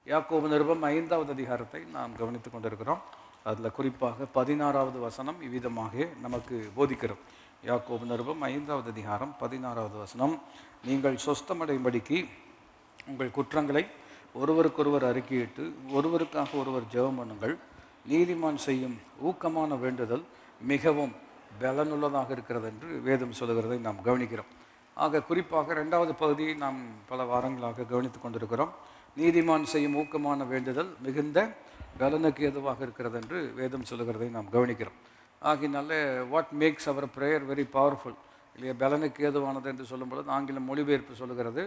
யாக்கோபு நிருபம் 5வது அதிகாரத்தை நாம் கவனித்துக் கொண்டிருக்கிறோம். அதில் குறிப்பாக 16வது வசனம் இவ்விதமாக நமக்கு போதிக்கிறோம். யாக்கோபு நிருபம் 5வது அதிகாரம் 16வது வசனம், நீங்கள் சொஸ்தமடையும்படிக்கு உங்கள் குற்றங்களை ஒருவருக்கொருவர் அறிக்கையிட்டு ஒருவருக்காக ஒருவர் ஜெபம் பண்ணுங்கள். நீதிமான் செய்யும் ஊக்கமான வேண்டுதல் மிகவும் பலனுள்ளதாக இருக்கிறது என்று வேதம் சொல்லுகிறதை நாம் கவனிக்கிறோம். ஆக குறிப்பாக 2வது பகுதியை நாம் பல வாரங்களாக கவனித்துக் கொண்டிருக்கிறோம். நீதிமான் செய்யும் ஊக்கமான வேண்டுதல் மிகுந்த பலனுக்கு ஏதுவாக இருக்கிறது என்று வேதம் சொல்லுகிறதை நாம் கவனிக்கிறோம். ஆகினால what makes our prayer very powerful இல்லையா, பலனுக்கு ஏதுவானது என்று சொல்லும்பொழுது ஆங்கில மொழிபெயர்ப்பு சொல்லுகிறது,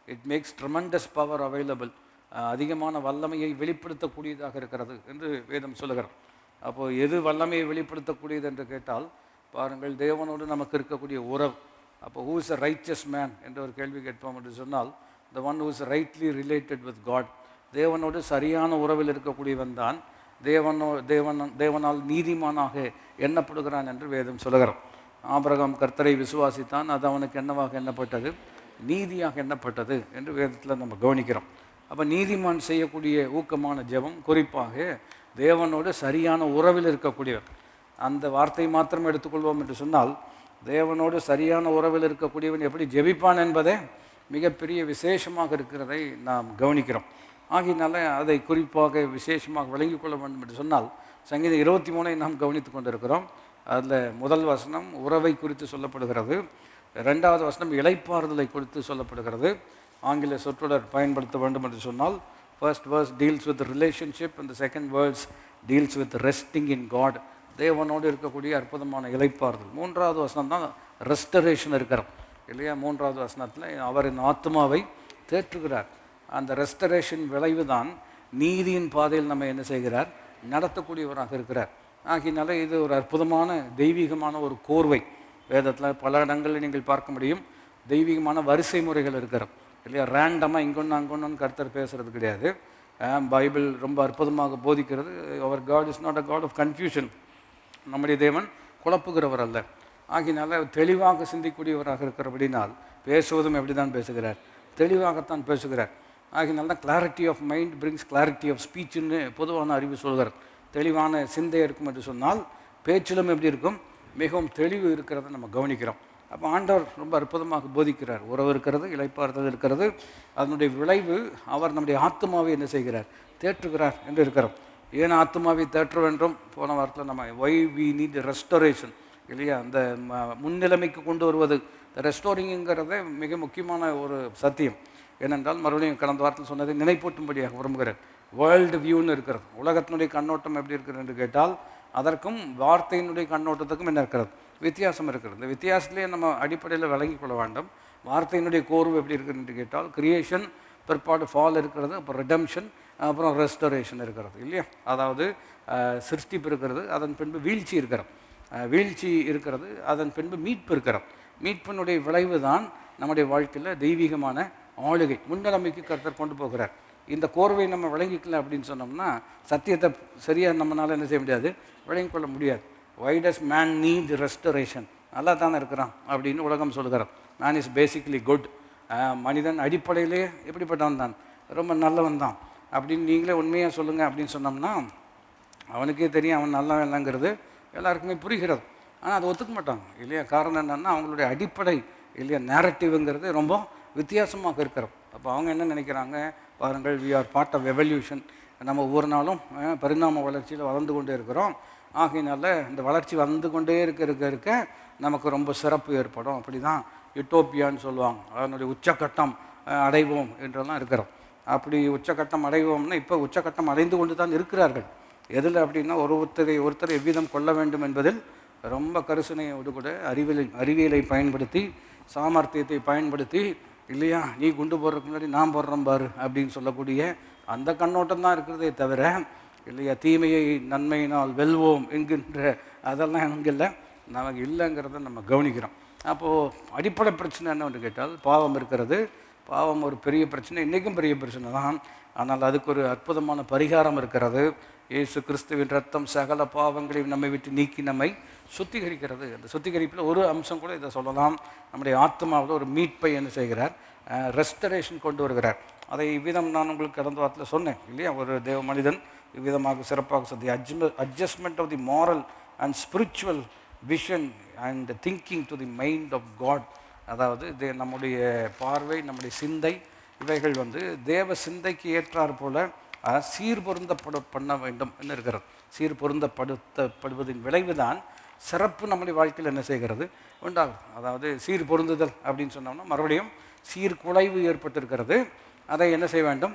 it makes tremendous power available, அதிகமான வல்லமையை வெளிப்படுத்தக்கூடியதாக இருக்கிறது என்று வேதம் சொல்லுகிறோம். அப்போது எது வல்லமையை வெளிப்படுத்தக்கூடியது என்று கேட்டால் பாருங்கள், தேவனோடு நமக்கு இருக்கக்கூடிய உறவு. அப்போ who is a riches man என்ற ஒரு கேள்வி கேட்போம் என்று சொன்னால், the one who is rightly related with God, தேவனோடு சரியான உறவில் இருக்கக்கூடியவன் தான் தேவனால் நீதிமானாக எண்ணப்படுகிறான் என்று வேதம் சொல்லுகிறோம். ஆபிரகாம் கர்த்தரை விசுவாசித்தான், அது அவனுக்கு என்னவாக எண்ணப்பட்டது? நீதியாக எண்ணப்பட்டது என்று வேதத்தில் நம்ம கவனிக்கிறோம். அப்போ நீதிமான் செய்யக்கூடிய ஊக்கமான ஜெபம் குறிப்பாக தேவனோடு சரியான உறவில் இருக்கக்கூடியவர். அந்த வார்த்தை மாத்திரம் எடுத்துக்கொள்வோம் என்று சொன்னால், தேவனோடு சரியான உறவில் இருக்கக்கூடியவன் எப்படி ஜெபிப்பான் என்பதே மிகப்பெரிய விசேஷமாக இருக்கிறதை நாம் கவனிக்கிறோம். ஆகினால அதை குறிப்பாக விசேஷமாக விளங்கிக் கொள்ள வேண்டும் என்று சொன்னால், சங்கீதம் 23 நாம் கவனித்து கொண்டிருக்கிறோம். அதில் முதல் வசனம் உறவை குறித்து சொல்லப்படுகிறது, 2வது வசனம் இளைப்பாறுதலை குறித்து சொல்லப்படுகிறது. ஆங்கில சொற்றொடர் பயன்படுத்த வேண்டும் என்று சொன்னால், first verse deals with relationship and second verse deals with resting in God, தேவனோடு இருக்கக்கூடிய அற்புதமான இளைப்பாறுதல். 3வது வசனம் தான் ரெஸ்டரேஷன் இருக்கிறோம் இல்லையா. 3வது வசனத்தில் அவரின் ஆத்மாவை தேற்றுகிறார். அந்த ரெஸ்டரேஷன் விளைவு தான் நீதியின் பாதையில் நம்ம என்ன செய்கிறார்? நடத்தக்கூடியவராக இருக்கிறார். ஆகினால இது ஒரு அற்புதமான தெய்வீகமான ஒரு கோர்வை. வேதத்தில் பல இடங்களில் நீங்கள் பார்க்க முடியும், தெய்வீகமான வரிசை முறைகள் இருக்கிறோம் இல்லையா. ரேண்டமாக இங்கொன்று அங்கொன்னு கர்த்தர் பேசுகிறது கிடையாது. பைபிள் ரொம்ப அற்புதமாக போதிக்கிறது. அவர் God is not a God of confusion, நம்முடைய தேவன் குழப்புகிறவர் அல்ல. ஆகினால தெளிவாக சிந்திக்கூடியவராக இருக்கிறபடினால் பேசுவதும் எப்படி தான் பேசுகிறார்? தெளிவாகத்தான் பேசுகிறார். ஆகினால தான் clarity of mind brings clarity of ஸ்பீச்சுன்னு பொதுவான அறிவு சொல்கிறார். தெளிவான சிந்தை இருக்கும் என்று சொன்னால் பேச்சிலும் எப்படி இருக்கும்? மிகவும் தெளிவு இருக்கிறத நம்ம கவனிக்கிறோம். அப்போ ஆண்டவர் ரொம்ப அற்புதமாக போதிக்கிறார். உறவு இருக்கிறது, இளைப்பாறுதல் இருக்கிறது. அதனுடைய விளைவு அவர் நம்முடைய ஆத்மாவை என்ன செய்கிறார்? தேற்றுகிறார் என்று இருக்கிறோம். ஏன் ஆத்மாவை தேற்ற வேண்டும்? போன வாரத்தில் நம்ம வை வி நீட் ரெஸ்டரேஷன் இல்லையா, அந்த முன்னிலைமைக்கு கொண்டு வருவது. ரெஸ்டோரிங்கிறத மிக முக்கியமான ஒரு சத்தியம். ஏனென்றால் மறுபடியும் கடந்த வாரத்தில் சொன்னதை நினைப்பூட்டும்படியாக விரும்புகிறேன். வேர்ல்டு வியூன்னு இருக்கிறது, உலகத்தினுடைய கண்ணோட்டம் எப்படி இருக்கிறது என்று கேட்டால் அதற்கும் வார்த்தையினுடைய கண்ணோட்டத்துக்கும் என்ன இருக்கிறது? வித்தியாசம் இருக்கிறது. இந்த வித்தியாசத்திலே நம்ம அடிப்படையில் விளங்கி கொள்ள வேண்டும். வார்த்தையினுடைய கோர்வு எப்படி இருக்குது என்று கேட்டால், கிரியேஷன், பிற்பாடு ஃபால் இருக்கிறது, அப்புறம் ரிடம்ஷன், அப்புறம் ரெஸ்டரேஷன் இருக்கிறது இல்லையா. அதாவது சிருஷ்டிப்பு இருக்கிறது, அதன் பின்பு வீழ்ச்சி இருக்கிறது. வீழ்ச்சி இருக்கிறது, அதன் பின்பு மீட்பு இருக்கிறது. மீட்பினுடைய விளைவு தான் நம்முடைய வாழ்க்கையில் தெய்வீகமான ஆளுகை, முன்னிலைமைக்கு கர்த்தர் கொண்டு போகிறார். இந்த கோர்வை நம்ம விளங்கிக்கல அப்படின்னு சொன்னோம்னா சத்தியத்தை சரியாக நம்மளால் என்ன செய்ய முடியாது? விளங்கிக் கொள்ள முடியாது. வை டஸ் மேன் நீட் ரெஸ்டரேஷன்? நல்லா தானே இருக்கிறான் அப்படின்னு உலகம் சொல்லுகிறார். Man is basically good. மனிதன் அடிப்படையிலே எப்படிப்பட்டவன் தான்? ரொம்ப நல்லவன் தான் அப்படின்னு நீங்களே உண்மையாக சொல்லுங்கள் அப்படின்னு சொன்னோம்னா அவனுக்கே தெரியும் அவன் நல்லவன் இல்லைங்கிறது எல்லாருக்குமே புரிகிறது. ஆனால் அதை ஒத்துக்க மாட்டாங்க இல்லையா. காரணம் என்னென்னா அவங்களுடைய அடிப்படை இல்லையா நேரட்டிவ்ங்கிறது ரொம்ப வித்தியாசமாக இருக்கிறோம். அப்போ அவங்க என்ன நினைக்கிறாங்க பாருங்கள், we are part of evolution, நம்ம ஒவ்வொரு நாளும் பரிணாம வளர்ச்சியில் வளர்ந்து கொண்டே இருக்கிறோம். ஆகையினால இந்த வளர்ச்சி வந்து கொண்டே இருக்க நமக்கு ரொம்ப சிறப்பு ஏற்படும். அப்படி தான் யூட்டோப்பியான்னு சொல்லுவாங்க. அதனுடைய உச்சக்கட்டம் அடைவோம் என்றெல்லாம் இருக்கிறோம். அப்படி உச்சக்கட்டம் அடைவோம்னா இப்போ உச்சக்கட்டம் அடைந்து கொண்டு தான் இருக்கிறார்கள். எதில் அப்படின்னா ஒருத்தரை எவ்விதம் கொள்ள வேண்டும் என்பதில் ரொம்ப கரிசனையோடு கூட அறிவியலை பயன்படுத்தி, சாமர்த்தியத்தை பயன்படுத்தி இல்லையா, நீ குண்டு போடுறதுக்கு முன்னாடி நான் போடுறேன் பாரு அப்படின்னு சொல்லக்கூடிய அந்த கண்ணோட்டம் தான் இருக்கிறதே தவிர இல்லையா, தீமையை நன்மையினால் வெல்வோம் என்கின்ற அதெல்லாம் எனக்கு இல்லை, நமக்கு இல்லைங்கிறத நம்ம கவனிக்கிறோம். அப்போது அடிப்படை பிரச்சனை என்னவென்று கேட்டால் பாவம் இருக்கிறது. பாவம் ஒரு பெரிய பிரச்சனை, இன்றைக்கும் பெரிய பிரச்சனை தான். ஆனால் அதுக்கு ஒரு அற்புதமான பரிகாரம் இருக்கிறது. இயேசு கிறிஸ்துவின் ரத்தம் சகல பாவங்களையும் நம்மை விட்டு நீக்கி நம்மை சுத்திகரிக்கிறது. அந்த சுத்திகரிப்பில் ஒரு அம்சம் கூட இதை சொல்லலாம், நம்முடைய ஆத்மாவில் ஒரு மீட்பை என்ன செய்கிறார்? ரெஸ்டரேஷன் கொண்டு வருகிறார். அதை இவ்விதம் நான் உங்களுக்கு கடந்த வாரத்தில் சொன்னேன் இல்லையா. ஒரு தேவ மனிதன் இவ்விதமாக சிறப்பாக சொல்லி adjustment of the moral and spiritual vision and thinking to the mind of God. அதாவது நம்முடைய பார்வை, நம்முடைய சிந்தை இவைகள் தேவ சிந்தைக்கு ஏற்றாறு போல பண்ண வேண்டும் என்று இருக்கிறது. சீர்பொருந்தப்படுத்தப்படுவதின் விளைவு தான் சிறப்பு நம்முடைய வாழ்க்கையில் என்ன செய்கிறது உண்டாகும். அதாவது சீர் பொருந்துதல் அப்படின்னு சொன்னோம்னா மறுபடியும் சீர்குலைவு ஏற்பட்டிருக்கிறது. அதை என்ன செய்ய வேண்டும்?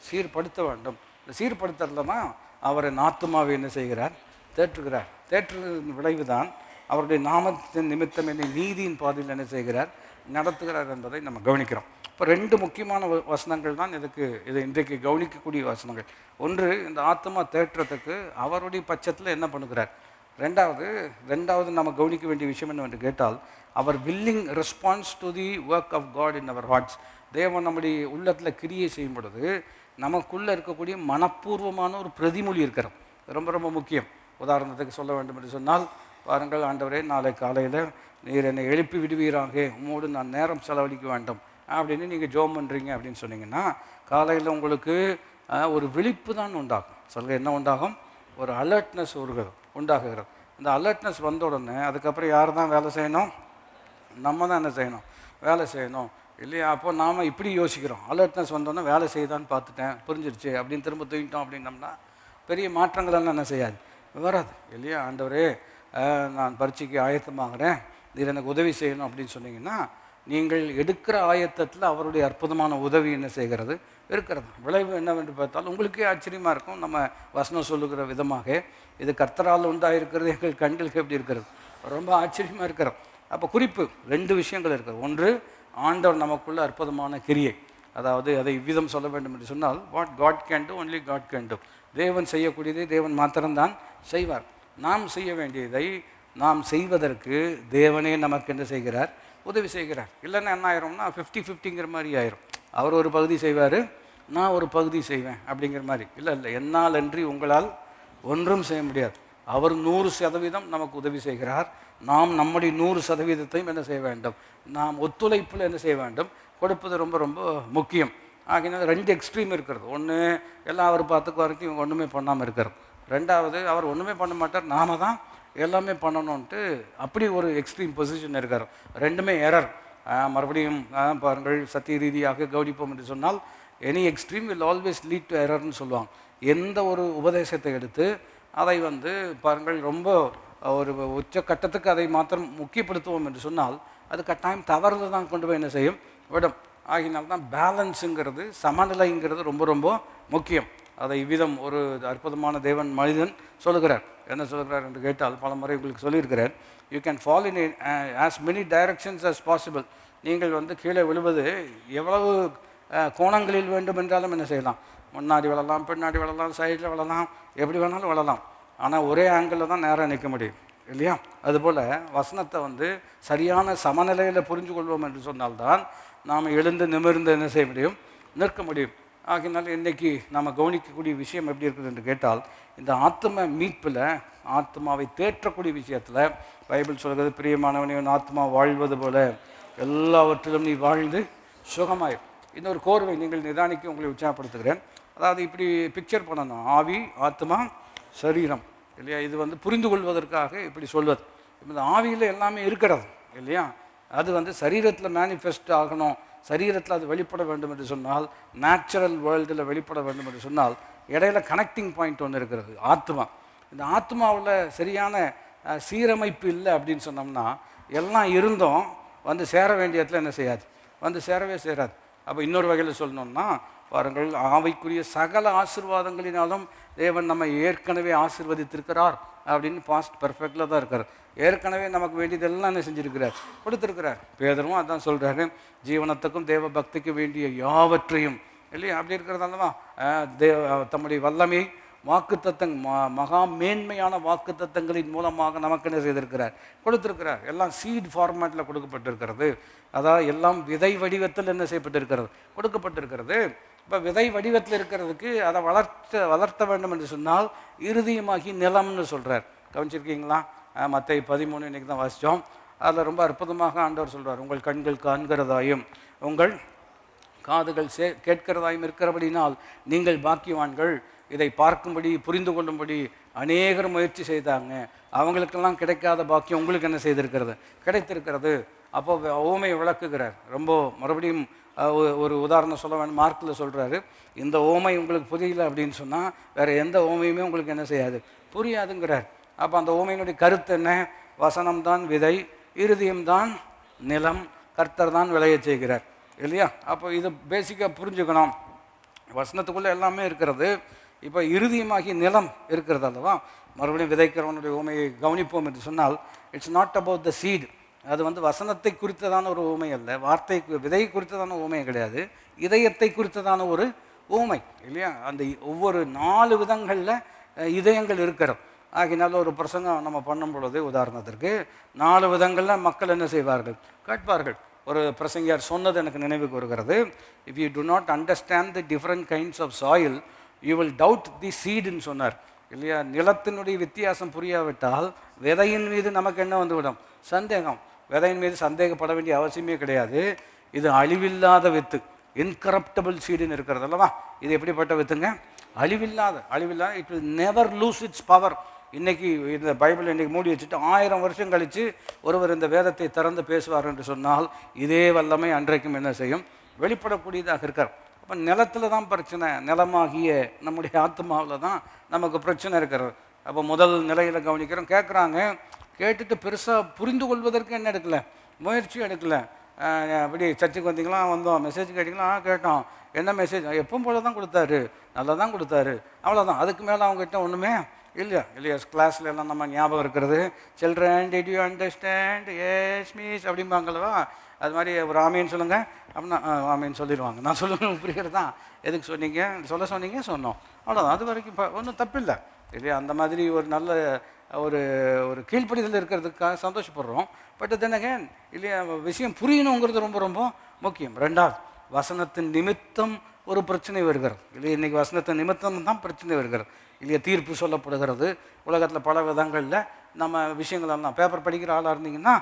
சீர்படுத்த வேண்டும். இந்த சீர்படுத்துறதுல தான் அவர் ஆத்துமாவை என்ன செய்கிறார்? தேற்றுகிறார். தேற்றுவதன் விளைவு தான் அவருடைய நாமத்தின் நிமித்தம் என்னை நீதியின் பாதையில் என்ன செய்கிறார்? நடத்துகிறார் என்பதை நம்ம கவனிக்கிறோம். இப்போ 2 முக்கியமான வசனங்கள் தான் இது இன்றைக்கு கவனிக்கக்கூடிய வசனங்கள். ஒன்று, இந்த ஆத்மா தேற்றத்துக்கு அவருடைய பட்சத்தில் என்ன பண்ணுகிறார். ரெண்டாவது நம்ம கவனிக்க வேண்டிய விஷயம் என்னவென்று கேட்டால், அவர் willing response to the work of God in our hearts. தேவன் நம்முடைய உள்ளத்தில் கிரியை செய்யும் பொழுது நமக்குள்ளே இருக்கக்கூடிய மனப்பூர்வமான ஒரு பிரதிமொழி இருக்கிறது. ரொம்ப ரொம்ப முக்கியம். உதாரணத்துக்கு சொல்ல வேண்டும் என்று சொன்னால், பாருங்கள், ஆண்டவரே, நாளை காலையில் நீர் என்னை எழுப்பி விடுவீராக, உம்மோடு நான் நேரம் செலவழிக்க வேண்டும் அப்படின்னு நீங்கள் ஜோம் பண்ணுறீங்க அப்படின்னு சொன்னீங்கன்னா, காலையில் உங்களுக்கு ஒரு விழிப்பு தான் உண்டாகும். என்ன உண்டாகும்? ஒரு அலர்ட்னஸ் உண்டாகுகிறது. இந்த அலர்ட்னஸ் வந்த உடனே அதுக்கப்புறம் யார் தான் வேலை செய்யணும்? நம்ம தான் என்ன செய்யணும்? வேலை செய்யணும் இல்லையா. அப்போ நாம் இப்படி யோசிக்கிறோம், அலர்ட்னஸ் வந்தோடனே வேலை செய்தான்னு பார்த்துட்டேன், புரிஞ்சிருச்சு அப்படின்னு திரும்ப தூங்கிட்டோம் அப்படின்னம்னா பெரிய மாற்றங்களெல்லாம் என்ன செய்யாது, வராது இல்லையா. ஆண்டவரே, நான் பரீட்சைக்கு ஆயத்தமாகிறேன், இது எனக்கு உதவி செய்யணும் அப்படின்னு சொன்னீங்கன்னா, நீங்கள் எடுக்கிற ஆயத்தத்தில் அவருடைய அற்புதமான உதவி என்ன செய்கிறது இருக்கிறது. விளைவு என்னவென்று பார்த்தால் உங்களுக்கே ஆச்சரியமாக இருக்கும். நம்ம வசனம் சொல்லுகிற விதமாக இது கர்த்தரால் உண்டாயிருக்கிறது, எங்கள் கண்களுக்கு எப்படி இருக்கிறது, ரொம்ப ஆச்சரியமாக இருக்கிறது. அப்போ குறிப்பு 2 விஷயங்கள் இருக்கிறது. ஒன்று, ஆண்டவர் நமக்குள்ள அற்புதமான கிரியை. அதாவது அதை இவ்விதம் சொல்ல வேண்டும் என்று சொன்னால், what God can do only God can do. தேவன் செய்யக்கூடியதை தேவன் மாத்திரம்தான் செய்வார். நாம் செய்ய வேண்டியதை நாம் செய்வதற்கு தேவனே நமக்கு என்ன செய்கிறார்? உதவி செய்கிறார். இல்லைன்னா என்ன ஆயிரும்னா 50-50ங்கிற மாதிரி ஆயிரும். அவர் ஒரு பகுதி செய்வார், நான் ஒரு பகுதி செய்வேன் அப்படிங்கிற மாதிரி. இல்லை, என்னால் அன்றி உங்களால் ஒன்றும் செய்ய முடியாது. அவர் 100% நமக்கு உதவி செய்கிறார். நாம் நம்முடைய 100%ஐயும் என்ன செய்ய வேண்டும்? நாம் ஒத்துழைப்பில் என்ன செய்ய வேண்டும்? கொடுப்பது ரொம்ப ரொம்ப முக்கியம். ஆகினால் 2 எக்ஸ்ட்ரீம் இருக்கிறது. ஒன்று, எல்லாம் அவர் பார்த்துக்கு வரைக்கும் இவங்க ஒன்றுமே பண்ணாமல் இருக்கிறது. 2வது, அவர் ஒன்றுமே பண்ண மாட்டார், நாம தான் எல்லாமே பண்ணணும்ன்ட்டு அப்படி ஒரு எக்ஸ்ட்ரீம் பொசிஷன் இருக்கார். 2மே எரர். மறுபடியும் பாருங்கள், சத்திய ரீதியாக கவனிப்போம் என்று சொன்னால், any extreme will always lead to எரர்னு சொல்லுவாங்க. எந்த ஒரு உபதேசத்தை எடுத்து அதை பாருங்கள் ரொம்ப ஒரு உச்ச கட்டத்துக்கு அதை மாத்திரம் முக்கியப்படுத்துவோம் என்று சொன்னால் அது கட்டாயம் தவறுதல் தான் கொண்டு போய் என்ன செய்யும்? விடும். ஆகினால்தான் பேலன்ஸுங்கிறது, சமநிலைங்கிறது ரொம்ப ரொம்ப முக்கியம். அதை இவ்விதம் ஒரு அற்புதமான தேவன் மனிதன் சொல்லுகிறார். என்ன சொல்லுகிறார் என்று கேட்டால், பல முறை உங்களுக்கு சொல்லியிருக்கிறேன். You can fall in as many directions as possible. நீங்கள் கீழே விழுவது எவ்வளவு கோணங்களில் வேண்டும் என்றாலும் என்ன செய்யலாம்? முன்னாடி விழலாம், பின்னாடி விழலாம், சைடில் விழலாம், எப்படி வேணாலும் விழலாம். ஆனால் ஒரே ஆங்கிளில் தான் நேராக நிற்க முடியும் இல்லையா. அதுபோல் வசனத்தை சரியான சமநிலையில் புரிஞ்சு கொள்வோம் என்று சொன்னால்தான் நாம் எழுந்து நிமிர்ந்து என்ன செய்ய முடியும்? நிற்க முடியும். ஆகினால இன்றைக்கி நாம் கவனிக்கக்கூடிய விஷயம் எப்படி இருக்குது என்று கேட்டால், இந்த ஆத்ம மீட்பில், ஆத்மாவை தேற்றக்கூடிய விஷயத்தில் பைபிள் சொல்கிறது, பிரியமானவனே, ஆத்மா வாழ்வது போல எல்லாவற்றிலும் நீ வாழ்ந்து சுகமாய். இன்னொரு கோர்வை நீங்கள் நிதானிக்க உங்களை உற்சாகப்படுத்துகிறேன். அதாவது இப்படி பிக்சர் பண்ணணும், ஆவி, ஆத்மா, சரீரம் இல்லையா. இது புரிந்து கொள்வதற்காக இப்படி சொல்வது. இந்த ஆவியில் எல்லாமே இருக்கிறது இல்லையா. அது சரீரத்தில் மேனிஃபெஸ்ட் ஆகணும், சரீரத்தில் அது வெளிப்பட வேண்டும் என்று சொன்னால், நேச்சுரல் வேர்ல்டில் வெளிப்பட வேண்டும் என்று சொன்னால், இடையில கனெக்டிங் பாயிண்ட் ஒன்று இருக்கிறது, ஆத்மா. இந்த ஆத்மாவில் சரியான சீரமைப்பு இல்லை அப்படின்னு சொன்னோம்னா, எல்லாம் இருந்தும் சேர வேண்டிய இடத்துல என்ன செய்யாது? சேரவே சேராது. அப்போ இன்னொரு வகையில் சொல்லணும்னா, பாருங்கள், ஆவிக்குரிய சகல ஆசீர்வாதங்களினாலும் தேவன் நம்ம ஏற்கனவே ஆசீர்வதித்திருக்கிறார் அப்படின்னு பாஸ்ட் பர்ஃபெக்டில் தான் இருக்கார். ஏற்கனவே நமக்கு வேண்டியதெல்லாம் என்ன செஞ்சுருக்கிறார்? கொடுத்துருக்கிறார். பேதரும் அதான் சொல்கிறாரு, ஜீவனத்துக்கும் தேவ பக்திக்கு வேண்டிய யாவற்றையும் இல்லையா. அப்படி இருக்கிறதாலவா தம்முடைய வல்லமையை மகா மேன்மையான வாக்கு தத்தங்களின் மூலமாக நமக்கு என்ன செய்திருக்கிறார்? கொடுத்திருக்கிறார். எல்லாம் சீட் ஃபார்மேட்டில் கொடுக்கப்பட்டிருக்கிறது. அதாவது எல்லாம் விதை வடிவத்தில் என்ன செய்யப்பட்டிருக்கிறது? கொடுக்கப்பட்டிருக்கிறது. இப்போ விதை வடிவத்தில் இருக்கிறதுக்கு அதை வளர்த்த வேண்டும் என்று சொன்னால் இறுதியமாகி நிலம்னு சொல்கிறார். கவனிச்சிருக்கீங்களா? மத்தேயு 13 இன்றைக்கி தான் வாசித்தோம். அதில் ரொம்ப அற்புதமாக ஆண்டவர் சொல்கிறார், உங்கள் கண்கள் காண்கிறதாயும் உங்கள் காதுகள் கேட்கிறதாயும் இருக்கிறபடினால் நீங்கள் பாக்கியவான்கள். இதை பார்க்கும்படி புரிந்து கொள்ளும்படி அநேகர் முயற்சி செய்தாங்க. அவங்களுக்கெல்லாம் கிடைக்காத பாக்கியம் உங்களுக்கு என்ன செய்திருக்கிறது? கிடைத்திருக்கிறது. அப்போ ஓமையை விளக்குகிறார். ரொம்ப மறுபடியும் ஒரு உதாரணம் சொல்ல வேணும். மார்க்கில் சொல்கிறாரு, இந்த ஓமை உங்களுக்கு புரியல அப்படின்னு சொன்னால் வேறு எந்த ஓமையுமே உங்களுக்கு என்ன செய்யாது, புரியாதுங்கிறார். அப்போ அந்த ஓமையினுடைய கருத்து என்ன? வசனம்தான் விதை, இருதயம்தான் நிலம், கர்த்தர் தான் விளைய செய்கிறார் இல்லையா? அப்போ இதை பேசிக்காக புரிஞ்சுக்கணும். வசனத்துக்குள்ளே எல்லாமே இருக்கிறது. இப்போ இருதயமாகி நிலம் இருக்கிறது அல்லவா? மறுபடியும் விதைக்கிறவனுடைய ஓமையை கவனிப்போம் என்று சொன்னால், it's not about the seed. அது வசனத்தை குறித்ததான ஒரு ஊமை அல்ல, வார்த்தை விதை குறித்ததான ஊமை கிடையாது, இதயத்தை குறித்ததான ஒரு ஊமை இல்லையா? அந்த ஒவ்வொரு 4 விதங்களில் இதயங்கள் இருக்கிறோம். ஆகினால ஒரு பிரசங்கம் நம்ம பண்ணும் பொழுது உதாரணத்திற்கு 4 விதங்களில் மக்கள் என்ன செய்வார்கள்? கேட்பார்கள். ஒரு பிரசங்கியார் சொன்னது எனக்கு நினைவுக்கு வருகிறது. If you do not understand the different kinds of soil you will doubt the சீடுன்னு சொன்னார் இல்லையா? நிலத்தினுடைய வித்தியாசம் புரியாவிட்டால் விதையின் மீது நமக்கு என்ன வந்துவிடும்? சந்தேகம். விதையின் மீது சந்தேகப்பட வேண்டிய அவசியமே கிடையாது. இது அழிவில்லாத வித்து, இன்கரப்டபிள் சீடுன்னு இருக்கிறது அல்லவா? இது எப்படிப்பட்ட வித்துங்க? அழிவில்லாத. It will never loose it's power. இன்றைக்கி இந்த பைபிள் இன்றைக்கி மூடி வச்சுட்டு 1000 வருஷம் கழித்து ஒருவர் இந்த வேதத்தை திறந்து பேசுவார் என்று சொன்னால் இதே வல்லமை அன்றைக்கும் என்ன செய்யும்? வெளிப்படக்கூடியதாக இருக்கார். அப்போ நிலத்தில் தான் பிரச்சனை, நிலமாகிய நம்முடைய ஆத்மாவில் தான் நமக்கு பிரச்சனை இருக்கிறது. அப்போ முதல் நிலையில் கவனிக்கிறோம். கேட்குறாங்க, கேட்டுட்டு பெருசாக புரிந்து கொள்வதற்கு என்ன எடுக்கலை? முயற்சி எடுக்கலை. அப்படி சர்ச்சுக்கு வந்தீங்களா? வந்தோம். மெசேஜ் கேட்டிங்களா? கேட்டோம். என்ன மெசேஜ்? எப்பவும் போல தான் கொடுத்தாரு, நல்லா தான் கொடுத்தாரு, அவ்வளோதான். அதுக்கு மேலே அவங்ககிட்ட ஒன்றுமே இல்லையா? கிளாஸில் எல்லாம் நம்ம ஞாபகம் இருக்கிறது, children did you understand? Yes miss அப்படிம்பாங்களவா? அது மாதிரி ஒரு ஆமீன்னு சொல்லுங்கள் அப்படின்னா ஆமீன்னு சொல்லிடுவாங்க. நான் சொல்லுவேன், புரிகிறது தான். எதுக்கு சொன்னீங்க? சொல்ல சொன்னீங்க, சொன்னோம், அவ்வளோதான். அது வரைக்கும் ஒன்றும் தப்பில்லை இல்லையா? அந்த மாதிரி ஒரு நல்ல ஒரு ஒரு கீழ்ப்படிதல் இருக்கிறதுக்காக சந்தோஷப்படுறோம். பட் தென் அகேன் இல்லையா, விஷயம் புரியணுங்கிறது ரொம்ப ரொம்ப முக்கியம். 2வது, வசனத்தின் நிமித்தம் ஒரு பிரச்சனை வருகிறது இல்லையா? இன்றைக்கி வசனத்தின் நிமித்தம் தான் பிரச்சனை வருகிறது இல்லையா? தீர்ப்பு சொல்லப்படுகிறது உலகத்தில் பல விதங்களில். நம்ம விஷயங்களெல்லாம் பேப்பர் படிக்கிற ஆளாக இருந்தீங்கன்னா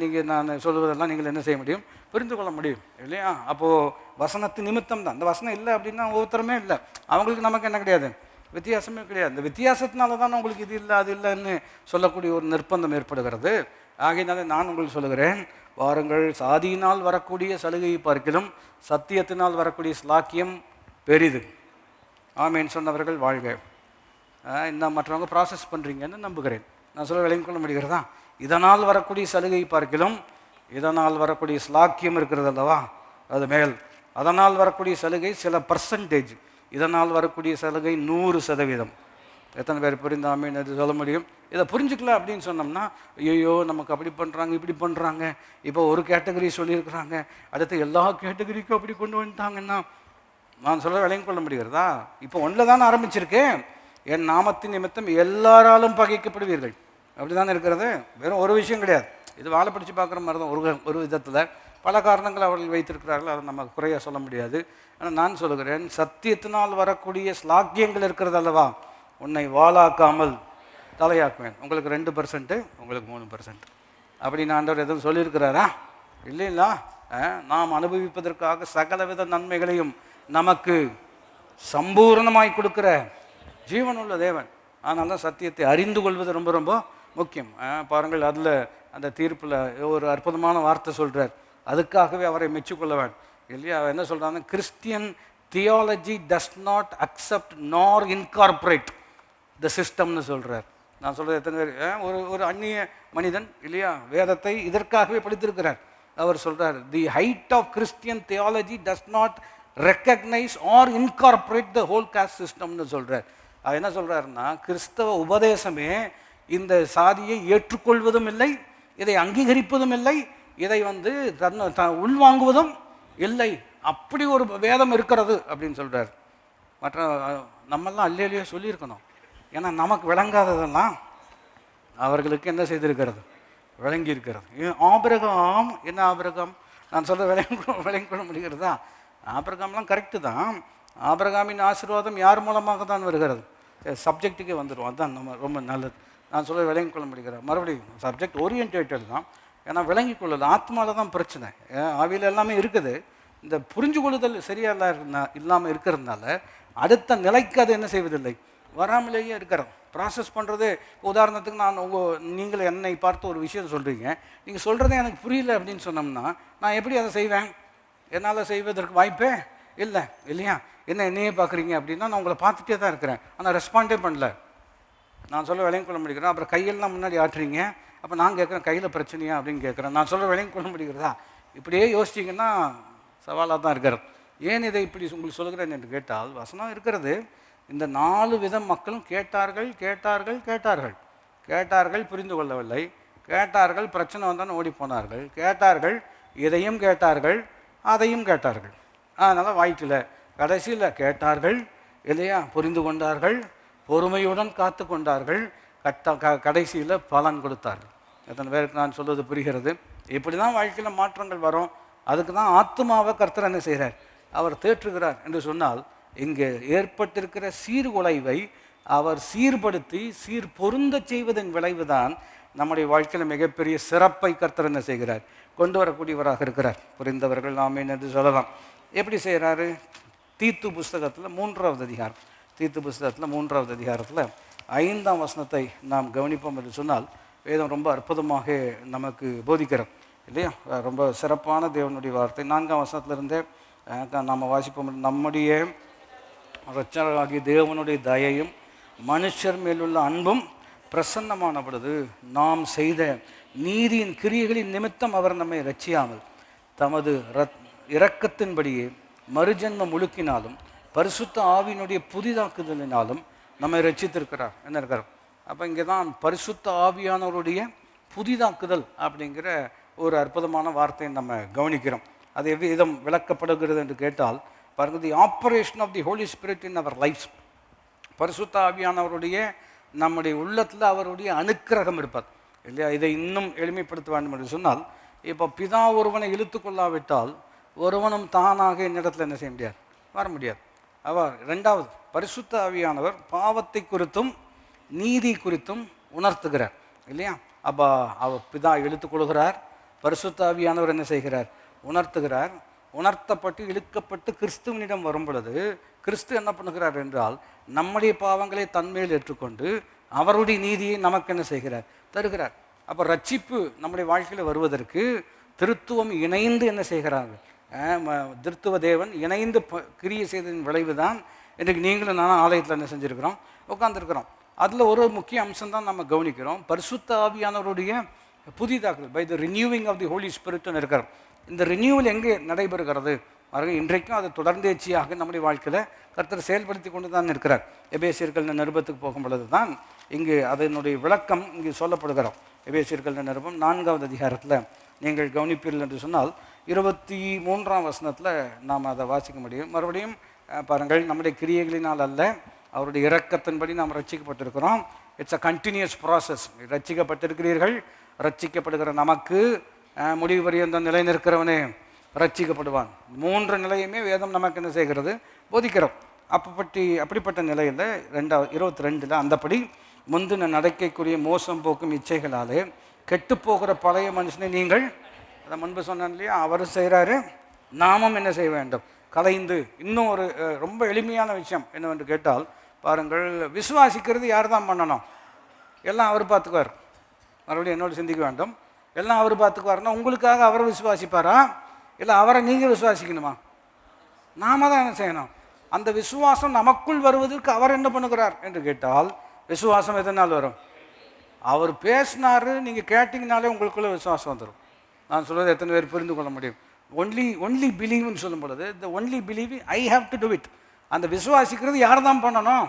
நீங்கள் நான் சொல்வதெல்லாம் நீங்கள் என்ன செய்ய முடியும்? புரிந்து கொள்ள முடியும் இல்லையா? அப்போது வசனத்தின் நிமித்தம் தான். இந்த வசனம் இல்லை அப்படின்னா ஒவ்வொருத்தருமே இல்லை, அவங்களுக்கு நமக்கு என்ன கிடையாது? வித்தியாசமே கிடையாது. இந்த வித்தியாசத்தினால தான் உங்களுக்கு இது இல்லை அது இல்லைன்னு சொல்லக்கூடிய ஒரு நிர்பந்தம் ஏற்படுகிறது. ஆகையினால நான் உங்களுக்கு சொல்லுகிறேன், வாருங்கள், சாதியினால் வரக்கூடிய சலுகையை பார்க்கிலும் சத்தியத்தினால் வரக்கூடிய ஸ்லாக்கியம் பெரிது. ஆமேன்னு சொன்னவர்கள் வாழ்க. இன்னும் மற்றவங்க ப்ராசஸ் பண்ணுறீங்கன்னு நம்புகிறேன். நான் சொல்ல விளங்கிக் கொள்ள முடிகிறதா? இதனால் வரக்கூடிய சலுகையை பார்க்கிலும் இதனால் வரக்கூடிய ஸ்லாக்கியம் இருக்கிறது அல்லவா, அது மேல். அதனால் வரக்கூடிய சலுகை சில பர்சன்டேஜ், இதனால் வரக்கூடிய சலுகை 100%. எத்தனை பேர் புரிந்தாமேன்னு அது சொல்ல முடியும்? இதை புரிஞ்சுக்கல அப்படின்னு சொன்னோம்னா, ஐயோ நமக்கு அப்படி பண்ணுறாங்க இப்படி பண்ணுறாங்க, இப்போ ஒரு கேட்டகரி சொல்லியிருக்கிறாங்க, அடுத்து எல்லா கேட்டகரிக்கும் அப்படி கொண்டு வந்துட்டாங்கன்னா நான் சொல்ல விளங்கிக் கொள்ள முடிகிறதா? இப்போ ஒன்றில் தானே ஆரம்பிச்சிருக்கேன், என் நாமத்தின் நிமித்தம் எல்லாராலும் பகைக்கப்படுவீர்கள். அப்படி தானே இருக்கிறது. வெறும் ஒரு விஷயம் கிடையாது. இது வாழை பிடிச்சி பார்க்குற மாதிரி தான். ஒரு விதத்தில் பல காரணங்கள் அவர்கள் வைத்திருக்கிறார்கள், அதை நம்ம குறையாக சொல்ல முடியாது. ஆனால் நான் சொல்லுகிறேன், சத்தியத்தினால் வரக்கூடிய ஸ்லாக்கியங்கள் இருக்கிறது அல்லவா, உன்னை வாளாக்காமல் தலையாக்குவேன். உங்களுக்கு 2%, உங்களுக்கு 3%. அப்படின்னு ஆண்டவர் எதுவும் சொல்லியிருக்கிறாரா? இல்லைங்களா? நாம் அனுபவிப்பதற்காக சகலவித நன்மைகளையும் நமக்கு சம்பூர்ணமாய் கொடுக்குற ஜீவனுள்ள தேவன். அதனால தான் சத்தியத்தை அறிந்து கொள்வது ரொம்ப ரொம்ப முக்கியம். பாருங்கள், அதில் அந்த தீர்ப்பில் ஒரு அற்புதமான வார்த்தை சொல்கிறார். அதுக்காகவே அவரை மெச்சுக்கொள்ள வேண்டும் இல்லையா? என்ன சொல்கிறாங்க? Christian theology does not accept நார் இன்கார்பரேட் த சிஸ்டம்னு சொல்கிறார். நான் சொல்கிறது எத்தனை பேர்? ஒரு அந்நிய மனிதன் இல்லையா, வேதத்தை இதற்காகவே படித்திருக்கிறார். அவர் சொல்கிறார், the height of Christian theology does not recognise or incorporate the whole caste சிஸ்டம்னு சொல்கிறார். அது என்ன சொல்கிறாருன்னா, கிறிஸ்தவ உபதேசமே இந்த சாதியை ஏற்றுக்கொள்வதும் இல்லை, இதை அங்கீகரிப்பதும் இல்லை, இதை உள்வாங்குவதும் இல்லை. அப்படி ஒரு வேதம் இருக்கிறது அப்படின்னு சொல்கிறார். மற்ற நம்மெல்லாம் அல்லையிலேயே சொல்லியிருக்கணும். ஏன்னா நமக்கு விளங்காததெல்லாம் அவர்களுக்கு என்ன செய்திருக்கிறது? விளங்கி இருக்கிறது. ஆபிரகாம் என்ன? ஆபிரகாம் நான் சொல்ல விளங்கிக்கொள்ள முடிகிறதா? ஆபிரகாம்லாம் கரெக்டு தான். ஆபிரகாமின் ஆசீர்வாதம் யார் மூலமாக தான் வருகிறது? சப்ஜெக்ட்டுக்கே வந்துடும். அதுதான் நம்ம ரொம்ப நல்லது. நான் சொல்ல விளங்கிக் கொள்ள முடிகிறேன். மறுபடியும் சப்ஜெக்ட் ஓரியன்டேட்டட் தான். ஏன்னா விளங்கி கொள்ளல, ஆத்மாவில் தான் பிரச்சனை. ஆவியில் எல்லாமே இருக்குது, இந்த புரிஞ்சு கொள்ளுதல் சரியாக இல்லாமல் இருக்கிறதுனால அடுத்த நிலைக்கு அது என்ன செய்வதில்லை, வராமலேயே இருக்கிறோம். ப்ராசஸ் பண்ணுறது, உதாரணத்துக்கு நீங்கள் என்னை பார்த்து ஒரு விஷயம் சொல்கிறீங்க, நீங்கள் சொல்கிறதே எனக்கு புரியல அப்படின்னு சொன்னோம்னா நான் எப்படி அதை செய்வேன்? என்னால் செய்வதற்கு வாய்ப்பே இல்லை இல்லையா? என்னையே பார்க்குறீங்க அப்படின்னா நான் உங்களை பார்த்துட்டே தான் இருக்கிறேன், ஆனால் ரெஸ்பாண்டே பண்ணல. நான் சொல்ல விலையும் கொள்ள முடிக்கிறேன், அப்புறம் கையெல்லாம் முன்னாடி ஆட்டுறீங்க, அப்போ நான் கேட்குறேன் கையில் பிரச்சனையா அப்படின்னு கேட்குறேன், நான் சொல்ல விலையும் கொள்ள முடிகிறதா? இப்படியே யோசிச்சிங்கன்னா சவாலாக தான் இருக்கிறது. ஏன் இதை இப்படி உங்களுக்கு சொல்கிறேன் என்று கேட்டால், வசனம் இருக்கிறது, இந்த 4 விதம் மக்களும் கேட்டார்கள் கேட்டார்கள் கேட்டார்கள். கேட்டார்கள், புரிந்து கொள்ளவில்லை. கேட்டார்கள், பிரச்சனை வந்தான்னு ஓடி போனார்கள். கேட்டார்கள், இதையும் கேட்டார்கள் அதையும் கேட்டார்கள், அதனால் வாய்க்கல. கடைசியில் கேட்டார்கள் இல்லையா, புரிந்து கொண்டார்கள், பொறுமையுடன் காத்து கொண்டார்கள், கடைசியில் பலன் கொடுத்தார்கள். எத்தனை பேருக்கு நான் சொல்வது புரிகிறது? இப்படி தான் வாழ்க்கையில் மாற்றங்கள் வரும். அதுக்கு தான் ஆத்மாவை கர்த்தர் என்ன செய்கிறார், அவர் தேற்றுகிறார் என்று சொன்னால், இங்கே ஏற்பட்டிருக்கிற சீர்குலைவை அவர் சீர்படுத்தி சீர் பொருந்த செய்வதன் விளைவுதான் நம்முடைய வாழ்க்கையில் மிகப்பெரிய சிறப்பை கர்த்தர் என்ன செய்கிறார், கொண்டு வரக்கூடியவராக இருக்கிறார். புரிந்தவர்கள் ஆமென் என்று சொல்லலாம். எப்படி செய்கிறாரு? தீத்து புஸ்தகத்தில் 3வது அதிகாரம், தீத்து புஸ்தகத்தில் 3வது அதிகாரத்தில் 5ஆம் வசனத்தை நாம் கவனிப்போம் என்று சொன்னால், வேதம் ரொம்ப அற்புதமாக நமக்கு போதிக்கிறோம் இல்லையா? ரொம்ப சிறப்பான தேவனுடைய வார்த்தை. 4ஆம் வசனத்திலிருந்தே நாம் வாசிப்போம். நம்முடைய இரட்சகராகிய தேவனுடைய தயையும் மனுஷர் மேலுள்ள அன்பும் பிரசன்னமான பொழுது நாம் செய்த நீதியின் கிரியைகளின் நிமித்தம் அவர் நம்மை இரட்சியாமல் தமது இரக்கத்தின்படியே மறுஜன்ம முழுக்கினாலும் பரிசுத்த ஆவியினுடைய புதிதாக்குதலினாலும் நம்மை ரட்சித்திருக்கிறார் என்ன இருக்கிறோம். அப்போ இங்கே தான் பரிசுத்த ஆவியானவருடைய புதிதாக்குதல் அப்படிங்கிற ஒரு அற்புதமான வார்த்தையை நம்ம கவனிக்கிறோம். அது எவ்விதம் விளக்கப்படுகிறது என்று கேட்டால் பாருங்க, the operation of the Holi Spirit in our life. பரிசுத்த ஆவியானவருடைய நம்முடைய உள்ளத்தில் அவருடைய அனுக்கிரகம் இருப்பது இல்லையா? இதை இன்னும் எளிமைப்படுத்த வேண்டும் என்று சொன்னால், இப்போ பிதா ஒருவனை இழுத்து கொள்ளாவிட்டால் ஒருவனும் தானாக என்னிடத்தில் என்ன செய்ய முடியாது, வர முடியாது. அவர் 2வது பரிசுத்த ஆவியானவர் பாவத்தை குறித்தும் நீதி குறித்தும் உணர்த்துகிறார் இல்லையா? அப்போ அவர் பிதா இழுத்து கொள்கிறார், பரிசுத்த ஆவியானவர் என்ன செய்கிறார், உணர்த்துகிறார். உணர்த்தப்பட்டு இழுக்கப்பட்டு கிறிஸ்துவனிடம் வரும் பொழுது கிறிஸ்து என்ன பண்ணுகிறார் என்றால், நம்முடைய பாவங்களை தன்மையில் ஏற்றுக்கொண்டு அவருடைய நீதியை நமக்கு என்ன செய்கிறார், தருகிறார். அப்போ ரட்சிப்பு நம்முடைய வாழ்க்கையில் வருவதற்கு திருத்துவம் இணைந்து என்ன செய்கிறார்கள், திருத்துவ தேவன் இணைந்து கிரியை செய்ததின் விளைவு தான் இன்றைக்கு நீங்களும் நானும் ஆலயத்தில் என்ன செஞ்சுருக்கிறோம், உட்காந்துருக்கிறோம். அதில் ஒரு முக்கிய அம்சம் தான் நம்ம கவனிக்கிறோம், பரிசுத்த ஆவியானவருடைய புதிதாக்குதல், by the renewing of the holy ஸ்பிரிட்னு இருக்கிறோம். இந்த ரினியூவல் எங்கே நடைபெறுகிறது? இன்றைக்கும் அது தொடர்ந்தேச்சியாக நம்முடைய வாழ்க்கையில் கர்த்தர் செயல்படுத்தி கொண்டு தான் இருக்கிறார். எபேசியர்கள் நிருபத்துக்கு போகும் பொழுது தான் இங்கு அதனுடைய விளக்கம் இங்கு சொல்லப்படுகிறோம். எபேசியர்கள் நிருபம் 4வது அதிகாரத்தில் நீங்கள் கவனிப்பீர்கள் என்று சொன்னால் 23ஆம் வசனத்தில் நாம் அதை வாசிக்க முடியும். மறுபடியும் பாருங்கள், நம்முடைய கிரியைகளினால் அல்ல, அவருடைய இரக்கத்தின்படி நாம் ரட்சிக்கப்பட்டிருக்கிறோம். It's a continuous process. ரட்சிக்கப்பட்டிருக்கிறீர்கள், ரட்சிக்கப்படுகிற நமக்கு முடிவு பரியந்த நிலை நிற்கிறவனே ரட்சிக்கப்படுவான். 3 நிலையுமே வேதம் நமக்கு என்ன செய்கிறது, போதிக்கிறோம். அப்படிப்பட்ட நிலையில் 22 அந்தபடி முந்தின நடக்கைக்குரிய மோசம் போக்கும் இச்சைகளாலே கெட்டுப்போகிற பழைய மனுஷனை நீங்கள், அதை முன்பு சொன்னேன் இல்லையா, அவரும் செய்கிறாரு, நாமும் என்ன செய்ய வேண்டும், கலைந்து. இன்னும் ஒரு ரொம்ப எளிமையான விஷயம் என்னவென்று கேட்டால் பாருங்கள், விசுவாசிக்கிறது யார் தான் பண்ணணும், எல்லாம் அவர் பார்த்துக்குவார். மறுபடியும் என்னோடு சிந்திக்க வேண்டும், எல்லாம் அவர் பார்த்துக்குவார்னா உங்களுக்காக அவரை விசுவாசிப்பாரா, இல்லை அவரை நீங்கள் விசுவாசிக்கணுமா? நாம தான் என்ன செய்யணும். அந்த விசுவாசம் நமக்குள் வருவதற்கு அவர் என்ன பண்ணுகிறார் என்று கேட்டால், விசுவாசம் எதனால் வரும், அவர் பேசினாரு, நீங்கள் கேட்டிங்கனாலே உங்களுக்குள்ள விசுவாசம் வந்துடும். நான் சொல்வது எத்தனை பேர் புரிந்து கொள்ள முடியும்? ஒன்லி பிலீவ்னு சொல்லும் பொழுது, இந்த only believe I have to do it. அந்த விசுவாசிக்கிறது யார் தான் பண்ணணும்,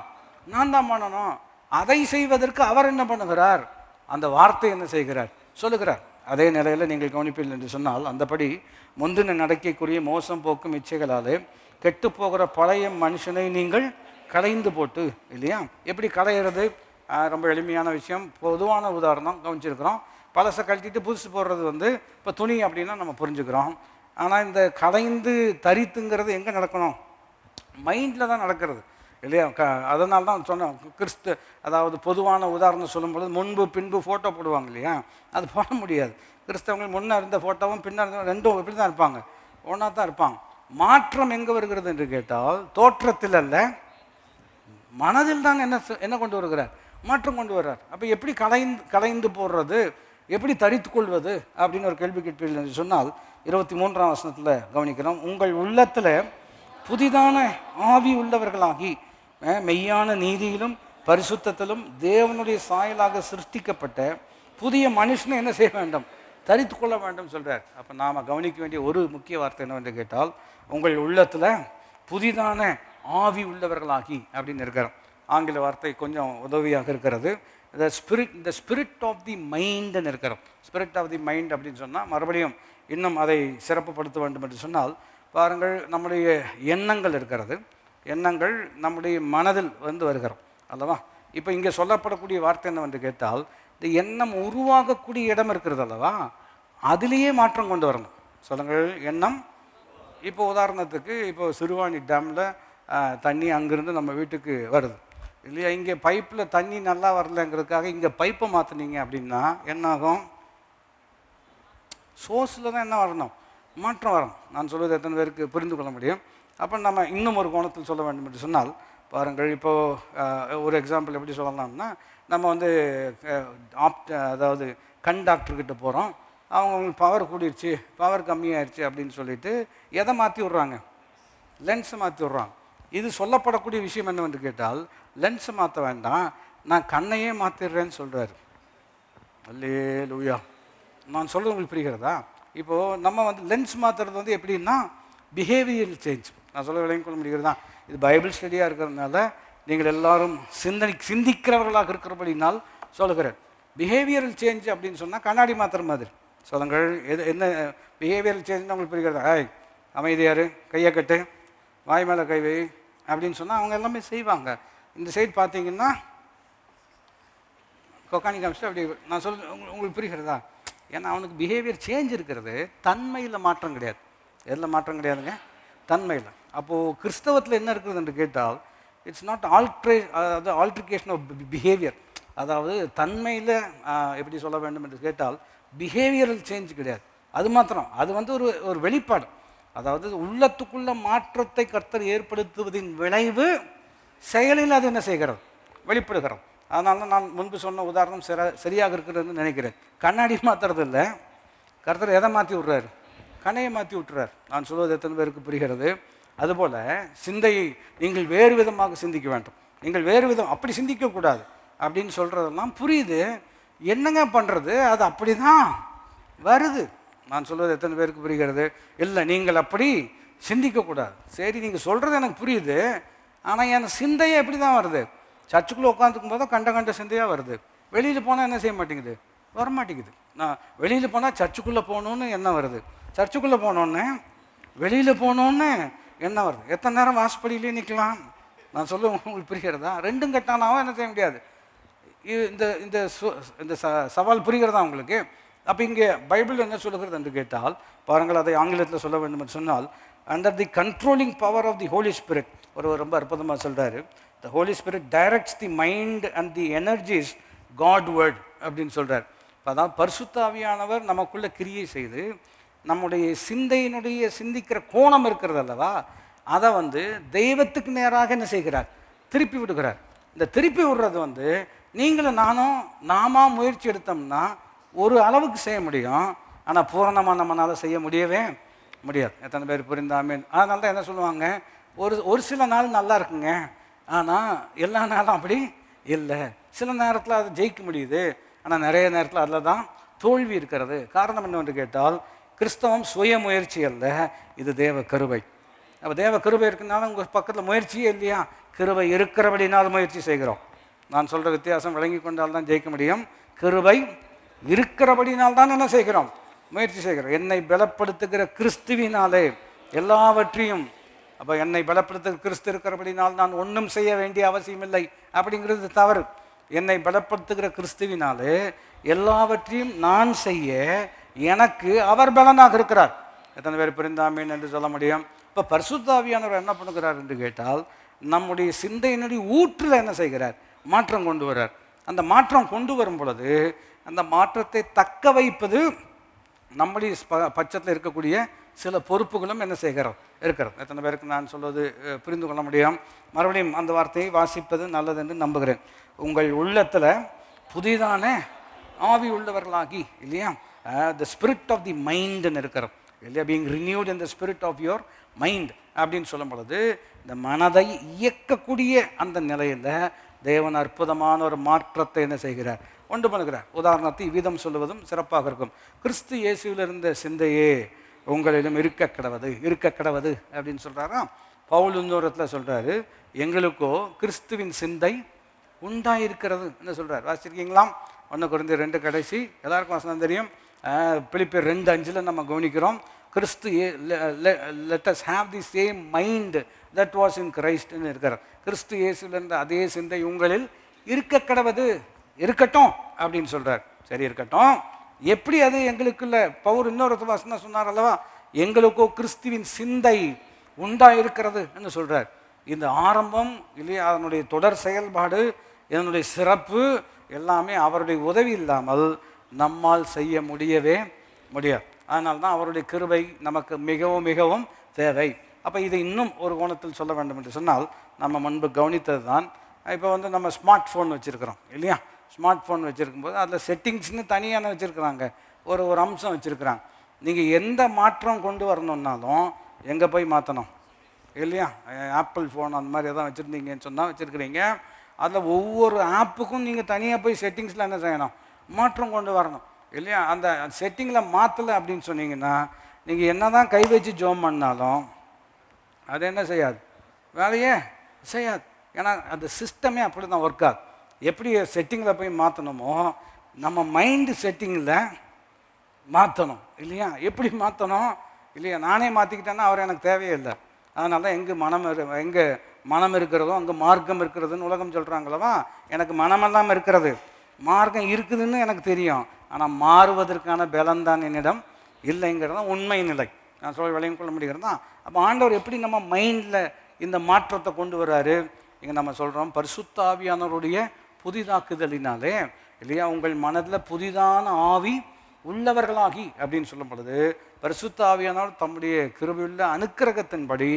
நான் தான் பண்ணணும். அதை செய்வதற்கு அவர் என்ன பண்ணுகிறார், அந்த வார்த்தை என்ன செய்கிறார், சொல்லுகிறார். அதே நிலையில் நீங்கள் கவனிப்பீர்கள் என்று சொன்னால், அந்தபடி முந்தின நடக்கைக்குரிய மோசம் போக்கும் இச்சைகளாலே கெட்டுப்போகிற பழைய மனுஷனை நீங்கள் களைந்து போட்டு, இல்லையா? எப்படி களையிறது? ரொம்ப எளிமையான விஷயம். பொதுவான உதாரணம் கவனிச்சிருக்கிறோம். பழசை கழட்டிட்டு புதுசு போடுறது இப்போ துணி அப்படின்னா நம்ம புரிஞ்சுக்கிறோம். ஆனால் இந்த களைந்து தரித்துங்கிறது எங்கே நடக்கணும், மைண்டில் தான் நடக்கிறது இல்லையா? அதனால தான் சொன்னோம், அதாவது பொதுவான உதாரணம் சொல்லும்பொழுது முன்பு பின்பு ஃபோட்டோ போடுவாங்க இல்லையா, அது போட முடியாது. கிறிஸ்தவங்கள் முன்னே இருந்த ஃபோட்டோவும் பின்னர் இருந்த ரெண்டும் இப்படி தான் இருப்பாங்க, ஒன்றா தான் இருப்பாங்க. மாற்றம் எங்கே வருகிறது என்று கேட்டால் தோற்றத்தில் அல்ல, மனதில் தான் என்ன கொண்டு வருகிறார்? மாற்றம் கொண்டு வர்றார். அப்போ எப்படி கலைந்து போடுறது, எப்படி தரித்து கொள்வது அப்படின்னு ஒரு கேள்வி கேட்பீர்கள் என்று சொன்னால் 23ஆம் வசனத்தில் கவனிக்கிறோம். உங்கள் உள்ளத்தில் புதிதான ஆவி உள்ளவர்களாகி மெய்யான நீதியிலும் பரிசுத்தத்திலும் தேவனுடைய சாயலாக சிருஷ்டிக்கப்பட்ட புதிய மனுஷனை என்ன செய்ய வேண்டும்? தரித்து கொள்ள வேண்டும் சொல்கிறார். அப்போ நாம் கவனிக்க வேண்டிய ஒரு முக்கிய வார்த்தை என்னவென்று கேட்டால், உங்கள் உள்ளத்தில் புதிதான ஆவி உள்ளவர்களாகி அப்படின்னு இருக்கிறோம். ஆங்கில வார்த்தை கொஞ்சம் உதவியாக இருக்கிறது. த ஸ்பிரிட் ஆஃப் தி மைண்டுன்னு இருக்கிறோம். ஸ்பிரிட் ஆஃப் தி மைண்ட் அப்படின்னு சொன்னால் மறுபடியும் இன்னும் அதை சிறப்புப்படுத்த வேண்டும் என்று சொன்னால், பாருங்கள், நம்முடைய எண்ணங்கள் இருக்கிறது. எண்ணங்கள் நம்முடைய மனதில் வருகிறோம் அல்லவா? இப்போ இங்கே சொல்லப்படக்கூடிய வார்த்தை என்னவென்று கேட்டால், இந்த எண்ணம் உருவாகக்கூடிய இடம் இருக்கிறது அல்லவா, அதிலேயே மாற்றம் கொண்டு வரணும். சொல்லுங்கள், எண்ணம். இப்போ உதாரணத்துக்கு இப்போ சிறுவாணி டேமில் தண்ணி அங்கேருந்து நம்ம வீட்டுக்கு வருது இல்லையா? இங்கே பைப்பில் தண்ணி நல்லா வரலங்கிறதுக்காக இங்கே பைப்பை மாற்றினீங்க அப்படின்னா என்ன ஆகும்? சோர்ஸில் தான் என்ன வரணும்? மாற்றம் வரணும். நான் சொல்வது எத்தனை பேருக்கு புரிந்து கொள்ள முடியும்? அப்போ நம்ம இன்னும் ஒரு கோணத்தில் சொல்ல வேண்டும் என்று சொன்னால், பாருங்கள், இப்போது ஒரு எக்ஸாம்பிள் எப்படி சொல்லலாம்னா, நம்ம அதாவது கண் டாக்டர்கிட்ட போகிறோம். அவங்களுக்கு பவர் கூடிருச்சு, பவர் கம்மியாயிருச்சு அப்படின்னு சொல்லிட்டு எதை மாற்றி விட்றாங்க? லென்ஸை மாற்றி விட்றாங்க. இது சொல்லப்படக்கூடிய விஷயம் என்னவென்று கேட்டால், லென்ஸை மாற்ற வேண்டாம், நான் கண்ணையே மாற்றிடுறேன்னு சொல்கிறாரு. அல்லேலூயா. நான் சொல்கிறது உங்களுக்கு புரிகிறதா? இப்போது நம்ம லென்ஸ் மாற்றுறது எப்படின்னா பிஹேவியர் சேஞ்ச். நான் சொல்ல விளங்கிக் கொள்ள முடிகிறதா? இது பைபிள் ஸ்டடியாக இருக்கிறதுனால நீங்கள் எல்லாரும் சிந்திக்கிறவர்களாக இருக்கிறபடினால் சொல்லுகிறேன். பிஹேவியரல் சேஞ்ச் அப்படின்னு சொன்னால் கண்ணாடி மாத்திர மாதிரி. சொல்லுங்கள், என்ன பிஹேவியரல் சேஞ்சுன்னு உங்களுக்கு புரிகிறதா? அமைதியாரு, கையை கட்டு, வாய் மேலே கை வை அப்படின்னு சொன்னால் அவங்க எல்லாமே செய்வாங்க. இந்த சைடு பார்த்தீங்கன்னா கொக்கானி காமிச்சிட்டு அப்படி. நான் உங்களுக்கு புரிகிறதா? ஏன்னா அவனுக்கு பிஹேவியர் சேஞ்ச் இருக்கிறது, தன்மையில் மாற்றம் கிடையாது. எதில் மாற்றம் கிடையாதுங்க? தன்மையில். அப்போது கிறிஸ்தவத்தில் என்ன இருக்குது என்று கேட்டால், இட்ஸ் நாட் அதாவது ஆல்ட்ரிகேஷன் ஆஃப் பிஹேவியர். அதாவது தன்மையில் எப்படி சொல்ல வேண்டும் என்று கேட்டால் பிஹேவியரல் சேஞ்ச் கிடையாது. அது மாத்திரம் அது ஒரு வெளிப்பாடு. அதாவது உள்ளத்துக்குள்ள மாற்றத்தை கர்த்தர் ஏற்படுத்துவதின் விளைவு செயலில் அது என்ன செய்கிறது? வெளிப்படுகிறது. அதனால நான் முன்பு சொன்ன உதாரணம் சரியாக இருக்கிறதுன்னு நினைக்கிறேன். கண்ணாடி மாற்றுறது இல்லை, கர்த்தர் எதை மாற்றி விட்றாரு? கண்ணையை மாற்றி விட்டுறார். நான் சொல்வது எத்தனை பேருக்கு புரிகிறது? அதுபோல் சிந்தையை நீங்கள் வேறு விதமாக சிந்திக்க வேண்டும். நீங்கள் வேறு விதம் அப்படி சிந்திக்கக்கூடாது அப்படின்னு சொல்கிறதெல்லாம் புரியுது. என்னங்க பண்ணுறது? அது அப்படி தான் வருது. நான் சொல்வது எத்தனை பேருக்கு புரிகிறது? இல்லை, நீங்கள் அப்படி சிந்திக்கக்கூடாது. சரி, நீங்கள் சொல்கிறது எனக்கு புரியுது, ஆனால் என் சிந்தையே எப்படி தான் வருது? சர்ச்சுக்குள்ளே உட்காந்துக்கும் போதும் கண்ட சிந்தையாக வருது. வெளியில் போனால் என்ன செய்ய மாட்டேங்குது? வரமாட்டேங்குது. நான் வெளியில் போனால் சர்ச்சுக்குள்ளே போகணுன்னு என்ன வருது? சர்ச்சுக்குள்ளே போனோன்னு வெளியில் போகணுன்னு என்ன வருது? எத்தனை நேரம் வாசப்படியிலே நிற்கலாம்? நான் சொல்ல உங்களுக்கு புரிகிறதா? ரெண்டும் கட்டானாவும் என்ன செய்ய முடியாது. இந்த இந்த இந்த சவால் புரிகிறதா உங்களுக்கு? அப்போ இங்கே பைபிள் என்ன சொல்லுகிறது என்று கேட்டால், பாருங்கள், அதை ஆங்கிலத்தில் சொல்ல வேண்டும் என்று சொன்னால், under the controlling power of the Holi spirit. ஒருவர் ரொம்ப அற்புதமாக சொல்கிறாரு, the holy spirit directs the mind and the energies God word அப்படின்னு சொல்கிறார். இப்போ அதான் பரிசுத்த ஆவியானவர் நமக்குள்ளே கிரியை செய்து நம்முடைய சிந்திக்கிற கோணம் இருக்கிறது அல்லவா, அதை தெய்வத்துக்கு நேராக என்ன செய்கிறார்? திருப்பி விடுகிறார். இந்த திருப்பி விடுறது நீங்களும் நாம முயற்சி எடுத்தோம்னா ஒரு அளவுக்கு செய்ய முடியும், ஆனால் பூரணமாக நம்மளால் செய்ய முடியவே முடியாது. எத்தனை பேர் புரிந்தாமே? அதனால தான் என்ன சொல்லுவாங்க, ஒரு சில நாள் நல்லா இருக்குங்க, ஆனால் எல்லா நாளும் அப்படி இல்லை. சில நேரத்தில் அதை ஜெயிக்க முடியுது, ஆனால் நிறைய நேரத்தில் அதில் தான் தோல்வி இருக்கிறது. காரணம் என்னவென்று கேட்டால், கிறிஸ்தவம் சுய முயற்சி அல்ல, இது தேவ கிருபை. அப்போ தேவ கிருபை இருக்குனாலும் உங்கள் பக்கத்தில் முயற்சியே இல்லையா? கிருபை இருக்கிறபடினால் முயற்சி செய்கிறோம். நான் சொல்கிற வித்தியாசம் விளங்கி கொண்டால் தான் ஜெயிக்க முடியும். கிருபை இருக்கிறபடினால் தான் என்ன செய்கிறோம்? முயற்சி செய்கிறோம். என்னை பலப்படுத்துகிற கிறிஸ்துவினாலே எல்லாவற்றையும். அப்போ என்னை பலப்படுத்துகிற கிறிஸ்து இருக்கிறபடினால் நான் ஒன்றும் செய்ய வேண்டிய அவசியம் இல்லை அப்படிங்கிறது தவறு. என்னை பலப்படுத்துகிற கிறிஸ்துவினாலே எல்லாவற்றையும் நான் செய்ய எனக்கு அவர் பலனாக இருக்கிறார். எத்தனை பேர் புரிந்தாமேன் என்று சொல்ல முடியும்? இப்போ பரிசுத்த ஆவியானவர் என்ன பண்ணுகிறார் என்று கேட்டால், நம்முடைய சிந்தையினுடைய ஊற்றில் என்ன செய்கிறார்? மாற்றம் கொண்டு வர்றார். அந்த மாற்றம் கொண்டு வரும் பொழுது அந்த மாற்றத்தை தக்க வைப்பது நம்முடைய பட்சத்தில் இருக்கக்கூடிய சில பொறுப்புகளும் என்ன செய்கிறோம் இருக்கிறோம். எத்தனை பேருக்கு நான் சொல்வது புரிந்து கொள்ள முடியும்? மறுபடியும் அந்த வார்த்தையை வாசிப்பது நல்லது என்று நம்புகிறேன். உங்கள் உள்ளத்தில் புதிதான ஆவி உள்ளவர்களாகி, இல்லையா, த ஸ்பிரிட் ஆஃப் தி மைண்டுன்னு இருக்கிறோம் இல்லையா, being renewed in the spirit of your mind அப்படின்னு சொல்லும் பொழுது இந்த மனதை இயக்கக்கூடிய அந்த நிலையில் தேவன் அற்புதமான ஒரு மாற்றத்தை என்ன செய்கிறார், உண்டு பண்ணுகிறார். உதாரணத்தை இவ்விதம் சொல்லுவதும் சிறப்பாக இருக்கும். கிறிஸ்து இயேசுவில் இருந்த சிந்தையே உங்களிடம் இருக்க கிடவது அப்படின்னு சொல்கிறாரா. பவுல் இன்னொருத்தில் சொல்கிறாரு, எங்களுக்கோ கிறிஸ்துவின் சிந்தை உண்டாயிருக்கிறது என்று சொல்கிறார். வாசிச்சிருக்கீங்களா? 1 Corinthians 2 கடைசி எல்லாருக்கும் வசனம் தெரியும். பிலிப்பியர் 2:5 நம்ம கவனிக்கிறோம். கிறிஸ்து let us have the same mind that was in Christ ன்னு இருக்கிறார். கிறிஸ்து இயேசுவில் இருந்த அதே சிந்தை உங்களில் இருக்கட்டும் அப்படின்னு சொல்கிறார். சரி, இருக்கட்டும். எப்படி அது எங்களுக்குள்ள? பவுல் இன்னொரு வசனம் சொன்னார் அல்லவா, எங்களுக்கோ கிறிஸ்துவின் சிந்தை உண்டாயிருக்கிறது என்று சொல்கிறார். இந்த ஆரம்பம் இல்லையா, அதனுடைய தொடர் செயல்பாடு, இதனுடைய சிறப்பு எல்லாமே அவருடைய உதவி இல்லாமல் நம்மால் செய்ய முடியாது. அதனால தான் அவருடைய கிருபை நமக்கு மிகவும் மிகவும் தேவை. அப்போ இதை இன்னும் ஒரு கோணத்தில் சொல்ல வேண்டும் என்று சொன்னால், நம்ம முன்பு கவனித்தது தான். இப்போ நம்ம ஸ்மார்ட் ஃபோன் வச்சுருக்கிறோம் இல்லையா. ஸ்மார்ட் ஃபோன் வச்சுருக்கும்போது அதில் செட்டிங்ஸ்னு தனியான வச்சுருக்குறாங்க, ஒரு அம்சம் வச்சுருக்குறாங்க. நீங்கள் எந்த மாற்றம் கொண்டு வரணுன்னாலும் எங்கே போய் மாற்றணும் இல்லையா. ஆப்பிள் ஃபோன் அந்த மாதிரி எதாவது வச்சுருந்தீங்கன்னு சொன்னால் வச்சுருக்கிறீங்க, அதில் ஒவ்வொரு ஆப்புக்கும் நீங்கள் தனியாக போய் செட்டிங்ஸில் என்ன செய்யணும், மாற்றம் கொண்டு வரணும் இல்லையா. அந்த செட்டிங்கில் மாற்றலை அப்படின்னு சொன்னீங்கன்னா நீங்கள் என்ன தான் கை வச்சு ஜோம் பண்ணாலும் அது என்ன செய்யாது, வேலையே செய்யாது. ஏன்னா அந்த சிஸ்டமே அப்படி தான் ஒர்க் ஆகுது. எப்படி செட்டிங்கில் போய் மாற்றணுமோ நம்ம மைண்டு செட்டிங்கில் மாற்றணும் இல்லையா. எப்படி மாற்றணும் இல்லையா, நானே மாற்றிக்கிட்டேன்னா அவர் எனக்கு தேவையே இல்லை. அதனால தான் எங்கே மனம் இருக்கிறதோ அங்கே மார்க்கம் இருக்கிறதுன்னு உலகம் சொல்கிறாங்களவா. எனக்கு மனமெல்லாம் இருக்கிறது, மார்க்கம் இருக்குதுன்னு எனக்கு தெரியும், ஆனால் மாறுவதற்கான பலன்தான் என்னிடம் இல்லைங்கிறது தான் உண்மை நிலை. நான் விளையும் கொள்ள முடிகிறது தான். அப்போ ஆண்டவர் எப்படி நம்ம மைண்டில் இந்த மாற்றத்தை கொண்டு வர்றாரு? இங்கே நம்ம சொல்கிறோம், பரிசுத்த ஆவியானவருடைய புதிதாக்குதலினாலே இல்லையா, உங்கள் மனதில் புதிதான ஆவி உள்ளவர்களாகி அப்படின்னு சொல்லும் பொழுது பரிசுத்த ஆவியானவர் தம்முடைய கிருபையுள்ள அனுக்கிரகத்தின்படி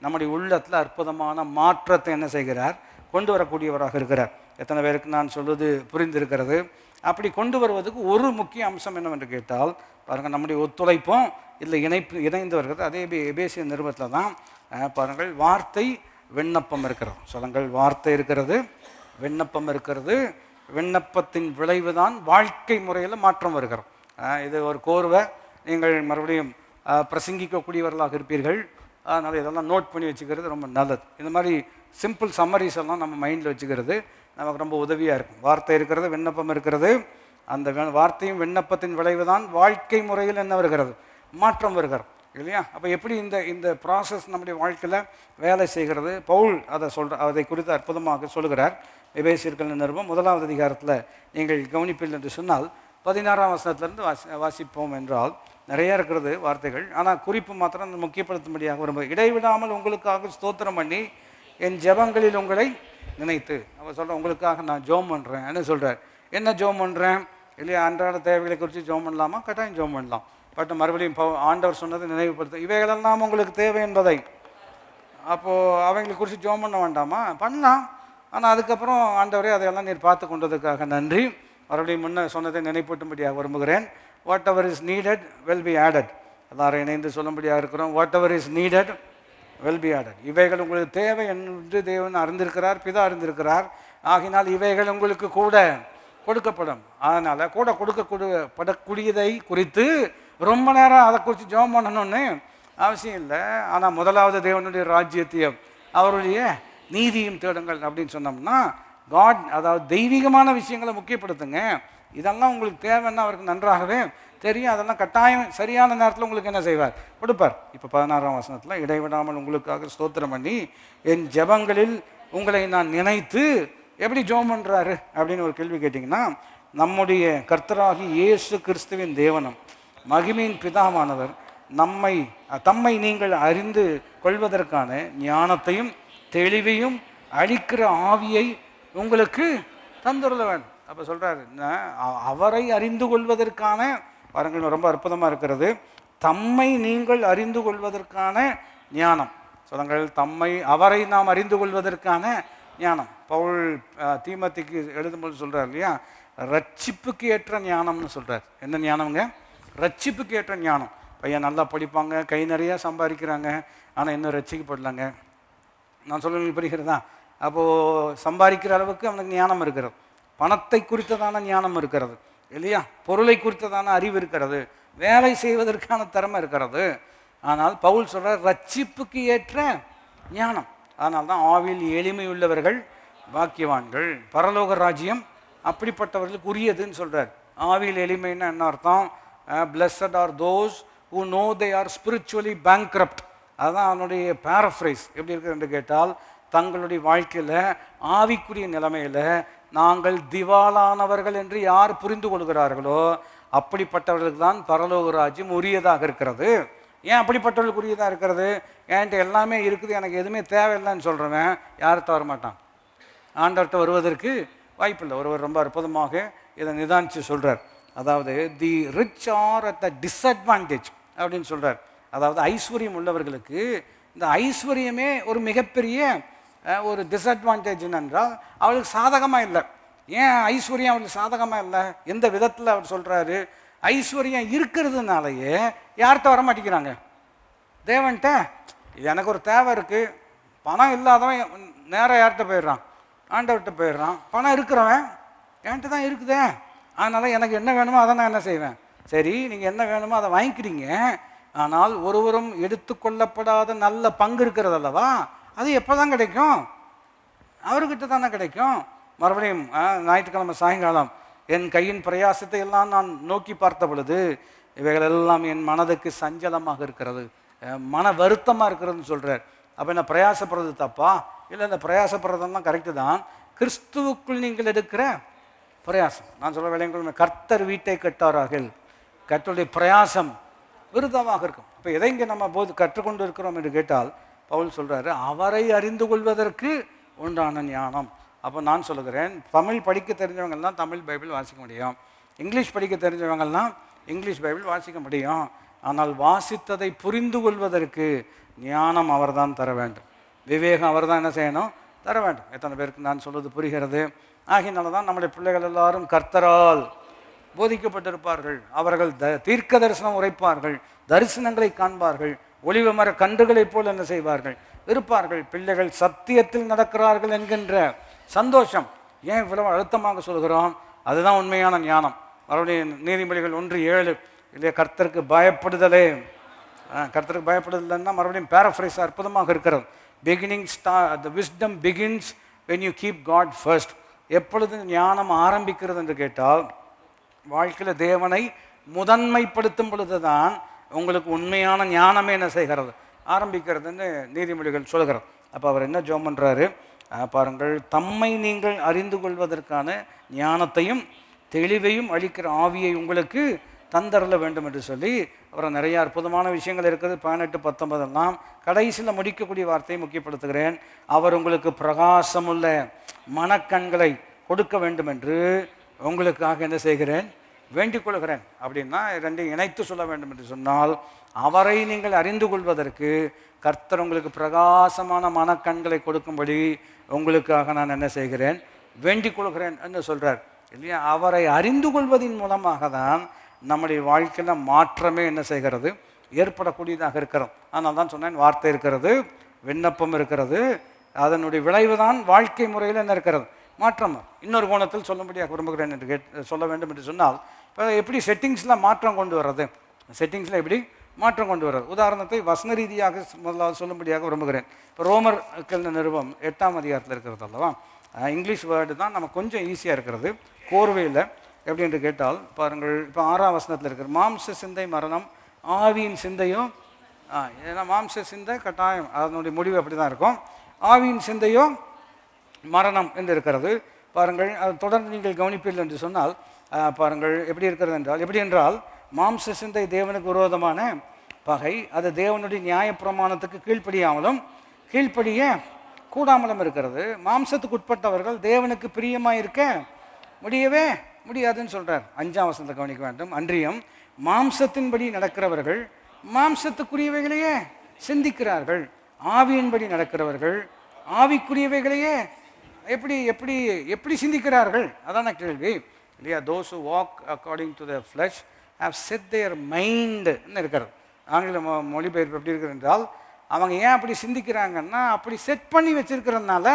நம்முடைய உள்ளத்தில் அற்புதமான மாற்றத்தை என்ன செய்கிறார், கொண்டு வரக்கூடியவராக இருக்கிறார். எத்தனை பேருக்கு நான் சொல்வது புரிந்திருக்கிறது? அப்படி கொண்டு வருவதுக்கு ஒரு முக்கிய அம்சம் என்னவென்று கேட்டால் பாருங்கள், நம்முடைய ஒத்துழைப்பும் இதில் இணைந்து வருகிறது. அதே எபேசிய நிருபத்தில் தான் பாருங்கள், வார்த்தை விண்ணப்பம் இருக்கிறது. சொல்லுங்கள், வார்த்தை இருக்கிறது, விண்ணப்பம் இருக்கிறது. விண்ணப்பத்தின் விளைவு தான் வாழ்க்கை முறையில் மாற்றம் வருகிறோம். இது ஒரு கோர்வை, நீங்கள் மறுபடியும் பிரசங்கிக்கக்கூடியவர்களாக இருப்பீர்கள். அதனால் இதெல்லாம் நோட் பண்ணி வச்சுக்கிறது ரொம்ப நல்லது. இந்த மாதிரி சிம்பிள் சம்மரிஸ் எல்லாம் நம்ம மைண்டில் வச்சுக்கிறது நமக்கு ரொம்ப உதவியாக இருக்கும். வார்த்தை இருக்கிறது, விண்ணப்பம் இருக்கிறது. அந்த வார்த்தையும் விண்ணப்பத்தின் விளைவு தான் வாழ்க்கை முறையில் என்ன வருகிறது, மாற்றம் வருகிறது இல்லையா. அப்போ எப்படி இந்த ப்ராசஸ் நம்முடைய வாழ்க்கையில் வேலை செய்கிறது, பவுல் அதை குறித்து அற்புதமாக சொல்கிறார். எபேசியர்கள் நிருபம் 1வது அதிகாரத்தில் நீங்கள் கவனிப்பில் என்று சொன்னால் 16ஆம் வசனத்திலிருந்து வாசிப்போம் என்றால் நிறையா இருக்கிறது வார்த்தைகள். ஆனால் குறிப்பு மாத்திரம் முக்கியப்படுத்தும்படியாக வரும்போது, இடைவிடாமல் உங்களுக்காக ஸ்தோத்திரம் பண்ணி என் ஜெபங்களில் உங்களை நினைத்து, அவர் சொல்கிறேன், உங்களுக்காக நான் ஜோம் பண்ணுறேன் என்ன சொல்கிறார். என்ன ஜோம் பண்ணுறேன் இல்லையா, அன்றாட தேவைகளை குறித்து ஜோம் பண்ணலாமா? கட்டாயம் ஜோம் பண்ணலாம். பட் மறுபடியும் ஆண்டவர் சொன்னதை நினைவுபடுத்த, இவைகளெல்லாம் உங்களுக்கு தேவை என்பதை. அப்போது அவங்களை குறித்து ஜோம் பண்ண வேண்டாமா? பண்ணலாம். ஆனால் அதுக்கப்புறம் ஆண்டவரே அதையெல்லாம் நீர் பார்த்து கொண்டதுக்காக நன்றி. மறுபடியும் முன்ன சொன்னதை நினைப்பூட்டும்படியாக விரும்புகிறேன். What ever is needed will be added. எல்லாரும் இணைந்து சொல்லும்படியாக இருக்கிறோம். What ever is needed will be added. இவைகள் உங்களுக்கு தேவை என்று தேவன் அறிந்திருக்கிறார், பிதா அறிந்திருக்கிறார். ஆகினால் இவைகள் உங்களுக்கு கூட கொடுக்கப்படும். அதனால் கூட கொடுக்கப்படக்கூடியதை குறித்து ரொம்ப நேரம் அதை குறித்து ஜெபம் பண்ணணும்னு அவசியம் இல்லை. ஆனால் முதலாவது தேவனுடைய ராஜ்யத்தையும் அவருடைய நீதியும் தேடுங்கள் அப்படின்னு சொன்னோம்னா, காட் அதாவது தெய்வீகமான விஷயங்களை முக்கியப்படுத்துங்க. இதெல்லாம் உங்களுக்கு தேவைன்னா அவருக்கு நன்றாகவே தெரியும். அதெல்லாம் கட்டாயம் சரியான நேரத்தில் உங்களுக்கு என்ன செய்வார், கொடுப்பார். இப்போ 16ஆம் வசனத்தில் இடைவிடாமல் உங்களுக்காக ஸ்தோத்திரம் பண்ணி என் ஜெபங்களில் உங்களை நான் நினைத்து, எப்படி ஜெபம் பண்ணுறாரு அப்படின்னு ஒரு கேள்வி கேட்டிங்கன்னா, நம்முடைய கர்த்தராகி இயேசு கிறிஸ்துவின் தேவனும் மகிமையின் பிதாவானவர் தம்மை நீங்கள் அறிந்து கொள்வதற்கான ஞானத்தையும் தெளிவையும் அளிக்கிற ஆவியை உங்களுக்கு தந்துள்ள வேண்டும். அப்போ சொல்கிறாரு, அவரை அறிந்து கொள்வதற்கான பாருங்கள் ரொம்ப அற்புதமாக இருக்கிறது. தம்மை நீங்கள் அறிந்து கொள்வதற்கான ஞானம். சொல்லுங்கள், அவரை நாம் அறிந்து கொள்வதற்கான ஞானம். பவுல் தீமோத்தேயுக்கு எழுதும்போது சொல்றார் இல்லையா, ரட்சிப்புக்கு ஏற்ற ஞானம்னு சொல்றார். என்ன ஞானம்ங்க? ரட்சிப்புக்கு ஏற்ற ஞானம். பையன் நல்லா படிப்பாங்க, கை நிறையா சம்பாதிக்கிறாங்க, ஆனால் இன்னும் ரட்சிக்கப்படலாங்க. நான் சொல்ல புரிகிறதா? அப்போது சம்பாதிக்கிற அளவுக்கு அவனுக்கு ஞானம் இருக்கிறது, பணத்தை குறித்ததான ஞானம் இருக்கிறது இல்லையா, பொருளை குறித்ததான அறிவு இருக்கிறது, வேலை செய்வதற்கான திறமை இருக்கிறது. ஆனால் பவுல் சொல்கிறார் ரட்சிப்புக்கு ஏற்ற ஞானம். அதனால தான் ஆவியில் எளிமை உள்ளவர்கள் பாக்கியவான்கள், பரலோக ராஜ்யம் அப்படிப்பட்டவர்களுக்கு உரியதுன்னு சொல்கிறார். ஆவியில் எளிமைன்னா என்ன அர்த்தம்? blessed are those who know they are spiritually bankrupt. அதுதான் அவனுடைய பேரஃப்ரைஸ். எப்படி இருக்குது என்று கேட்டால், தங்களுடைய வாழ்க்கையில் ஆவிக்குரிய நிலைமையில் நாங்கள் திவாலானவர்கள் என்று யார் புரிந்து கொள்கிறார்களோ அப்படிப்பட்டவர்களுக்கு தான் பரலோக ராஜ்யம் உரியதாக இருக்கிறது. ஏன் அப்படிப்பட்டவர்களுக்கு உரியதாக இருக்கிறது? என்கிட்ட எல்லாமே இருக்குது, எனக்கு எதுவுமே தேவையில்லைன்னு சொல்கிறவன் யார்கிட்ட வரமாட்டான், ஆண்டவர்கிட்ட வருவதற்கு வாய்ப்பில்லை. ஒருவர் ரொம்ப அற்புதமாக இதை நிதானித்து சொல்கிறார். அதாவது the rich are at the disadvantage அப்படின்னு சொல்கிறார். அதாவது ஐஸ்வர்யம் உள்ளவர்களுக்கு இந்த ஐஸ்வர்யமே ஒரு மிகப்பெரிய ஒரு டிஸ்அட்வான்டேஜ் என்றால் அவளுக்கு சாதகமாக இல்லை. ஏன் ஐஸ்வர்யம் அவளுக்கு சாதகமாக இல்லை? எந்த விதத்தில் அவர் சொல்கிறாரு? ஐஸ்வர்யம் இருக்கிறதுனாலயே யார்கிட்ட வர மாட்டேங்கிறாங்க? தேவன்கிட்ட. எனக்கு ஒரு தேவை இருக்குது, பணம் இல்லாதவன் நேராக யார்கிட்ட போயிடுறான்? ஆண்டவர்கிட்ட போயிடுறான். பணம் இருக்கிறவன் என்கிட்ட தான் இருக்குதே, அதனால் எனக்கு என்ன வேணுமோ அதை நான் என்ன செய்வேன்? சரி, நீங்கள் என்ன வேணுமோ அதை வாங்கிக்கிறீங்க, ஆனால் ஒருவரும் எடுத்துக்கொள்ளப்படாத நல்ல பங்கு இருக்கிறது அல்லவா, அது எப்போ தான் கிடைக்கும்? அவர்கிட்ட தானே கிடைக்கும். மறுபடியும் ஞாயிற்றுக்கிழமை சாயங்காலம் என் கையின் பிரயாசத்தை எல்லாம் நான் நோக்கி பார்த்த பொழுது இவைகளெல்லாம் என் மனதுக்கு சஞ்சலமாக இருக்கிறது, மன வருத்தமாக இருக்கிறதுன்னு சொல்கிறார். அப்போ என்ன பிரயாசப்படுறது தப்பா? இல்லை, இந்த பிரயாசப்படுறதெல்லாம் கரெக்டு தான். கிறிஸ்துவுக்குள் நீங்கள் எடுக்கிற பிரயாசம். நான் சொல்ல வேலைங்க, கர்த்தர் வீட்டை கட்டாரார்கள், கர்த்தருடைய பிரயாசம் விருதமாக இருக்கும். இப்போ எதை இங்கே நம்ம கற்றுக்கொண்டு இருக்கிறோம் என்று கேட்டால், பவுல் சொல்கிறாரு அவரை அறிந்து கொள்வதற்கு உண்டான ஞானம். அப்போ நான் சொல்லுகிறேன், தமிழ் படிக்க தெரிஞ்சவங்கள்லாம் தமிழ் பைபிள் வாசிக்க முடியும், இங்கிலீஷ் படிக்க தெரிஞ்சவங்கள்லாம் இங்கிலீஷ் பைபிள் வாசிக்க முடியும். ஆனால் வாசித்ததை புரிந்து கொள்வதற்கு ஞானம் அவர் தான் தர வேண்டும், விவேகம் அவர் தான் என்ன செய்யணும்? தர வேண்டும். எத்தனை பேருக்கு நான் சொல்வது புரிகிறது? ஆகினால தான் நம்முடைய பிள்ளைகள் எல்லாரும் கர்த்தரால் போதிக்கப்பட்டிருப்பார்கள். அவர்கள் தீர்க்க தரிசனம் உரைப்பார்கள், தரிசனங்களை காண்பார்கள், ஒளிவு மர கன்றுகளைப் போல் என்ன செய்வார்கள்? இருப்பார்கள். பிள்ளைகள் சத்தியத்தில் நடக்கிறார்கள் என்கின்ற சந்தோஷம். ஏன் இவ்வளவு அழுத்தமாக சொல்கிறோம்? அதுதான் உண்மையான ஞானம். மறுபடியும் நீதிமொழிகள் 1:7 இல்லையா, கர்த்தருக்கு பயப்படுதலே. கர்த்தருக்கு பயப்படுதல்னா மறுபடியும் பேரஃப்ரைஸ் அற்புதமாக இருக்கிறது. the wisdom begins when you keep God first. எப்பொழுது ஞானம் ஆரம்பிக்கிறது என்று கேட்டால், வாழ்க்கையில் தேவனை முதன்மைப்படுத்தும் பொழுது தான் உங்களுக்கு உண்மையான ஞானமே என்ன செய்கிறது? ஆரம்பிக்கிறதுன்னு நீதிமொழிகள் சொல்கிறது. அப்போ அவர் என்ன ஜெபம் பண்ணுறாரு பாருங்கள், தம்மை நீங்கள் அறிந்து கொள்வதற்கான ஞானத்தையும் தெளிவையும் அளிக்கிற ஆவியை உங்களுக்கு தந்தரல வேண்டும் என்று சொல்லி அப்புறம் நிறைய அற்புதமான விஷயங்கள் இருக்குது. 18-19 எல்லாம் கடைசியில் முடிக்கக்கூடிய வார்த்தையை முக்கியப்படுத்துகிறேன். அவர் உங்களுக்கு பிரகாசமுள்ள மனக்கண்களை கொடுக்க வேண்டும் என்று உங்களுக்காக என்ன செய்கிறேன்? வேண்டிக் கொள்கிறேன். அப்படின்னா ரெண்டையும் இணைத்து சொல்ல வேண்டும் என்று சொன்னால், அவரை நீங்கள் அறிந்து கொள்வதற்கு கர்த்தர் உங்களுக்கு பிரகாசமான மனக்கண்களை கொடுக்கும்படி உங்களுக்காக நான் என்ன செய்கிறேன்? வேண்டிக் கொள்கிறேன் என்று சொல்கிறார் இல்லையா. அவரை அறிந்து கொள்வதன் மூலமாக தான் நம்முடைய வாழ்க்கையில் மாற்றமே என்ன செய்கிறது? ஏற்படக்கூடியதாக இருக்கிறோம். அதனால தான் சொன்னேன், வார்த்தை இருக்கிறது, விண்ணப்பம் இருக்கிறது, அதனுடைய விளைவு தான் வாழ்க்கை முறையில் என்ன இருக்கிறது? மாற்றம். இன்னொரு கோணத்தில் சொல்லும்படியாக விரும்புகிறேன் என்று சொல்ல வேண்டும் என்று சொன்னால், இப்போ எப்படி செட்டிங்ஸில் மாற்றம் கொண்டு வர்றது? செட்டிங்ஸில் எப்படி மாற்றம் கொண்டு வர்றது? உதாரணத்தை வசன ரீதியாக முதலாவது சொல்லும்படியாக விரும்புகிறேன். இப்போ ரோமர் நிருபம் 8ஆம் அதிகாரத்தில் இருக்கிறது அல்லவா, இங்கிலீஷ் வேர்டு தான் நம்ம கொஞ்சம் ஈஸியாக இருக்கிறது. கோர்வையில் எப்படி என்று கேட்டால் பாருங்கள், இப்போ 6ஆம் வசனத்தில் இருக்கிற மாம்ச சிந்தை மரணம், ஆவியின் சிந்தையும், ஏன்னா மாம்ச சிந்தை கட்டாயம் அதனுடைய முடிவு அப்படி தான் இருக்கும், ஆவியின் சிந்தையோ மரணம் என்று இருக்கிறது. பாருங்கள், அது தொடர்ந்து நீங்கள் கவனிப்பீர்கள் என்று சொன்னால் பாருங்கள் எப்படி இருக்கிறது என்றால், எப்படி என்றால் மாம்ச சிந்தை தேவனுக்கு விரோதமான பகை, அது தேவனுடைய நியாயப்பிரமாணத்துக்கு கீழ்ப்படியாமலும் கீழ்ப்படிய கூடாமலும் இருக்கிறது. மாம்சத்துக்கு உட்பட்டவர்கள் தேவனுக்கு பிரியமாக இருக்க முடியவே முடியாதுன்னு சொல்கிறார். 5ஆம் வசனத்தை கவனிக்க வேண்டும். அன்றியும் மாம்சத்தின்படி நடக்கிறவர்கள் மாம்சத்துக்குரியவைகளையே சிந்திக்கிறார்கள். ஆவியின்படி நடக்கிறவர்கள் ஆவிக்குரியவைகளையே எப்படி எப்படி எப்படி சிந்திக்கிறார்கள்? அதான கேள்வி இல்லையா? those who walk according to the flesh have set their mind ன்னு இருக்கிறது. ஆங்கில மொழிபெயர்ப்பு எப்படி இருக்கிறது என்றால், அவங்க ஏன் அப்படி சிந்திக்கிறாங்கன்னா, அப்படி செட் பண்ணி வச்சிருக்கிறதுனால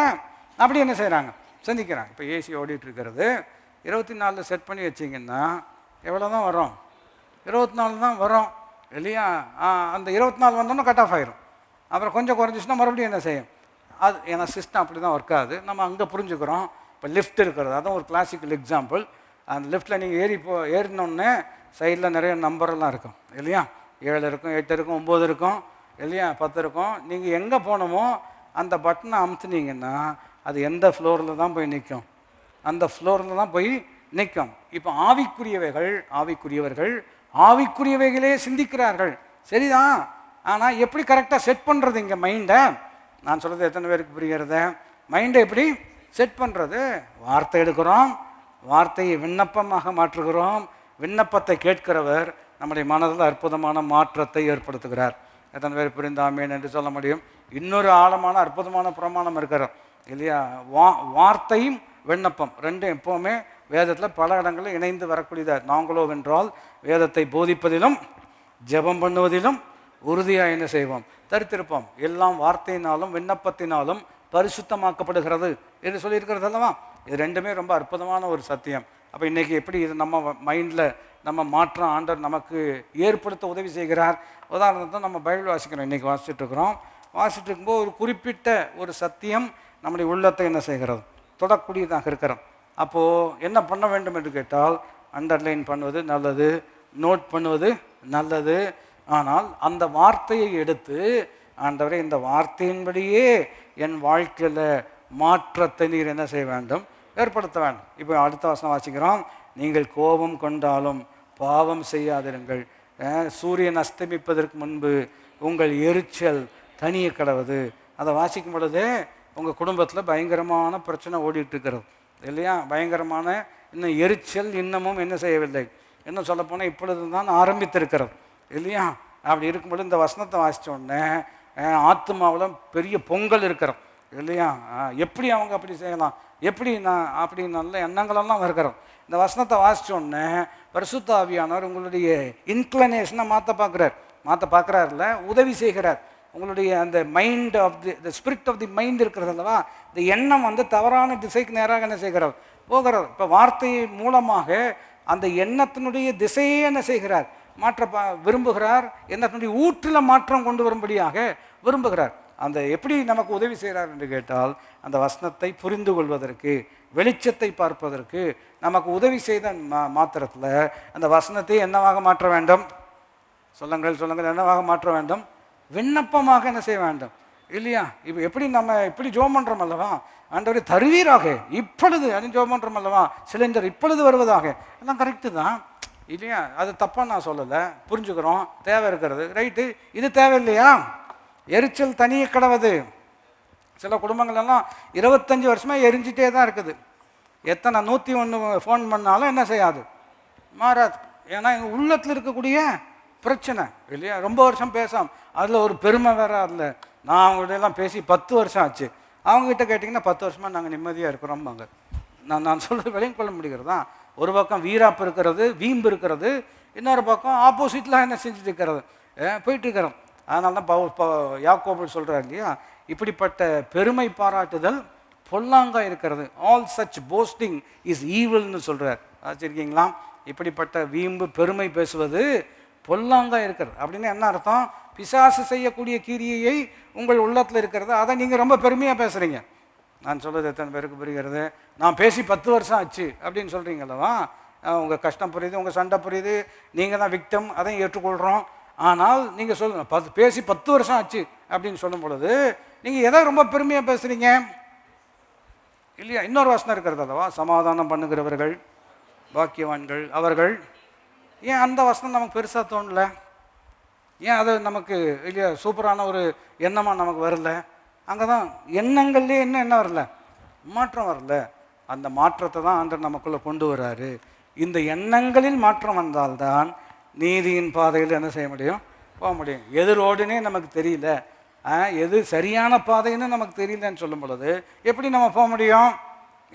அப்படி என்ன செய்கிறாங்க, சிந்திக்கிறாங்க. இப்போ ஏசி ஓடிட்டு இருக்கிறது, 24 செட் பண்ணி வச்சிங்கன்னா எவ்வளோ தான் வரும்? 24 தான் வரும் இல்லையா? அந்த 24 வந்தோன்னா கட் ஆஃப் ஆயிரும். அப்புறம் கொஞ்சம் குறைஞ்சிச்சுன்னா மறுபடியும் என்ன செய்யும்? அது ஏன்னா சிஸ்டம் அப்படி தான் ஒர்க் ஆகுது. நம்ம அங்கே புரிஞ்சுக்கிறோம். இப்போ லிஃப்ட் இருக்கிறது, அதுவும் ஒரு கிளாசிக்கல் எக்ஸாம்பிள். அந்த லிஃப்ட்டில் நீங்கள் ஏறினோடனே சைடில் நிறைய நம்பரெல்லாம் இருக்கும் இல்லையா? 7 இருக்கும், 8 இருக்கும், 9 இருக்கும் இல்லையா, 10 இருக்கும். நீங்கள் எங்கே போகணுமோ அந்த பட்டனை அமுத்துனீங்கன்னா அது எந்த ஃப்ளோரில் தான் போய் நிற்கும்? அந்த ஃப்ளோரில் தான் போய் நிற்கும். இப்போ ஆவிக்குரியவர்கள் ஆவிக்குரியவைகளே சிந்திக்கிறார்கள், சரிதான். ஆனால் எப்படி கரெக்டாக செட் பண்ணுறது இங்கே மைண்டை? நான் சொல்கிறது எத்தனை பேருக்கு புரிகிறத? மைண்டை எப்படி செட் பண்ணுறது? வார்த்தை எடுக்கிறோம், வார்த்தையை விண்ணப்பமாக மாற்றுகிறோம். விண்ணப்பத்தை கேட்கிறவர் நம்முடைய மனதில் அற்புதமான மாற்றத்தை ஏற்படுத்துகிறார். எத்தனை பேர் புரிந்தாமேன் என்று சொல்ல முடியும்? இன்னொரு ஆழமான அற்புதமான பிரமாணம் இருக்கிறோம் இல்லையா? வார்த்தையும் விண்ணப்பம் ரெண்டும் எப்போவுமே வேதத்தில் பல இடங்களில் இணைந்து வரக்கூடியதாக. நாங்களோ வென்றால் வேதத்தை போதிப்பதிலும் ஜெபம் பண்ணுவதிலும் உறுதியாக என்ன செய்வோம்? தரித்திருப்போம். எல்லாம் வார்த்தையினாலும் விண்ணப்பத்தினாலும் பரிசுத்தமாக்கப்படுகிறது என்று சொல்லியிருக்கிறது அல்லவா? இது ரெண்டுமே ரொம்ப அற்புதமான ஒரு சத்தியம். அப்போ இன்றைக்கி எப்படி இது நம்ம மைண்டில் நம்ம மாற்றம் ஆண்டவர் நமக்கு ஏற்படுத்த உதவி செய்கிறார்? உதாரணத்தை நம்ம பைபிள் வாசிக்கிறோம், இன்றைக்கி வாசிச்சுட்ருக்குறோம். வாசிட்டு இருக்கும்போது ஒரு குறிப்பிட்ட ஒரு சத்தியம் நம்முடைய உள்ளத்தை என்ன செய்கிறது? தொடக்கூடியதாக இருக்கிறோம். அப்போது என்ன பண்ண வேண்டும் என்று கேட்டால், அண்டர்லைன் பண்ணுவது நல்லது, நோட் பண்ணுவது நல்லது. ஆனால் அந்த வார்த்தையை எடுத்து, ஆண்டவரே இந்த வார்த்தையின்படியே என் வாழ்க்கையில் மாற்றத்தை நீர் என்ன செய்ய வேண்டும்? ஏற்படுத்த வேண்டும். இப்போ அடுத்த வசனம் வாசிக்கிறோம். நீங்கள் கோபம் கொண்டாலும் பாவம் செய்யாதிருங்கள், சூரியன் அஸ்தமிப்பதற்கு முன்பு உங்கள் எரிச்சல் தனிய கடவுது. அதை வாசிக்கும் பொழுதே உங்கள் குடும்பத்தில் பயங்கரமான பிரச்சனை ஓடிட்டுருக்கிறது இல்லையா? பயங்கரமான இன்னும் எரிச்சல் இன்னமும் என்ன செய்யவில்லை, இன்னும் சொல்லப்போனால் இப்பொழுது தான் ஆரம்பித்திருக்கிறது இல்லையா? அப்படி இருக்கும்போது இந்த வசனத்தை வாசித்த உடனே ஆத்மாவில் பெரிய பொங்கல் இருக்கிறோம் இல்லையா? எப்படி அவங்க அப்படி செய்யலாம், எப்படி நான் அப்படி நல்ல எண்ணங்களெல்லாம் இருக்கிறோம். இந்த வசனத்தை வாசித்த உடனே பரிசுத்த ஆவியானவர் உங்களுடைய இன்க்ளனேஷனை மாற்ற பார்க்குறாருல, உதவி செய்கிறார். உங்களுடைய அந்த mind of the spirit of the mind இருக்கிறது அல்லவா, இந்த எண்ணம் வந்து தவறான திசைக்கு நேராக என்ன செய்கிறார்? போகிறார். இப்போ வார்த்தை மூலமாக அந்த எண்ணத்தினுடைய திசையே என்ன செய்கிறார்? மாற்ற விரும்புகிறார். எண்ணத்தினுடைய ஊற்றில் மாற்றம் கொண்டு வரும்படியாக விரும்புகிறார். அந்த எப்படி நமக்கு உதவி செய்கிறார் என்று கேட்டால், அந்த வசனத்தை புரிந்து கொள்வதற்கு, வெளிச்சத்தை பார்ப்பதற்கு நமக்கு உதவி செய்த மாத்திரத்தில் அந்த வசனத்தை என்னவாக மாற்ற வேண்டும்? சொல்லுங்கள் என்னவாக மாற்ற வேண்டும்? விண்ணப்பமாக என்ன செய்ய வேண்டும் இல்லையா? இப்போ எப்படி நம்ம இப்படி ஜோம் பண்ணுறோம் அல்லவா, ஆண்டவரே தருவீராக இப்பொழுது அப்படின்னு ஜோம் பண்ணுறோம் அல்லவா, சிலிண்டர் இப்பொழுது வருவதாக, எல்லாம் கரெக்டு தான் இல்லையா? அது தப்பாக நான் சொல்லலை, புரிஞ்சுக்கிறோம், தேவை இருக்கிறது, ரைட்டு. இது தேவையில்லையா? எரிச்சல் தனிய கடவுது. சில குடும்பங்களெல்லாம் 25 வருஷமாக எரிஞ்சிட்டே தான் இருக்குது. எத்தனை 101 ஃபோன் பண்ணாலும் என்ன செய்யாது, மாறாது. ஏன்னா எங்கள் உள்ளத்தில் இருக்கக்கூடிய பிரச்சனை இல்லையா? ரொம்ப வருஷம் பேசாம அதில் ஒரு பெருமை வேற. அதில் நான் அவங்கள்டெல்லாம் பேசி 10 வருஷம் ஆச்சு. அவங்ககிட்ட கேட்டிங்கன்னா 10 வருஷமாக நாங்கள் நிம்மதியாக இருக்கிறோம்பாங்க. நான் சொல்கிறது விளங்கி கொள்ள முடிகிறதா? ஒரு பக்கம் வீராப்பு இருக்கிறது, வீம்பு இருக்கிறது, இன்னொரு பக்கம் ஆப்போசிட்லாம் என்ன செஞ்சுட்டு இருக்கிறது, போயிட்டு இருக்கிறோம். அதனால தான் யாக்கோபு சொல்கிறார் இல்லையா, இப்படிப்பட்ட பெருமை பாராட்டுதல் பொல்லாங்கா இருக்கிறது. ஆல் சச் போஸ்டிங் இஸ் ஈவில்னு சொல்கிறார். ஆச்சரிக்கீங்களா? இப்படிப்பட்ட வீம்பு பெருமை பேசுவது பொல்லாங்கா இருக்கிறது. அப்படின்னு என்ன அர்த்தம்? பிசாசு செய்யக்கூடிய கிரியையை உங்கள் உள்ளத்தில் இருக்கிறது, அதை நீங்கள் ரொம்ப பெருமையாக பேசுகிறீங்க. நான் சொல்கிறது எத்தனை பேருக்கு புரிகிறது? நான் பேசி 10 வருஷம் ஆச்சு அப்படின்னு சொல்கிறீங்களவா? உங்கள் கஷ்டம் புரியுது, உங்கள் சண்டை புரியுது, நீங்கள் தான் விக்டம், அதையும் ஏற்றுக்கொள்கிறோம். ஆனால் நீங்கள் சொல்லுங்கள் பேசி 10 வருஷம் ஆச்சு அப்படின்னு சொல்லும் பொழுது நீங்கள் எதை ரொம்ப பெருமையாக பேசுகிறீங்க இல்லையா? இன்னொரு வசனம் இருக்கிறது அல்லவா, சமாதானம் பண்ணுகிறவர்கள் பாக்கியவான்கள் அவர்கள். ஏன் அந்த வசனம் நமக்கு பெருசாக தோணல? ஏன் அது நமக்கு இல்லையா சூப்பரான ஒரு எண்ணமாக நமக்கு வரல? அங்கே தான் எண்ணங்கள்லேயே என்ன வரல, மாற்றம் வரல. அந்த மாற்றத்தை தான் ஆண்டவர் நமக்குள்ளே கொண்டு வர்றாரு. இந்த எண்ணங்களில் மாற்றம் வந்தால்தான் நீதியின் பாதையில் என்ன செய்ய முடியும், போக முடியும். எது ரோடுன்னே நமக்கு தெரியல, எது சரியான பாதைன்னு நமக்கு தெரியலன்னு சொல்லும் பொழுது எப்படி நம்ம போக முடியும்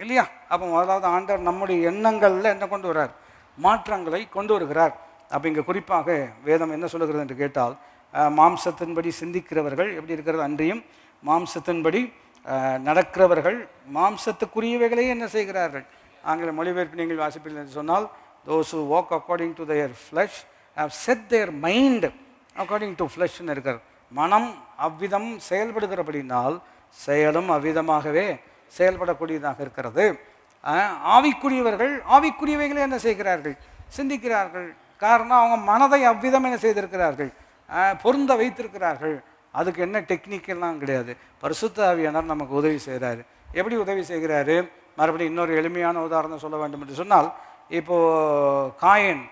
இல்லையா? அப்போ முதலாவது ஆண்டவர் நம்முடைய எண்ணங்களில் என்ன கொண்டு வர்றார்? மாற்றங்களை கொண்டு வருகிறார். அப்போ இங்கே குறிப்பாக வேதம் என்ன சொல்லுகிறது என்று கேட்டால், மாம்சத்தின்படி சிந்திக்கிறவர்கள் எப்படி இருக்கிறது? அன்றியும் மாம்சத்தின்படி நடக்கிறவர்கள் மாம்சத்துக்குரியவைகளே என்ன செய்கிறார்கள்? ஆங்கில மொழிபெயர்ப்பு நீங்கள் வாசிப்பீர்கள் என்று சொன்னால், those who walk according to their flesh have set their mind according to flesh ன்னு இருக்கிறது. மனம் அவ்விதம் செயல்படுகிறபடினால் செயலும் அவ்விதமாகவே செயல்படக்கூடியதாக இருக்கிறது. ஆவிக்குரியவர்கள் ஆவிக்குரியவைகளே என்ன செய்கிறார்கள்? சிந்திக்கிறார்கள். காரணம், அவங்க மனதை அவ்விதம் என்ன செய்திருக்கிறார்கள்? பொருந்த வைத்திருக்கிறார்கள். அதுக்கு என்ன டெக்னிக்கெல்லாம் கிடையாது. பரிசுத்த ஆவியானவர் நமக்கு உதவி செய்கிறாரு. எப்படி உதவி செய்கிறாரு? மறுபடியும் இன்னொரு எளிமையான உதாரணம் சொல்ல வேண்டும் என்று சொன்னால், இப்போது காயன்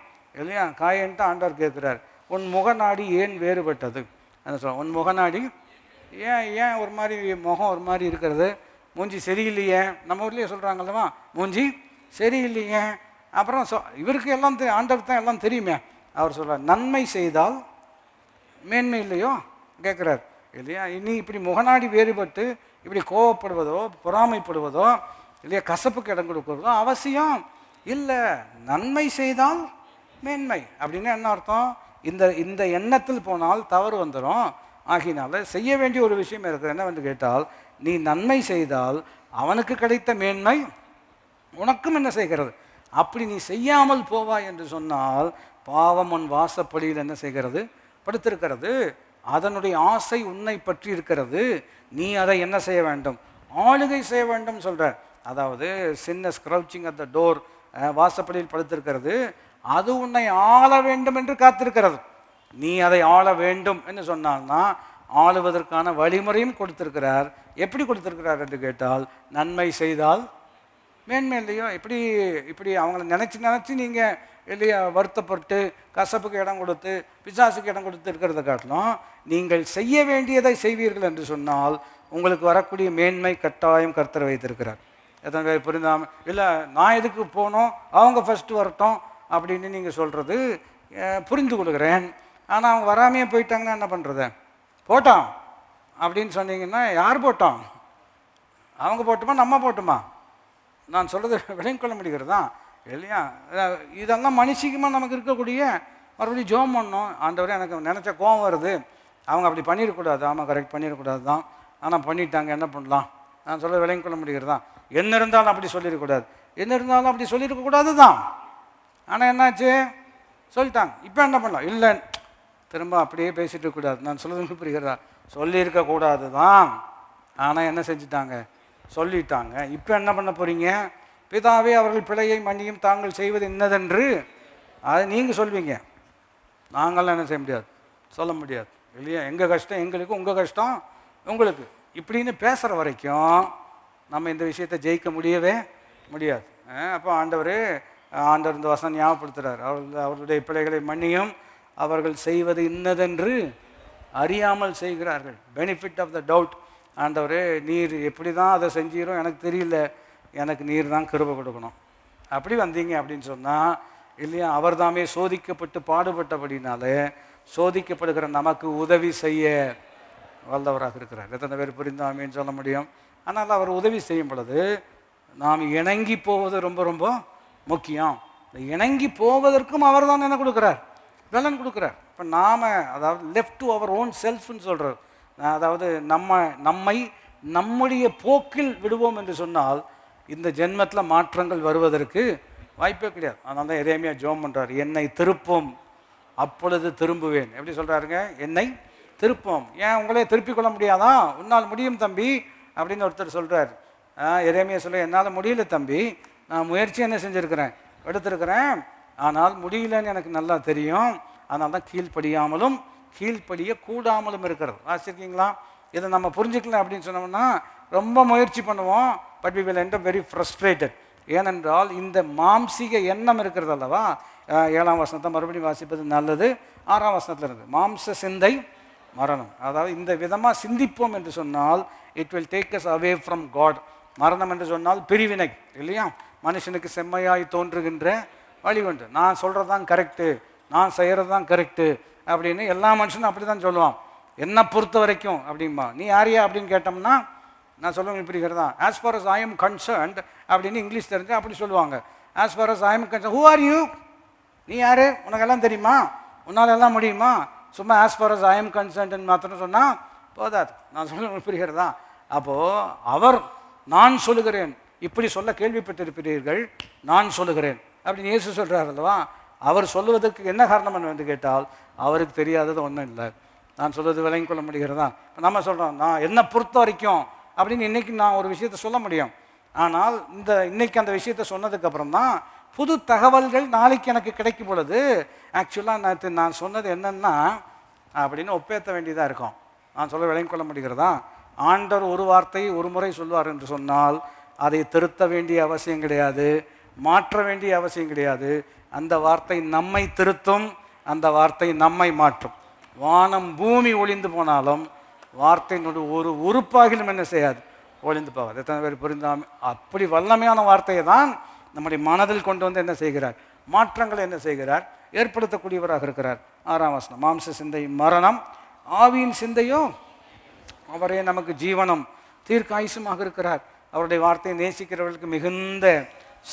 இல்லையா? காயன்ட்டு ஆண்டவர் கேட்குறார், உன் முகநாடி ஏன் வேறுபட்டது? என்ன சொல்ல, உன் முகநாடி ஏன் ஒரு மாதிரி முகம் ஒரு மாதிரி இருக்கிறது? மூஞ்சி சரியில்லையே. நம்ம ஊர்லேயே சொல்கிறாங்கல்லவா, மூஞ்சி சரியில்லையே. அப்புறம் இவருக்கு எல்லாம் ஆண்டவருக்கு தான் எல்லாம் தெரியுமே. அவர் சொல்கிறார், நன்மை செய்தால் மேன்மை இல்லையோ கேட்குறார் இல்லையா? இனி இப்படி முகநாடி வேறுபட்டு இப்படி கோவப்படுவதோ பொறாமைப்படுவதோ இல்லையா கசப்புக்கு இடம் கொடுக்குறதோ அவசியம் இல்லை. நன்மை செய்தால் மேன்மை அப்படின்னு என்ன அர்த்தம்? இந்த எண்ணத்தில் போனால் தவறு வந்துடும். ஆகினால செய்ய வேண்டிய ஒரு விஷயம் இருக்குது. என்னவென்று கேட்டால், நீ நன்மை செய்தால் அவனுக்கு கிடைத்த மேன்மை உனக்கும் என்ன செய்கிறது? அப்படி நீ செய்யாமல் போவாய் என்று சொன்னால் பாவம் உன் வாசப்படியில் என்ன செய்கிறது? படுத்திருக்கிறது. அதனுடைய ஆசை உன்னை பற்றி இருக்கிறது. நீ அதை என்ன செய்ய வேண்டும்? ஆளுகை செய்ய வேண்டும் சொல்கிறார். அதாவது சின்ன ஸ்க்ரவுச்சிங் அட் த டோர், வாசப்படியில் படுத்திருக்கிறது. அது உன்னை ஆள வேண்டும் என்று காத்திருக்கிறது. நீ அதை ஆள வேண்டும் என்று சொன்னால்னா ஆளுவதற்கான வழிமுறையும் கொடுத்திருக்கிறார். எப்படி கொடுத்திருக்கிறார் என்று கேட்டால், நன்மை செய்தால் மேன்மை இல்லையோ? இப்படி அவங்கள நினச்சி நீங்கள் இல்லையா வருத்தப்பட்டு கசப்புக்கு இடம் கொடுத்து பிசாசுக்கு இடம் கொடுத்து இருக்கிறத காட்டிலும் நீங்கள் செய்ய வேண்டியதை செய்வீர்கள் என்று சொன்னால் உங்களுக்கு வரக்கூடிய மேன்மை கட்டாயம் கர்த்தர் வைத்திருக்கிறார். எத்தனை பேர் புரிந்தாமல், இல்லை நான் எதுக்கு போனோம், அவங்க ஃபஸ்ட்டு வரட்டும் அப்படின்னு நீங்கள் சொல்கிறது புரிந்து கொள்கிறேன். ஆனால் அவங்க வராமையே போயிட்டாங்கன்னா என்ன பண்ணுறது? போட்டோம் அப்படின்னு சொன்னீங்கன்னா யார் போட்டோம்? அவங்க போட்டுமா நம்ம போட்டுமா? நான் சொல்கிறது விளங்கிக் கொள்ள முடிகிறதா இல்லையா? இதெல்லாம் மனுஷிக்குமா நமக்கு இருக்கக்கூடிய மறுபடியும் ஜோம் பண்ணோம். ஆண்டவரே எனக்கு நினச்ச கோவம் வருது, அவங்க அப்படி பண்ணிடக்கூடாது. ஆமாம், கரெக்ட், பண்ணிடக்கூடாது தான். ஆனால் பண்ணிட்டாங்க, என்ன பண்ணலாம்? நான் சொல்கிறது விளங்கிக் கொள்ள முடிகிறதா? என்ன இருந்தாலும் அப்படி சொல்லிடக்கூடாது, என்ன இருந்தாலும் அப்படி சொல்லியிருக்கக்கூடாது தான். ஆனால் என்னாச்சு? சொல்லிட்டாங்க. இப்போ என்ன பண்ணலாம்? இல்லை, திரும்ப அப்படியே பேசிட்டு இருக்கக்கூடாது. நான் சொல்கிறது புரிகிறதா? சொல்லியிருக்கக்கூடாது தான். ஆனால் என்ன செஞ்சுட்டாங்க? சொல்லிட்டாங்க. இப்போ என்ன பண்ண போகிறீங்க? பிதாவே அவர்கள் பிழையை மன்னியும் தாங்கள் செய்வது என்னதென்று அதை நீங்கள் சொல்வீங்க. நாங்கள்லாம் என்ன செய்ய முடியாது, சொல்ல முடியாது இல்லையா? எங்கள் கஷ்டம் எங்களுக்கு, உங்கள் கஷ்டம் உங்களுக்கு, இப்படின்னு பேசுகிற வரைக்கும் நம்ம இந்த விஷயத்தை ஜெயிக்க முடியவே முடியாது. அப்போ ஆண்டவர் இந்த வசனம் ஞாபகப்படுத்துகிறார். அவர்களுடைய பிழைகளை மன்னியும் அவர்கள் செய்வது இன்னதென்று அறியாமல் செய்கிறார்கள். Benefit of the doubt. ஆண்டவரே, நீர் எப்படி தான் அதை செஞ்சீரோ எனக்கு தெரியல, எனக்கு நீர் தான் கிருபை கொடுக்கணும். அப்படி வந்தீங்க அப்படின்னு சொன்னால் இல்லையா, அவர் தாமே சோதிக்கப்பட்டு பாடுபட்டபடினாலே சோதிக்கப்படுகிற நமக்கு உதவி செய்ய வல்லவராக இருக்கிறார். எத்தனை பேர் புரிந்தாமேன்னு சொல்ல முடியும்? ஆனால் அவர் உதவி செய்யும் பொழுது நாம் இணங்கி போவது ரொம்ப ரொம்ப முக்கியம். இந்த இணங்கி போவதற்கும் அவர் தான் என்ன கொடுக்குறார்? பலன் கொடுக்குறார். இப்போ நாம் அதாவது லெஃப்ட் டு அவர் ஓன் செல்ஃப்னு சொல்கிறார். அதாவது நம்மை நம்முடைய போக்கில் விடுவோம் என்று சொன்னால் இந்த ஜென்மத்தில் மாற்றங்கள் வருவதற்கு வாய்ப்பே கிடையாது. அதனால தான் எரேமியா ஜெபம் பண்ணுறார், என்னை திருப்பும் அப்பொழுது திரும்புவேன். எப்படி சொல்கிறாருங்க? என்னை திருப்போம். ஏன் உங்களே திருப்பிக் கொள்ள முடியாதா? உன்னால் முடியும் தம்பி அப்படின்னு ஒருத்தர் சொல்கிறார். எரேமியா சொல்ல, என்னால் முடியல தம்பி, நான் முயற்சி என்ன செஞ்சுருக்கிறேன், எடுத்திருக்கிறேன், ஆனால் முடியலன்னு எனக்கு நல்லா தெரியும். அதனால தான் கீழ்ப்படியாமலும் கீழ்ப்படிய கூடாமலும் இருக்கிறது. வாசிச்சிருக்கீங்களா? இதை நம்ம புரிஞ்சுக்கலாம் அப்படின்னு சொன்னோம்னா ரொம்ப முயற்சி பண்ணுவோம், but we will end up very frustrated. ஏனென்றால் இந்த மாம்சீக எண்ணம் இருக்கிறது அல்லவா? 7ஆம் வசனத்தை மறுபடியும் வாசிப்பது நல்லது. 6ஆம் வசனத்தில் இருக்குது, மாம்ச சிந்தை மரணம். அதாவது இந்த விதமாக சிந்திப்போம் என்று சொன்னால் it will take us away from God. மரணம் என்று சொன்னால் பிரிவினை இல்லையா? மனுஷனுக்கு செம்மையாய் தோன்றுகின்ற வழி உண்டு. நான் சொல்கிறது தான் கரெக்டு, நான் செய்கிறது தான் கரெக்டு அப்படின்னு எல்லா மனுஷனும் அப்படி தான் சொல்லுவான். என்னை பொறுத்த வரைக்கும் அப்படிம்பா. நீ யாரையா அப்படின்னு கேட்டோம்னா நான் சொல்லுவேன் புரிகிறதா, as far as I am concerned அப்படின்னு இங்கிலீஷ் தெரிஞ்சு அப்படி சொல்லுவாங்க. As far as I am concern, who are you, நீ யாரு, உனக்கெல்லாம் தெரியுமா, உன்னால் எல்லாம் முடியுமா, சும்மா as far as I am கன்சர்ன்ட்னு மாத்திரம் சொன்னால் போதாது. நான் சொல்லுவேன் புரிகிறதா. அப்போது அவர் நான் சொல்லுகிறேன் இப்படி சொல்ல கேள்விப்பட்டிருப்பீர்கள், நான் சொல்லுகிறேன் அப்படின்னு இயேசு சொல்கிறார் அல்லவா. அவர் சொல்லுவதற்கு என்ன காரணம் என்று கேட்டால் அவருக்கு தெரியாதது ஒன்றும் இல்லை. நான் சொல்வது விளங்கிக் கொள்ள முடிகிறதா. இப்போ நம்ம சொல்கிறோம் நான் என்னை பொறுத்த வரைக்கும் அப்படின்னு இன்றைக்கி நான் ஒரு விஷயத்தை சொல்ல முடியும். ஆனால் இன்னைக்கு அந்த விஷயத்தை சொன்னதுக்கப்புறம் தான் புது தகவல்கள் நாளைக்கு எனக்கு கிடைக்கும் பொழுது ஆக்சுவலாக நான் சொன்னது என்னன்னா அப்படின்னு ஒப்பேற்ற வேண்டியதாக இருக்கும். நான் சொல்ல விளங்கிக் கொள்ள முடிகிறதா. ஆண்டவர் ஒரு வார்த்தை ஒரு முறை சொல்வார் என்று சொன்னால் அதை திருத்த வேண்டிய அவசியம் கிடையாது, மாற்ற வேண்டிய அவசியம் கிடையாது. அந்த வார்த்தை நம்மை திருத்தும், அந்த வார்த்தை நம்மை மாற்றும். வானம் பூமி ஒளிந்து போனாலும் வார்த்தையினுடைய ஒரு உறுப்பாகிலும் என்ன செய்யாது, ஒளிந்து போகாது. எத்தனை பேர் புரிந்தாம அப்படி வல்லமையான வார்த்தையை தான் நம்முடைய மனதில் கொண்டு வந்து என்ன செய்கிறார், மாற்றங்களை என்ன செய்கிறார், ஏற்படுத்தக்கூடியவராக இருக்கிறார். 6ஆம் வசனம், மாம்ச சிந்தை மரணம், ஆவியின் சிந்தையோ அவரே நமக்கு ஜீவனம் தீர்க்காயுசுமாக இருக்கிறார். அவருடைய வார்த்தையை நேசிக்கிறவர்களுக்கு மிகுந்த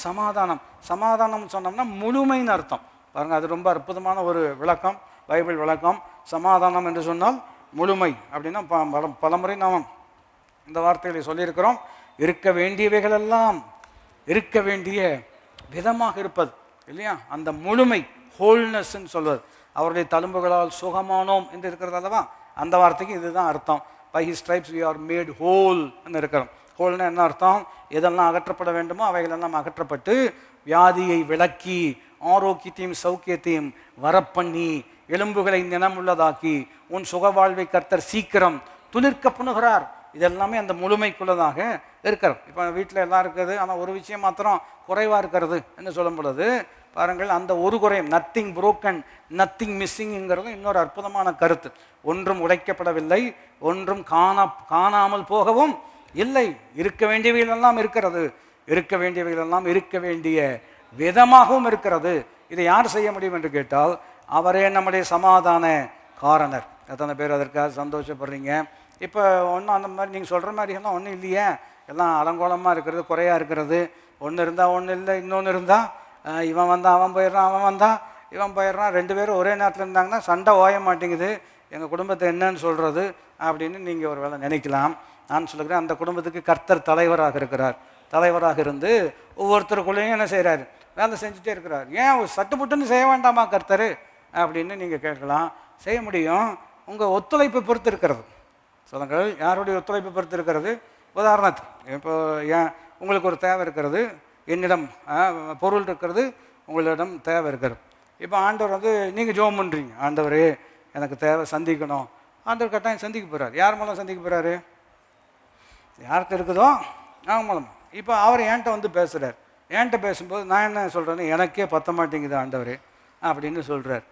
சமாதானம். சமாதானம் சொன்னோம்னா முழுமைன்னு அர்த்தம் பாருங்கள். அது ரொம்ப அற்புதமான ஒரு விளக்கம், பைபிள் விளக்கம். சமாதானம் என்று சொன்னால் முழுமை அப்படின்னா பலமுறை நாம் இந்த வார்த்தைகளை சொல்லியிருக்கிறோம். இருக்க வேண்டியவைகளெல்லாம் இருக்க வேண்டிய விதமாக இருப்பது இல்லையா, அந்த முழுமை, ஹோல்னஸ்ன்னு சொல்வது. அவருடைய தழும்புகளால் சுகமானோம் என்று இருக்கிறது அல்லவா, அந்த வார்த்தைக்கு இதுதான் அர்த்தம். By his stripes we are made whole என்று இருக்கிறோம். ஹோல்னா என்ன அர்த்தம், எதெல்லாம் அகற்றப்பட வேண்டுமோ அவைகளெல்லாம் அகற்றப்பட்டு வியாதியை விளக்கி ஆரோக்கியத்தையும் சௌக்கியத்தையும் வரப்பண்ணி எலும்புகளை நினமுள்ளதாக்கி உன் சுக வாழ்வை கர்த்தர் சீக்கிரம் துளிர்க்க பண்ணுகிறார். இதெல்லாமே அந்த முழுமைக்குள்ளதாக இருக்கிறோம். இப்போ வீட்டில் எல்லாம் இருக்குது, ஆனால் ஒரு விஷயம் மாத்திரம் குறைவாக இருக்கிறது என்று சொல்லும் பொழுது பாருங்கள், அந்த ஒரு குறையும் நத்திங் புரோக்கன் நத்திங் மிஸ்ஸிங்கிறது இன்னொரு அற்புதமான கருத்து. ஒன்றும் உடைக்கப்படவில்லை, ஒன்றும் காணாமல் போகவும் இல்லை. இருக்க வேண்டியவைகளெல்லாம் இருக்கிறது, இருக்க வேண்டியவைகளெல்லாம் இருக்க வேண்டிய விதமாகவும் இருக்கிறது. இதை யார் செய்ய முடியும் என்று கேட்டால் அவரே நம்முடைய சமாதான காரணர். எத்தனை பேர் அதற்காக சந்தோஷப்படுறீங்க? இப்போ ஒன்றும் அந்த மாதிரி நீங்கள் சொல்கிற மாதிரி எல்லாம் ஒன்றும் இல்லையே, எல்லாம் அலங்கோலமாக இருக்கிறது, குறையாக இருக்கிறது. ஒன்று இருந்தால் ஒன்று இல்லை, இன்னொன்று இருந்தால் இவன் வந்தால் அவன் போயிடுறான், அவன் வந்தால் இவன் போயிடுறான். 2 பேரும் ஒரே நேரத்தில் இருந்தாங்கன்னா சண்டை ஓய மாட்டேங்குது, எங்கள் குடும்பத்தை என்னன்னு சொல்கிறது அப்படின்னு நீங்கள் ஒரு வேளை நினைக்கலாம். நான் சொல்லுகிறேன், அந்த குடும்பத்துக்கு கர்த்தர் தலைவராக இருக்கிறார். தலைவராக இருந்து ஒவ்வொருத்தருக்குள்ளேயும் என்ன செய்கிறார், வேலை செஞ்சுட்டே இருக்கிறார். ஏன் சட்டுப்புட்டுன்னு செய்ய வேண்டாமா கர்த்தர் அப்படின்னு நீங்கள் கேட்கலாம். செய்ய முடியும், உங்கள் ஒத்துழைப்பை பொறுத்து இருக்கிறது. சொல்லுங்கள், யாருடைய ஒத்துழைப்பை பொறுத்து இருக்கிறது? உதாரணத்துக்கு இப்போ ஏன் உங்களுக்கு ஒரு தேவை இருக்கிறது, என்னிடம் பொருள் இருக்கிறது, உங்களிடம் தேவை இருக்கிறது. இப்போ ஆண்டவர் வந்து நீங்கள் ஜெபம் பண்ணுறீங்க, ஆண்டவரே எனக்கு தேவை சந்திக்கணும். ஆண்டவர் கட்டாயம் சந்திக்க போகிறார். யார் மூலம் சந்திக்க போகிறாரு? யார்கிட்ட இருக்குதோ அவங்க மூலம். இப்போ அவர் என்கிட்ட வந்து பேசுகிறார். என்கிட்ட பேசும்போது நான் என்ன சொல்கிறேன்னு, எனக்கே பத்த மாட்டேங்குது ஆண்டவரே அப்படின்னு சொல்கிறார்.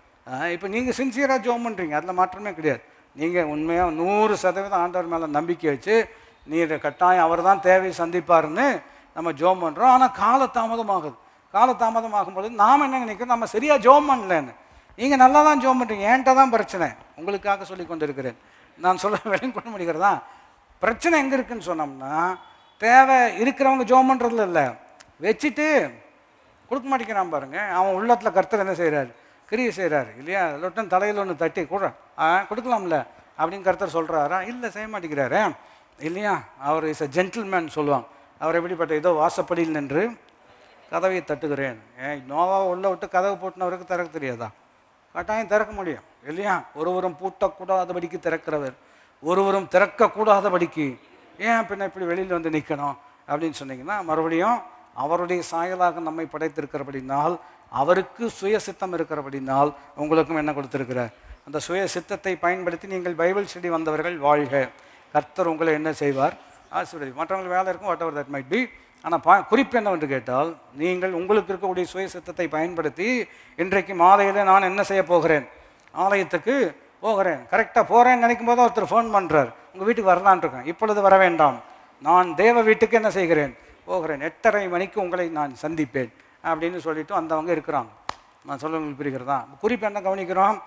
இப்போ நீங்கள் சின்சியராக ஜெபம் பண்ணுறீங்க, அதில் மாற்றமே கிடையாது. நீங்கள் உண்மையாக 100% ஆண்டவர் மேலே நம்பிக்கை வச்சு நீர் கட்டாயம் அவர் தான் தேவையை சந்திப்பாருன்னு நம்ம ஜெபம் பண்ணுறோம். ஆனால் காலதாமதமாகுது. காலதாமதமாகும் பொழுது நாம் என்ன நினைக்கிறோம், நம்ம சரியாக ஜெபம் பண்ணலன்னு. நீங்கள் நல்லா தான் ஜெபம் பண்ணுறீங்க, என்கிட்ட தான் பிரச்சனை. உங்களுக்காக சொல்லி கொண்டு இருக்கிறேன். நான் சொல்ல விளங்கி கொண்டு முடிகிறதா. பிரச்சனை எங்கே இருக்குதுன்னு சொன்னோம்னா, தேவை இருக்கிறவங்க ஜெபம் பண்ணுறதுல இல்லை, வச்சுட்டு கொடுக்க மாட்டேங்கிறான் பாருங்க. அவன் உள்ளத்தில் கர்த்தர் என்ன செய்கிறாரு, கிரியை செய்கிறாரு இல்லையா. லொட்டன் தலையில் ஒன்று தட்டி கூட கொடுக்கலாம்ல அப்படின்னு கர்த்தர் சொல்கிறாரா? இல்லை, செய்ய மாட்டேங்கிறாரு இல்லையா. அவர் இஸ் அ ஜென்டில்மேன் சொல்லுவாங்க. அவர் எப்படிப்பட்ட ஏதோ வாசப்படியில் நின்று கதவை தட்டுகிறேன். நோவாவை உள்ள விட்டு கதவை போட்டினவருக்கு திறக்க தெரியாதா? கட்டாயம் திறக்க முடியும் இல்லையா. ஒருவரும் பூட்டக்கூடாதபடிக்கு திறக்கிறவர், ஒருவரும் திறக்கக்கூடாதபடிக்கு ஏன் பின்ன இப்படி வெளியில் வந்து நிற்கணும் அப்படின்னு சொன்னீங்கன்னா, மறுபடியும் அவருடைய சாயலாக நம்மை படைத்திருக்கிறபடினால், அவருக்கு சுய சித்தம் இருக்கிறபடினால் உங்களுக்கும் என்ன கொடுத்திருக்கிறார், அந்த சுய சித்தத்தை பயன்படுத்தி நீங்கள் பைபிள் ஸ்டடி வந்தவர்கள் வாழ்க. கர்த்தர் உங்களை என்ன செய்வார், ஆசீர்வதி. மற்றவங்களுக்கு வேலை இருக்கும், what ever that might be. ஆனால் குறிப்பு என்னவென்று கேட்டால், நீங்கள் உங்களுக்கு இருக்கக்கூடிய சுய சித்தத்தை பயன்படுத்தி இன்றைக்கு மாலையில் நான் என்ன செய்ய போகிறேன், ஆலயத்துக்கு போகிறேன். கரெக்டாக போகிறேன்னு நினைக்கும் போது ஒருத்தர் ஃபோன் பண்ணுறார், உங்கள் வீட்டுக்கு வரலான் இருக்கேன், இப்பொழுது வர வேண்டாம், நான் தேவ வீட்டுக்கு என்ன செய்கிறேன், போகிறேன், 8:30 மணிக்கு உங்களை நான் சந்திப்பேன் அப்படின்னு சொல்லிட்டு அந்தவங்க இருக்கிறாங்க. நான் சொல்ல புரிகிறதா. குறிப்பு என்ன கவனிக்கிறோம்,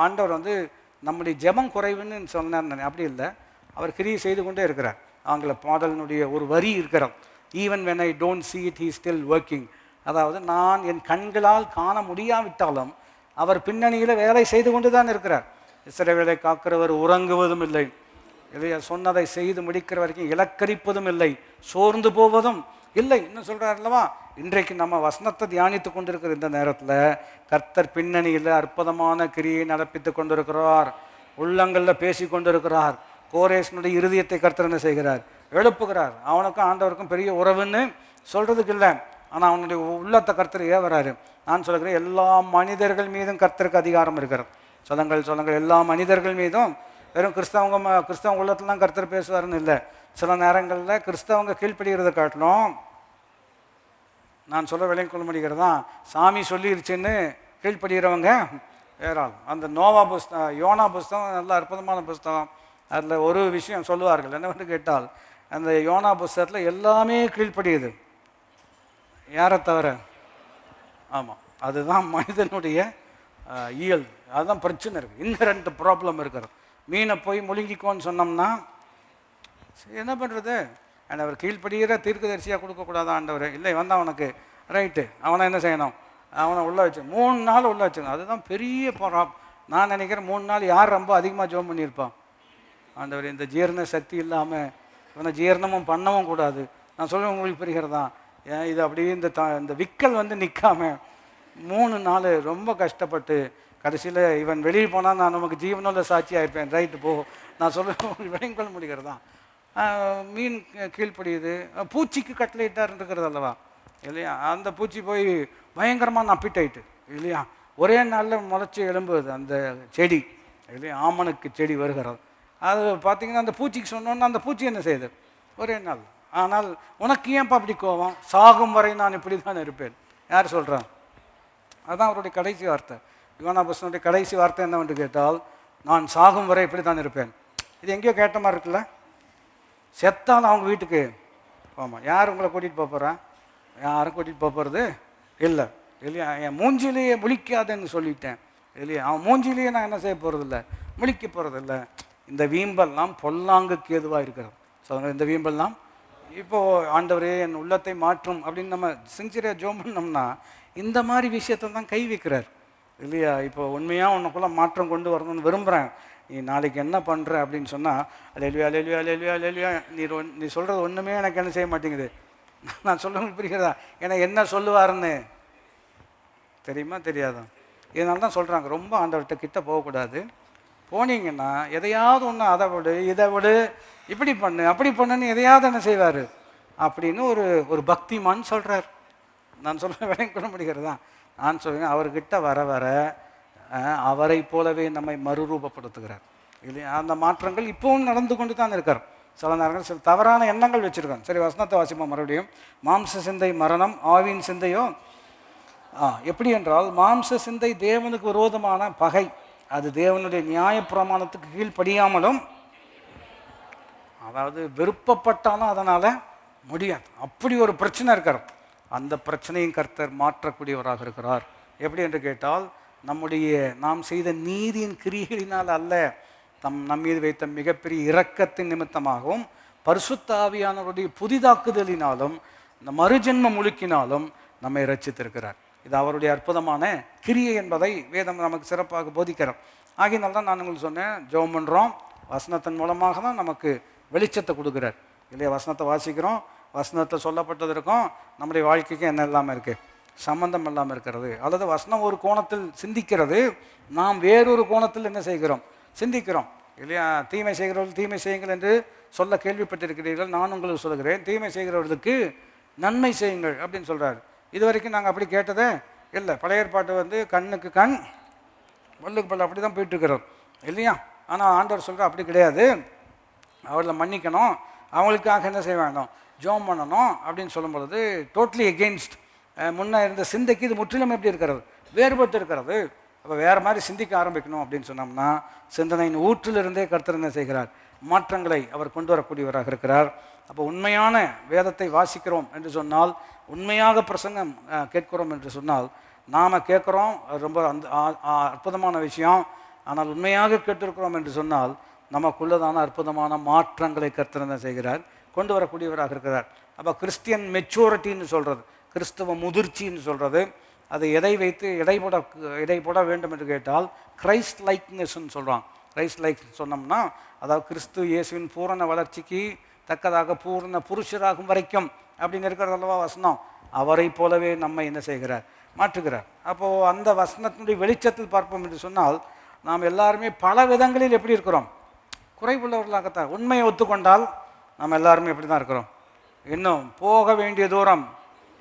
ஆண்டவர் வந்து நம்முடைய ஜெபம் குறைவுன்னு சொன்னார், அப்படி இல்லை, அவர் கிரியை செய்து கொண்டே இருக்கிறார். ஆங்கில பாடலினுடைய ஒரு வரி இருக்கிறோம், even when I don't see it he still working. அதாவது நான் என் கண்களால் காண முடியாவிட்டாலும் அவர் பின்னணியில் வேலை செய்து கொண்டு தான் இருக்கிறார். இஸ்ரவேலை காக்கிறவர் உறங்குவதும் இல்லை, இல்லையா, சொன்னதை செய்து முடிக்கிற வரைக்கும் இலக்கரிப்பதும் இல்லை, சோர்ந்து போவதும் இல்லை. இன்னும் சொல்கிறார் அல்லவா, இன்றைக்கு நம்ம வசனத்தை தியானித்து கொண்டிருக்கிற இந்த நேரத்தில் கர்த்தர் பின்னணியில் அற்புதமான கிரியை நடப்பித்து கொண்டிருக்கிறார், உள்ளங்களில் பேசி கொண்டிருக்கிறார். கோரேசனுடைய இருதயத்தை கர்த்தர் என்ன செய்கிறார், எழுப்புகிறார். அவனுக்கும் ஆண்டவருக்கும் பெரிய உறவுன்னு சொல்கிறதுக்கு இல்லை, ஆனால் அவனுடைய உள்ளத்தை கர்த்தர் ஏவறாரு. நான் சொல்கிறேன், எல்லா மனிதர்கள் மீதும் கர்த்தருக்கு அதிகாரம் இருக்கிறது. சொல்லுங்கள், எல்லா மனிதர்கள் மீதும். வெறும் கிறிஸ்தவங்க உள்ளத்துல தான் கர்த்தர் பேசுவாருன்னு இல்லை. சில நேரங்களில் கிறிஸ்தவங்க கீழ்ப்படுகிறத காட்டணும், நான் சொல்ல விளங்கிக் கொள்ள முடிகிறதா, சாமி சொல்லிருச்சுன்னு கீழ்ப்படுகிறவங்க வேறாள். அந்த யோனா புஸ்தகம் நல்ல அற்புதமான புஸ்தகம். அதில் ஒரு விஷயம் சொல்லுவார்கள், என்னவென்று கேட்டால், அந்த யோனா புஸ்தகத்தில் எல்லாமே கீழ்ப்படுகிறது, யாரை தவிர. ஆமாம், அதுதான் மனிதனுடைய இயல், அதுதான் பிரச்சனை இருக்குது, இன்ஹரண்ட் ப்ராப்ளம் இருக்கிறது. மீனை போய் முழுங்கிக்கோன்னு சொன்னோம்னா என்ன பண்ணுறது? அண்ட் அவர் கீழ்ப்படுகிற தீர்க்கதரிசியாக கொடுக்கக்கூடாது ஆண்டவர். இல்லை வந்தான் அவனுக்கு ரைட்டு, அவனை என்ன செய்யணும், அவனை உள்ளே வச்சு 3 நாள் உள்ளே வச்சுக்கணும். அதுதான் பெரிய நான் நினைக்கிறேன் 3 நாள் யார் ரொம்ப அதிகமாக ஜோம் பண்ணியிருப்பான். ஆண்டவர் இந்த ஜீரண சக்தி இல்லாமல் இவனை ஜீரணமும் பண்ணவும் கூடாது. நான் சொல்லுவேன், உங்களுக்கு புரிகிறதா, இது அப்படியே இந்த விக்கல் வந்து நிற்காம 3 நாள் ரொம்ப கஷ்டப்பட்டு கடைசியில் இவன் வெளியே போனால் நான் நமக்கு ஜீவனுள்ள சாட்சியாக இருப்பேன். ரைட்டு போ, நான் சொல்லுவேன், விளங்கிக்கொள்ள முடிகிறதா. மீன் கீழ்ப்படியுது, பூச்சிக்கு கட்டளையிட்டார் இருக்கிறது அல்லவா, இல்லையா, அந்த பூச்சி போய் பயங்கரமாக நப்பிட்டாயிட்டு, இல்லையா, ஒரே நாளில் முளைச்சி எழும்புது அந்த செடி, இல்லையா, ஆமனுக்கு செடி வருகிறது. அது பார்த்திங்கன்னா அந்த பூச்சிக்கு சொன்னோன்னா அந்த பூச்சி என்ன செய்யுது, ஒரே நாள். ஆனால் உனக்கு ஏன்ப்பா அப்படி கோவம், சாகும் வரை நான் இப்படி தான் இருப்பேன். யார் சொல்கிறான்? அதுதான் அவருடைய கடைசி வார்த்தை. யோனா புஸ்தகனுடைய கடைசி வார்த்தை என்னவென்று கேட்டால், நான் சாகும் வரை இப்படி தான் இருப்பேன். இது எங்கேயோ கேட்ட மாதிரி இருக்குல்ல. செத்தாலும் அவங்க வீட்டுக்கு ஆமாம், யார் உங்களை கூட்டிகிட்டு போக போகிறான்? யாரும் கூட்டிகிட்டு போக போகிறது இல்லை, இல்லையா. என் மூஞ்சிலேயே முழிக்காதுன்னு சொல்லிட்டேன், இல்லையா. அவன் மூஞ்சிலேயே நான் என்ன செய்ய போகிறதில்ல, முழிக்க போகிறதில்ல. இந்த வீம்பெல்லாம் பொல்லாங்குக்கு ஏதுவாக இருக்கிறது. ஸோ இந்த வீம்பெல்லாம் இப்போது ஆண்டவரே என் உள்ளத்தை மாற்றும் அப்படின்னு நம்ம சின்சியராக ஜோம் பண்ணோம்னா இந்த மாதிரி விஷயத்தை தான் கை வைக்கிறார், இல்லையா. இப்போ உண்மையாக உனக்குள்ளே மாற்றம் கொண்டு வரணும்னு விரும்புகிறேன், நீ நாளைக்கு என்ன பண்ணுற அப்படின்னு சொன்னால் அலையா நீ சொல்கிறது ஒன்றுமே எனக்கு என்ன செய்ய மாட்டேங்குது. நான் சொல்ல புரிகிறதா, ஏன்னா என்ன சொல்லுவாருன்னு தெரியுமா தெரியாதா. இதனால தான் சொல்கிறாங்க, ரொம்ப ஆண்டவர்கிட்ட கிட்ட போகக்கூடாது. போனீங்கன்னா எதையாவது ஒன்று, அதை விடு இதை விடு, இப்படி பண்ணு அப்படி பண்ணுன்னு எதையாவது என்ன செய்வார் அப்படின்னு ஒரு பக்திமான்னு சொல்கிறார். நான் சொல்ல விளங்கிக்கொள்ள முடிகிறதா. நான் சொல்லுவேன், அவர்கிட்ட வர வர அவரை போலவே நம்மை மறுரூபப்படுத்துகிறார், இல்லையா. அந்த மாற்றங்கள் இப்போவும் நடந்து கொண்டு தான் இருக்கார். சில நேரங்கள் சில தவறான எண்ணங்கள் வச்சுருக்காங்க. சரி, வசனத்தை வாசிப்போம் மறுபடியும். மாம்ச சிந்தை மரணம், ஆவின் சிந்தையோ எப்படி என்றால், மாம்ச சிந்தை தேவனுக்கு விரோதமான பகை, அது தேவனுடைய நியாயப்பிரமாணத்துக்கு கீழ்ப்படியாமலும், அதாவது விருப்பப்பட்டாலும் அதனால் முடியாது, அப்படி ஒரு பிரச்சனை இருக்கிறார். அந்த பிரச்சனையும் கர்த்தர் மாற்றக்கூடியவராக இருக்கிறார். எப்படி என்று கேட்டால், நாம் செய்த நீதியின் கிரியைகளினால் அல்ல, நம் மீது வைத்த மிகப்பெரிய இரக்கத்தின் நிமித்தமாகவும் பரிசுத்த ஆவியானவருடைய புதிதாக்குதலினாலும் இந்த மறுஜென்ம முழுக்கினாலும் நம்மை ரட்சித்திருக்கிறார். இது அவருடைய அற்புதமான கிரியை என்பதை வேதம் நமக்கு சிறப்பாக போதிக்கிறோம். ஆகினால தான் நான் உங்களுக்கு சொன்னேன், ஜெபம் பண்ணுறோம், வசனத்தின் மூலமாக தான் நமக்கு வெளிச்சத்தை கொடுக்குறார், இல்லையா. வசனத்தை வாசிக்கிறோம், வசனத்தில் சொல்லப்பட்டதற்கும் நம்முடைய வாழ்க்கைக்கு என்ன இல்லாமல் இருக்குது, சம்பந்தம் இல்லாமல் இருக்கிறது. அல்லது வசனம் ஒரு கோணத்தில் சிந்திக்கிறது, நாம் வேறொரு கோணத்தில் என்ன செய்கிறோம், சிந்திக்கிறோம், இல்லையா. தீமை செய்கிறவர்கள் தீமை செய்யுங்கள் என்று சொல்ல கேள்விப்பட்டிருக்கிறீர்கள், நான் உங்களுக்கு சொல்கிறேன், தீமை செய்கிறவர்களுக்கு நன்மை செய்யுங்கள் அப்படின்னு சொல்கிறார். இது வரைக்கும் நாங்கள் அப்படி கேட்டதே இல்லை. பழைய ஏற்பாட்டு கண்ணுக்கு கண் பல்லுக்கு பல்லு அப்படி தான் போயிட்டுருக்கிறோம், இல்லையா. ஆனால் ஆண்டவர் சொல்கிறார் அப்படி கிடையாது, அவர்களை மன்னிக்கணும், அவங்களுக்காக என்ன செய்ய வேணும், ஜோம் பண்ணணும் அப்படின்னு சொல்லும் பொழுது டோட்டலி எகெயின்ஸ்ட் முன்னே இருந்த சிந்தைக்கு இது முற்றிலும் எப்படி இருக்கிறது, வேறுபட்டு இருக்கிறது. அப்போ வேறு மாதிரி சிந்திக்க ஆரம்பிக்கணும் அப்படின்னு சொன்னோம்னா, சிந்தனையின் ஊற்றிலிருந்தே கர்த்தர் என்ன செய்கிறார், மாற்றங்களை அவர் கொண்டு வரக்கூடியவராக இருக்கிறார். அப்போ உண்மையான வேதத்தை வாசிக்கிறோம் என்று சொன்னால், உண்மையாக பிரசங்கம் கேட்கிறோம் என்று சொன்னால், நாம் கேட்குறோம், அது ரொம்ப அற்புதமான விஷயம். ஆனால் உண்மையாக கேட்டிருக்கிறோம் என்று சொன்னால் நமக்குள்ளதான அற்புதமான மாற்றங்களை கர்த்தர் என்ன செய்கிறார், கொண்டு வரக்கூடியவராக இருக்கிறார். அப்போ கிறிஸ்டியன் மெச்சூரிட்டின்னு சொல்கிறது, கிறிஸ்தவ முதிர்ச்சின்னு சொல்கிறது, அதை எதை வைத்து எடை போட வேண்டும் என்று கேட்டால் கிரைஸ்ட் லைக்னஸ்ன்னு சொல்கிறான். கிரைஸ்ட் லைக் சொன்னோம்னா அதாவது கிறிஸ்து இயேசுவின் பூரண வளர்ச்சிக்கு தக்கதாக பூரண புருஷராகும் வரைக்கும் அப்படின்னு இருக்கிறது அல்லவா வசனம். அவரை போலவே நம்மை என்ன செய்கிறார், மாற்றுகிறார். அப்போது அந்த வசனத்தினுடைய வெளிச்சத்தில் பார்ப்போம் என்று சொன்னால் நாம் எல்லாருமே பல விதங்களில் எப்படி இருக்கிறோம், குறைவுள்ளவர்களாகத்தான். உண்மையை ஒத்துக்கொண்டால் நாம் எல்லாருமே எப்படி தான் இருக்கிறோம். இன்னும் போக வேண்டிய தூரம்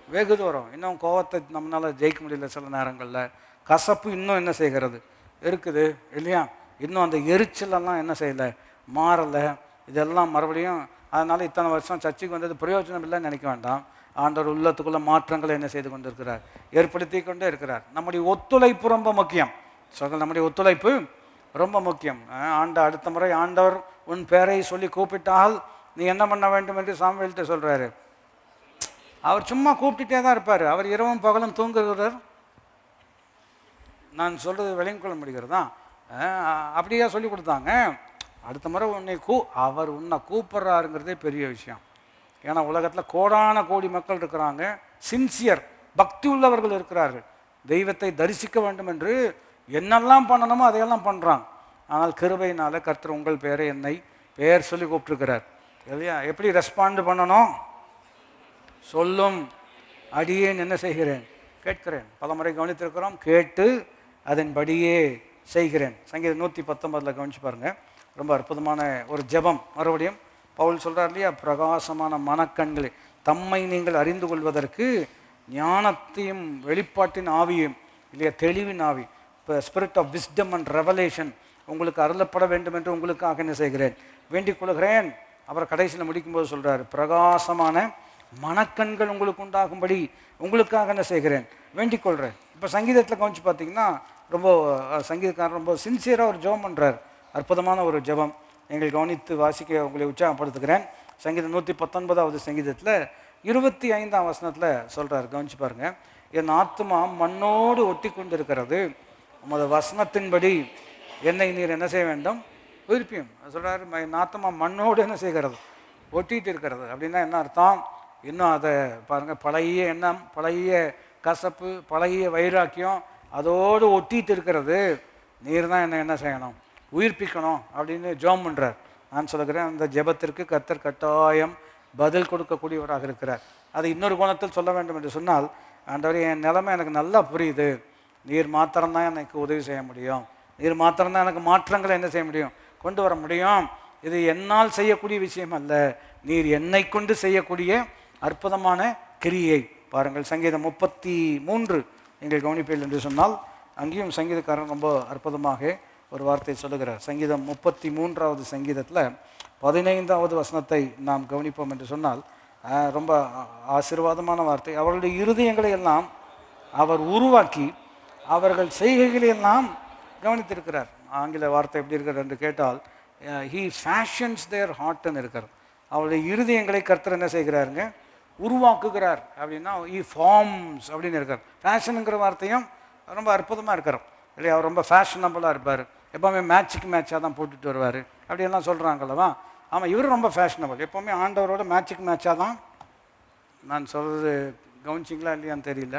வெகு தூரம். இன்னும் கோபத்தை நம்மளால் ஜெயிக்க முடியல. சில நேரங்களில் கசப்பு இன்னும் என்ன செய்கிறது இருக்குது இல்லையா. இன்னும் அந்த எரிச்சலெல்லாம் என்ன செய்யலை, மாறலை. இதெல்லாம் மறுபடியும் அதனால் இத்தனை வருஷம் சர்ச்சைக்கு வந்தது பிரயோஜனம் இல்லைன்னு நினைக்க வேண்டாம். ஆண்டவர் உள்ளத்துக்குள்ள மாற்றங்களை என்ன செய்து கொண்டு இருக்கிறார், ஏற்படுத்தி கொண்டே இருக்கிறார். நம்முடைய ஒத்துழைப்பு ரொம்ப முக்கியம். நம்முடைய ஒத்துழைப்பு ரொம்ப முக்கியம். அடுத்த முறை ஆண்டவர் உன் பேரை சொல்லி கூப்பிட்டால் நீ என்ன பண்ண வேண்டும் என்று சாமுவேல்கிட்ட சொல்கிறாரு. அவர் சும்மா கூப்பிட்டுட்டே தான் இருப்பார். அவர் இரவும் பகலும் தூங்குகிறார். நான் சொல்கிறது விளங்கிக் கொள்ள முடிகிறதா? அப்படியே சொல்லி கொடுத்தாங்க. அடுத்த முறை அவர் உன்னை கூப்பிட்றாருங்கிறதே பெரிய விஷயம். ஏன்னா உலகத்தில் கோடான கோடி மக்கள் இருக்கிறாங்க, சின்சியர் பக்தி உள்ளவர்கள் இருக்கிறார்கள், தெய்வத்தை தரிசிக்க வேண்டும் என்று என்னெல்லாம் பண்ணணுமோ அதையெல்லாம் பண்ணுறாங்க. ஆனால் கிருபையினால் கர்த்தர் உங்கள் பேரை என்னை பேர் சொல்லி கூப்பிட்டுருக்கிறார் இல்லையா. எப்படி ரெஸ்பாண்ட் பண்ணணும், சொல்லும் அடியேன் என்ன செய்கிறேன், கேட்கிறேன். பல முறை கவனித்திருக்கிறோம், கேட்டு அதன்படியே செய்கிறேன். சங்கீதம் 119 கவனிச்சு பாருங்கள், ரொம்ப அற்புதமான ஒரு ஜெபம். மறுபடியும் பவுல் சொல்கிறார் இல்லையா, பிரகாசமான மனக்கண்களை தம்மை நீங்கள் அறிந்து கொள்வதற்கு ஞானத்தையும் வெளிப்பாட்டின் ஆவியும் இல்லையா, தெளிவின் ஆவி, இப்போ spirit of wisdom and revelation உங்களுக்கு அருளப்பட வேண்டும் என்று உங்களுக்காக என்ன செய்கிறேன், வேண்டிக் கொள்கிறேன். அப்புறம் கடைசியில் முடிக்கும்போது சொல்கிறார், பிரகாசமான மனக்கண்கள் உங்களுக்கு உண்டாகும்படி உங்களுக்காக என்ன செய்கிறேன், வேண்டிக் கொள்கிறேன். இப்போ சங்கீதத்தில் கவனிச்சு பார்த்தீங்கன்னா ரொம்ப சங்கீதக்காரர் ரொம்ப சின்சியராக ஒரு ஜெபம் பண்ணுறார். அற்புதமான ஒரு ஜெபம். எங்கள் கவனித்து வாசிக்க உங்களை உற்சாகப்படுத்துகிறேன். சங்கீதம் 119 சங்கீதத்தில் 25 வசனத்தில் சொல்கிறார். கவனிச்சு பாருங்கள், என் ஆத்துமா மண்ணோடு ஒட்டி கொண்டு இருக்கிறது, உமது வசனத்தின்படி என்னை நீர் என்ன செய்ய வேண்டும், உயிர்ப்பியும். சொல்கிறார், என் ஆத்துமா மண்ணோடு என்ன செய்கிறது, ஒட்டிகிட்டு இருக்கிறது. அப்படின்னா என்ன அர்த்தம், இன்னும் அதை பாருங்கள், பழைய எண்ணம், பழைய கசப்பு, பழைய வைராக்கியம் அதோடு ஒட்டிகிட்டு இருக்கிறது. நீர் தான் என்ன செய்யணும், உயிர்ப்பிக்கணும் அப்படின்னு ஜெபம் பண்ணுறார். நான் சொல்லுகிறேன், அந்த ஜெபத்திற்கு கர்த்தர் கட்டாயம் பதில் கொடுக்கக்கூடியவராக இருக்கிறார். அது இன்னொரு கோணத்தில் சொல்ல வேண்டும் என்று சொன்னால், ஆண்டவரே என் நிலைமை எனக்கு நல்லா புரியுது, நீர் மாத்திரம்தான் எனக்கு உதவி செய்ய முடியும், நீர் மாத்திரம்தான் எனக்கு மாற்றங்களை என்ன செய்ய முடியும், கொண்டு வர முடியும். இது என்னால் செய்யக்கூடிய விஷயம் அல்ல, நீர் என்னை கொண்டு செய்யக்கூடிய அற்புதமான கிரியை. பாருங்கள், சங்கீதம் 33 நீங்கள் கவனிப்பீர்கள் என்று சொன்னால் அங்கேயும் சங்கீதக்காரன் ரொம்ப அற்புதமாக ஒரு வார்த்தை சொல்லுகிறார். சங்கீதம் 33 சங்கீதத்தில் 15 வசனத்தை நாம் கவனிப்போம் என்று சொன்னால் ரொம்ப ஆசீர்வாதமான வார்த்தை. அவர்களுடைய இருதயங்களை எல்லாம் அவர் உருவாக்கி அவர்கள் செய்கைகளை எல்லாம் கவனித்திருக்கிறார். ஆங்கில வார்த்தை எப்படி இருக்கிறது என்று கேட்டால், ஹீ ஃபேஷன்ஸ் தேர் ஹார்ட்னு இருக்கிறார். அவருடைய இருதயங்களை கர்த்தர் என்ன செய்கிறாருங்க, உருவாக்குகிறார். அப்படின்னா ஈ ஃபார்ம்ஸ் அப்படின்னு இருக்கார். ஃபேஷனுங்கிற வார்த்தையும் ரொம்ப அற்புதமாக இருக்கிறோம் இல்லையா. அவர் ரொம்ப ஃபேஷனபுளாக இருப்பார், எப்போவுமே மேட்சுக்கு மேட்சாக தான் போட்டுட்டு வருவார் அப்படியெல்லாம் சொல்கிறாங்களவா. ஆமாம், இவர் ரொம்ப ஃபேஷனபுள், எப்போவுமே ஆண்டவரோட மேட்சுக்கு மேட்சாக தான். நான் சொல்கிறது கவனிச்சிங்களா இல்லையான்னு தெரியல.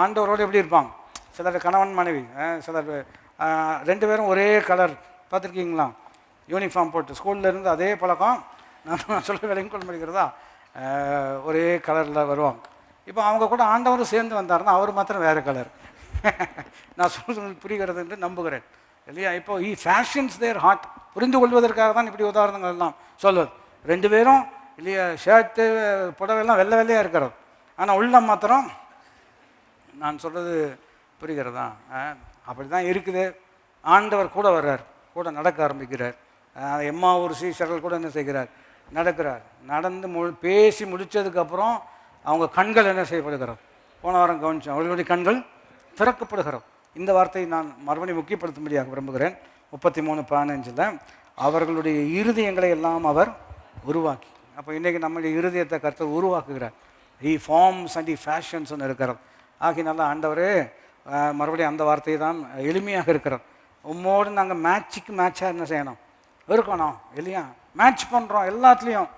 ஆண்டவரோடு எப்படி இருப்பாங்க, சிலர் கணவன் மனைவி, சிலர் 2 பேரும் ஒரே கலர் பார்த்துருக்கீங்களா, யூனிஃபார்ம் போட்டு ஸ்கூலில் இருந்து அதே பழக்கம். நான் சொல்ல விளங்கிக் கொள்ள முடிகிறதா, ஒரே கலரில் வருவாங்க. இப்போ அவங்க கூட ஆண்டவரும் சேர்ந்து வந்தாருன்னா அவர் மாத்திரம் வேறு கலர். நான் சொல்கிறது புரிகிறது என்று நம்புகிறேன் இல்லையா. இப்போ ஃபேஷன்ஸ் தேர் ஹார்ட், புரிந்து கொள்வதற்காக தான் இப்படி உதாரணங்கள் எல்லாம் சொல்வது. 2 பேரும் இல்லையா, ஷர்ட்டு புடவையெல்லாம் வெள்ளை வெள்ளையாக இருக்கிறது, ஆனால் உள்ளம் மாத்திரம். நான் சொல்கிறது புரிகிறதா, அப்படி தான் இருக்குது. ஆண்டவர் கூட வர்றார், கூட நடக்க ஆரம்பிக்கிறார். எம்மா ஒரு சீஷர்கள் கூட என்ன செய்கிறார், நடக்கிறார். நடந்து பேசி முடித்ததுக்கப்புறம் அவங்க கண்கள் என்ன செய்யப்படுகிறது, போன வாரம் கவனித்தோம், அவர்களுடைய கண்கள் திறக்கப்படுகிறது. இந்த வார்த்தையை நான் மறுபடியும் முக்கியப்படுத்தும்படியாக விரும்புகிறேன். 33:15 அவர்களுடைய இருதயங்களை எல்லாம் அவர் உருவாக்கி. அப்போ இன்றைக்கி நம்முடைய இருதயத்தை கர்த்தர் உருவாக்குகிறார். ஹீ ஃபார்ம்ஸ் அண்ட் ஹீ ஃபேஷன்ஸ்னு இருக்கிறது. ஆகினால ஆண்டவரே மறுபடியும் அந்த வார்த்தை தான் எளிமையாக இருக்கிறது. உம்மோடு நாங்கள் மேட்சாக என்ன செய்யணும், இருக்கணும் இல்லையா? மேட்ச் பண்ணுறோம் எல்லாத்துலேயும்.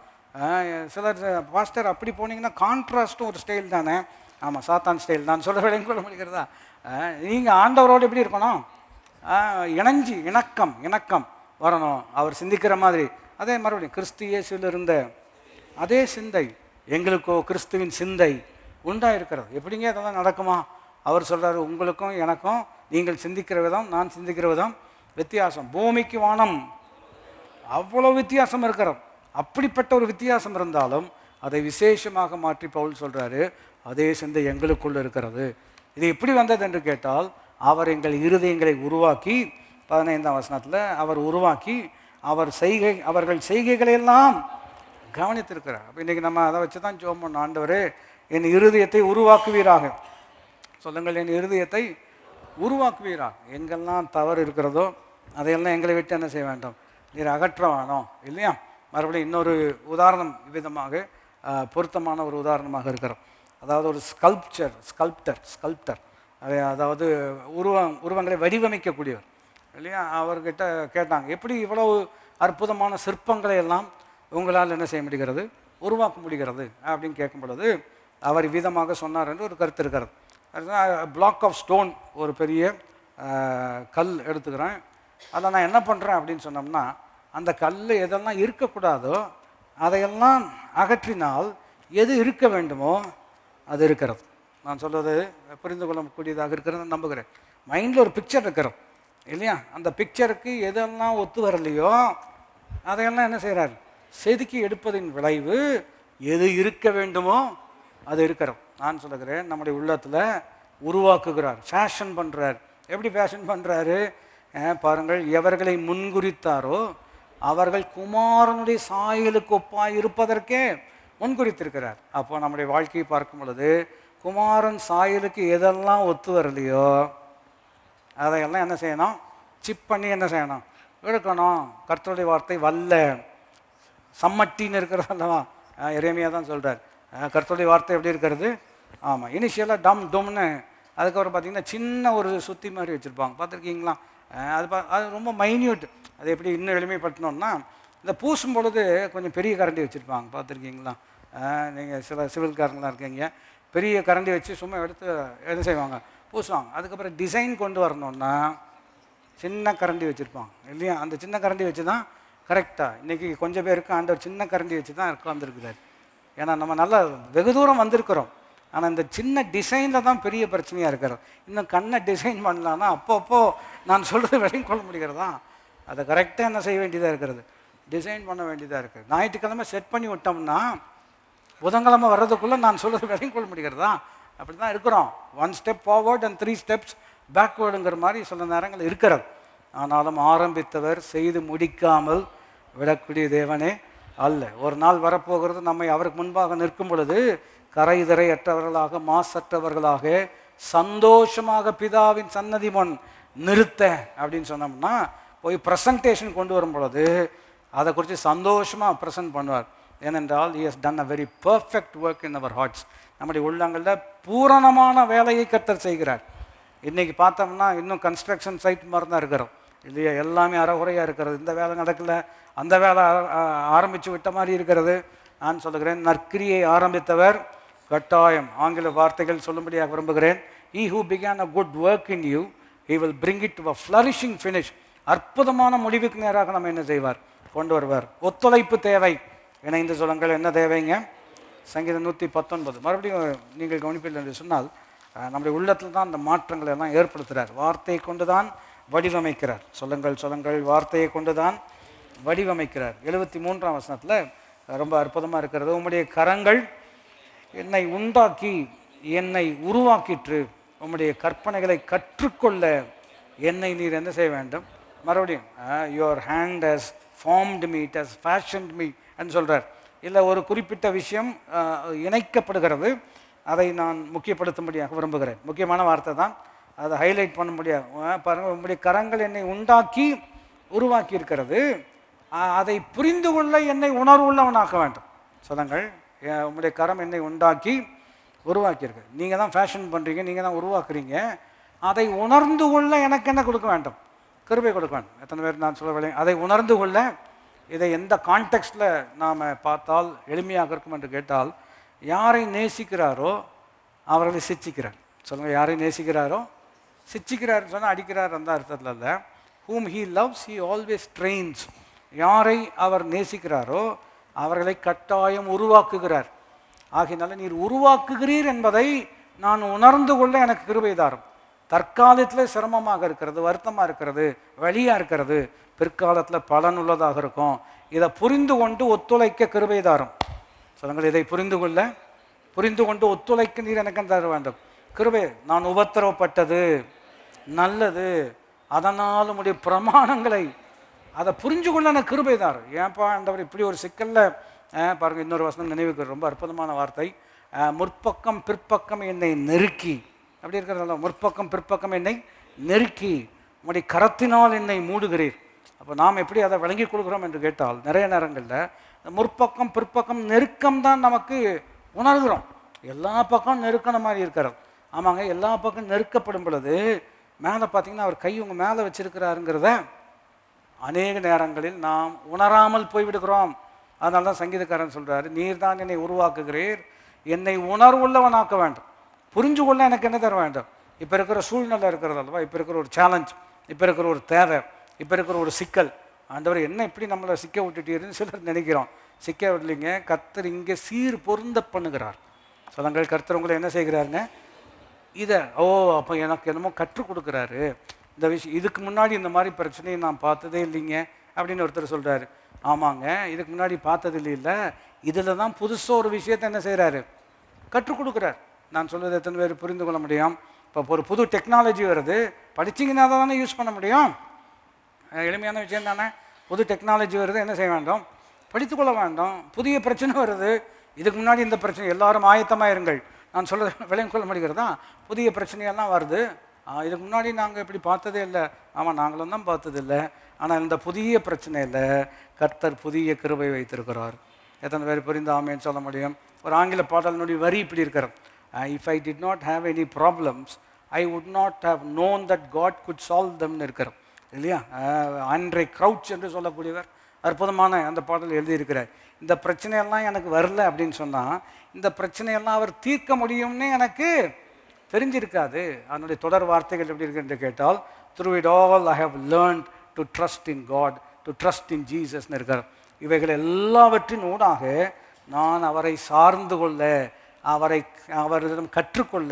சிலர் பாஸ்டர் அப்படி போனீங்கன்னா கான்ட்ராஸ்ட்டும் ஒரு ஸ்டைல் தானே. ஆமாம், சாத்தான் ஸ்டைல் தான் சொல்ல விளையும் கொள்ள முடிகிறதா? நீங்கள் ஆண்டவரோடு எப்படி இருக்கணும், இணக்கம் வரணும், அவர் சிந்திக்கிற மாதிரி. அதே மறுபடியும் கிறிஸ்து இயேசுவில் இருந்த அதே சிந்தை எங்களுக்கோ கிறிஸ்துவின் சிந்தை உண்டாயிருக்கிறது. எப்படிங்க அதெல்லாம் நடக்குமா? அவர் சொல்கிறாரு, உங்களுக்கும் எனக்கும் நீங்கள் சிந்திக்கிற விதம் நான் சிந்திக்கிற விதம் வித்தியாசம். பூமிக்கு வானம் அவ்வளோ வித்தியாசம் இருக்கிறோம். அப்படிப்பட்ட ஒரு வித்தியாசம் இருந்தாலும் அதை விசேஷமாக மாற்றி பவுல் சொல்கிறாரு, அதே சிந்தை எங்களுக்குள்ள இருக்கிறது. இது எப்படி வந்தது என்று கேட்டால், அவர் எங்கள் இருதயங்களை உருவாக்கி 15ஆம் வசனத்தில் அவர் உருவாக்கி அவர்கள் செய்கைகளையெல்லாம் கவனித்திருக்கிறார். அப்போ இன்றைக்கி நம்ம அதை வச்சு தான் ஜெபம் பண்ணோம். ஆண்டவரே என் இருதயத்தை உருவாக்குவீராக. சொல்லுங்கள், என் இருதயத்தை உருவாக்குவீராக. எங்கெல்லாம் தவறு இருக்கிறதோ அதையெல்லாம் எங்களை விட்டு என்ன செய்ய வேண்டும், நீர் அகற்ற வேணும் இல்லையா? மறுபடியும் இன்னொரு உதாரணம் விதமாக பொருத்தமான ஒரு உதாரணமாக இருக்கிறோம். அதாவது ஒரு ஸ்கல்ப்டர் அதாவது உருவங்களை வடிவமைக்கக்கூடியவர் இல்லையா? அவர்கிட்ட கேட்டாங்க, எப்படி இவ்வளவு அற்புதமான சிற்பங்களை எல்லாம் உங்களால் என்ன செய்ய முடிகிறது, உருவாக்க முடிகிறது அப்படின்னு கேட்கும் பொழுது அவர் விதமாக சொன்னார் என்று ஒரு கருத்து இருக்கிறது. பிளாக் ஆஃப் ஸ்டோன், ஒரு பெரிய கல் எடுத்துக்கிறேன், அதை நான் என்ன பண்ணுறேன் அப்படின்னு சொன்னோம்னா, அந்த கல் எதெல்லாம் இருக்கக்கூடாதோ அதையெல்லாம் அகற்றினால் எது இருக்க வேண்டுமோ அது இருக்கிறது. நான் சொல்வது புரிந்து கொள்ளக்கூடியதாக இருக்கிறது நம்புகிறேன். மைண்டில் ஒரு பிக்சர் இருக்கிறோம் இல்லையா? அந்த பிக்சருக்கு எதெல்லாம் ஒத்து வரலையோ அதையெல்லாம் என்ன செய்கிறார், செதுக்கி எடுப்பதின் விளைவு எது இருக்க வேண்டுமோ அது இருக்கிறோம். நான் சொல்லுகிறேன், நம்முடைய உள்ளத்தில் உருவாக்குகிறார், ஃபேஷன் பண்ணுறார். எப்படி ஃபேஷன் பண்ணுறாரு பாருங்கள், எவர்களை முன்குறித்தாரோ அவர்கள் குமாரனுடைய சாயலுக்கு ஒப்பாய் இருப்பதற்கே முன்குறித்திருக்கிறார். அப்போ நம்முடைய வாழ்க்கையை பார்க்கும் பொழுது குமாரன் சாயலுக்கு எதெல்லாம் ஒத்து வரலையோ அதையெல்லாம் என்ன செய்யணும், சிப் பண்ணி என்ன செய்யணும், எடுக்கணும். கர்த்தருடைய வார்த்தை வல்ல சம்மட்டின்னு இருக்கிறது அல்லவா? எரேமியா தான் சொல்கிறார், கர்த்தருடைய வார்த்தை எப்படி இருக்கிறது. ஆமாம், இனிஷியலாக டம்னு, அதுக்கப்புறம் பார்த்திங்கன்னா சின்ன ஒரு சுத்தி மாதிரி வச்சுருப்பாங்க, பார்த்துருக்கீங்களா? அது ரொம்ப மைன்யூட். அது எப்படி இன்னும் எளிமைப்படுத்தணும்னா, இந்த பூசும் பொழுது கொஞ்சம் பெரிய கரண்டி வச்சுருப்பாங்க, பார்த்துருக்கீங்களா? நீங்கள் சில சிவில்காரங்களாம் இருக்கீங்க, பெரிய கரண்டி வச்சு சும்மா எடுத்து என்ன செய்வாங்க, பூசுவாங்க. அதுக்கப்புறம் டிசைன் கொண்டு வரணுன்னா சின்ன கரண்டி வச்சுருப்பாங்க இல்லையா? அந்த சின்ன கரண்டி வச்சு தான் கரெக்டாக இன்றைக்கி கொஞ்சம் பேருக்கு ஆண்டவர் சின்ன கரண்டி வச்சு தான் உட்காந்துருக்குறாரு. ஏன்னா நம்ம நல்லா வெகு தூரம் வந்திருக்கிறோம். ஆனால் இந்த சின்ன டிசைனில் தான் பெரிய பிரச்சனையாக இருக்கிறோம். இன்னும் கண்ணை டிசைன் பண்ணலான்னா அப்பப்போ நான் சொல்கிறது விலையும் கொள்ள முடிகிறதா? அதை கரெக்டாக என்ன செய்ய வேண்டியதாக இருக்கிறது, டிசைன் பண்ண வேண்டியதாக இருக்குது. ஞாயிற்றுக்கிழமை செட் பண்ணி விட்டோம்னா புதன்கிழமை வர்றதுக்குள்ளே நான் சொல்கிறது விலையும் கொள்ள முடிகிறதா? அப்படி தான் இருக்கிறோம். 1 ஸ்டெப் ஃபார்வர்ட் அண்ட் 3 ஸ்டெப்ஸ் பேக்வேர்டுங்கிற மாதிரி சில நேரங்கள் இருக்கிறது. ஆனாலும் ஆரம்பித்தவர் செய்து முடிக்காமல் விடக்கூடிய தேவனே அல்ல. ஒரு நாள் வரப்போகிறது, நம்மை அவருக்கு முன்பாக நிற்கும் பொழுது கரைதிரை அற்றவர்களாக மாசற்றவர்களாக சந்தோஷமாக பிதாவின் சன்னதி முன் நிறுத்த அப்படின்னு சொன்னோம்னா, போய் ப்ரெசன்டேஷன் கொண்டு வரும் பொழுது அதை குறித்து சந்தோஷமாக ப்ரெசன்ட் பண்ணுவார். ஏனென்றால் he has done a very perfect work in our hearts. நம்முடைய உள்ளங்களில் பூரணமான வேலையை கர்த்தர் செய்கிறார். இன்றைக்கி பார்த்தோம்னா இன்னும் கன்ஸ்ட்ரக்ஷன் சைட் மாதிரி தான் இருக்கிறோம் இல்லையா? எல்லாமே அறகுறையாக இருக்கிறது. இந்த வேலை நடக்கலை, அந்த வேலை ஆரம்பித்து விட்ட மாதிரி இருக்கிறது. நான் சொல்லுகிறேன், நற்கிரியை ஆரம்பித்தவர் கட்டாயம், ஆங்கில வார்த்தைகள் சொல்லும்படியாக விரும்புகிறேன், he who began a good work in you he will bring it to a flourishing finish. அற்புதமான முடிவுக்கு நேராக நம்ம என்ன செய்வார், கொண்டு வருவார். ஒத்துழைப்பு தேவை. இணைந்து சொல்லுங்கள், என்ன தேவைங்க? சங்கீதம் 119. மறுபடியும் நீங்கள் கவனிப்பீர்கள் என்று சொன்னால், நம்முடைய உள்ளத்தில் தான் அந்த மாற்றங்களை எல்லாம் ஏற்படுத்துகிறார். வார்த்தையை கொண்டு தான் வடிவமைக்கிறார். சொல்லுங்கள், வார்த்தையை கொண்டு தான் வடிவமைக்கிறார். 73ஆம் வசனத்தில் ரொம்ப அற்புதமாக இருக்கிறது. உம்முடைய கரங்கள் என்னை உண்டாக்கி என்னை உருவாக்கிற்று, உம்முடைய கற்பனைகளை கற்றுக்கொள்ள என்னை நீர் என்ன செய்ய வேண்டும். மறுபடியும் your hand has formed me, it has fashioned me என்று சொல்கிறார். இல்லை, ஒரு குறிப்பிட்ட விஷயம் இணைக்கப்படுகிறது, அதை நான் முக்கியப்படுத்தும்படியாக விரும்புகிறேன். முக்கியமான வார்த்தை தான், அதை ஹைலைட் பண்ண முடியாது. பாருங்கள், உங்களுடைய கரங்கள் என்னை உண்டாக்கி உருவாக்கி இருக்கிறது, அதை புரிந்து கொள்ள என்னை உணர்வுள்ளவனாக்க வேண்டும். சொல்லுங்கள், உங்களுடைய கரம் என்னை உண்டாக்கி உருவாக்கியிருக்கு. நீங்கள் தான் ஃபேஷன் பண்ணுறீங்க, நீங்கள் தான் உருவாக்குறீங்க. அதை உணர்ந்து கொள்ள எனக்கு என்ன கொடுக்க வேண்டும்? கிருபை கொடுக்க வேண்டும். எத்தனை பேர் நான் சொல்லவில்லை? அதை உணர்ந்து கொள்ள இதை எந்த கான்டெக்ஸ்டில் நாம் பார்த்தால் எளிமையாக இருக்கும் என்று கேட்டால், யாரை நேசிக்கிறாரோ அவர்களை சிச்சிக்கிறார். சொல்லுங்கள், யாரை நேசிக்கிறாரோ சிச்சிக்கிறார் சொன்னால் அடிக்கிறார் அந்த அர்த்தத்தில் இல்லை. whom he loves he always trains. யாரை அவர் நேசிக்கிறாரோ அவர்களை கட்டாயம் உருவாக்குகிறார். ஆகையினால நீர் உருவாக்குகிறீர் என்பதை நான் உணர்ந்து கொள்ள எனக்கு கிருபை தாரும். தற்காலத்தில் சிரமமாக இருக்கிறது, வருத்தமாக இருக்கிறது, வழியாக இருக்கிறது, பிற்காலத்தில் பலனுள்ளதாக இருக்கும். இதை புரிந்து கொண்டு ஒத்துழைக்க கிருபை தாரும். சொல்லுங்கள், இதை புரிந்து கொண்டு ஒத்துழைக்க நீர் எனக்கு தர வேண்டும் கிருபை. நான் உபத்திரவப்பட்டது நல்லது, அதனால் உடைய பிரமாணங்களை அதை புரிஞ்சு கொள்ள எனக்கு கிருபை தார். ஏன்ப்பா ஆண்டவர் இப்படி ஒரு சிக்கல்ல பாருங்க, இன்னொரு வசனம் நினைவுக்கு ரொம்ப அற்புதமான வார்த்தை. முற்பக்கம் பிற்பக்கம் என்னை நெருக்கி, அப்படி இருக்கிறதால முற்பக்கம் பிற்பக்கம் என்னை நெருக்கி உங்களுடைய கரத்தினால் என்னை மூடுகிறீர். அப்போ நாம் எப்படி அதை விளங்கி கொடுக்குறோம் என்று கேட்டால், நிறைய நேரங்களில் முற்பக்கம் பிற்பக்கம் நெருக்கம் தான் நமக்கு உணர்கிறோம். எல்லா பக்கம் நெருக்கின மாதிரி இருக்கிறது. ஆமாங்க, எல்லா பக்கம் நெருக்கப்படும் பொழுது மேலே பார்த்தீங்கன்னா அவர் கை உங்கள் மேலே வச்சிருக்கிறாருங்கிறத அநேக நேரங்களில் நாம் உணராமல் போய்விடுகிறோம். அதனால தான் சங்கீதக்காரன் சொல்கிறாரு, நீர் தான் என்னை உருவாக்குகிறீர், என்னை உணர்வுள்ளவனாக்க வேண்டும், புரிஞ்சு கொள்ள எனக்கு என்ன தர வேண்டும். இப்போ இருக்கிற சூழ்நிலை இருக்கிறது அல்லவா, இப்போ இருக்கிற ஒரு சேலஞ்ச், இப்போ இருக்கிற ஒரு தேவை, இப்போ இருக்கிற ஒரு சிக்கல். ஆண்டவர் என்ன இப்படி நம்மளை சிக்க விட்டுட்டீருன்னு சிலர் நினைக்கிறோம். சிக்க விடலைங்க, கர்த்தர் இங்கே சீர் பொருந்த பண்ணுகிறார். சொல்லுங்கள், கர்த்தர் உங்களை என்ன செய்கிறாருங்க? இதை அப்போ எனக்கு என்னமோ கற்றுக் கொடுக்குறாரு இந்த விஷயம். இதுக்கு முன்னாடி இந்த மாதிரி பிரச்சனையை நான் பார்த்ததே இல்லைங்க அப்படின்னு ஒருத்தர் சொல்கிறாரு. ஆமாங்க, இதுக்கு முன்னாடி பார்த்தது இல்லை, இதில் தான் புதுசாக ஒரு விஷயத்தை என்ன செய்கிறாரு? கற்றுக் கொடுக்குறார். நான் சொல்வது எத்தனை பேர் புரிந்து கொள்ள முடியும்? இப்போ ஒரு புது டெக்னாலஜி வருது, படிச்சிங்கன்னா தானே யூஸ் பண்ண முடியும். எளிமையான விஷயம் தானே. புது டெக்னாலஜி வருது, என்ன செய்ய வேண்டும்? படித்துக்கொள்ள வேண்டும். புதிய பிரச்சனை வருது, இதுக்கு முன்னாடி இந்த பிரச்சனை, எல்லாரும் ஆயத்தமாக இருங்கள். நான் சொல்ல விளையம் கொள்ள முடிகிறதா? புதிய பிரச்சனையெல்லாம் வருது, இதுக்கு முன்னாடி நாங்கள் இப்படி பார்த்ததே இல்லை. ஆமாம், நாங்களும் தான் பார்த்ததில்லை. ஆனால் இந்த புதிய பிரச்சனையில் கர்த்தர் புதிய கிருபை வைத்திருக்கிறார். எத்தனை பேர் புரிந்து ஆமேன்னு சொல்ல முடியும்? ஒரு ஆங்கில பாடலினுடைய வரி இப்படி இருக்கிறது, if I did not have any problems I would not have known that God could solve தம்னு இருக்கிறோம் இல்லையா? ஆண்ட்ரே க்ரௌச் என்று சொல்லக்கூடியவர் அற்புதமான அந்த பாடல் எழுதியிருக்கிறார். இந்த பிரச்சனையெல்லாம் எனக்கு வரல அப்படின்னு சொன்னால், இந்த பிரச்சனையெல்லாம் அவர் தீர்க்க முடியும்னு எனக்கு தெரிஞ்சிருக்காது. அதனுடைய தொடர் வார்த்தைகள் எப்படி இருக்கு என்று கேட்டால், through it all I have learned to trust in God, to trust in ஜீசஸ்ன்னு இருக்கிறார். இவைகள் எல்லாவற்றின் ஊடாக நான் அவரை சார்ந்து கொள்ள, அவரிடம் கற்றுக்கொள்ள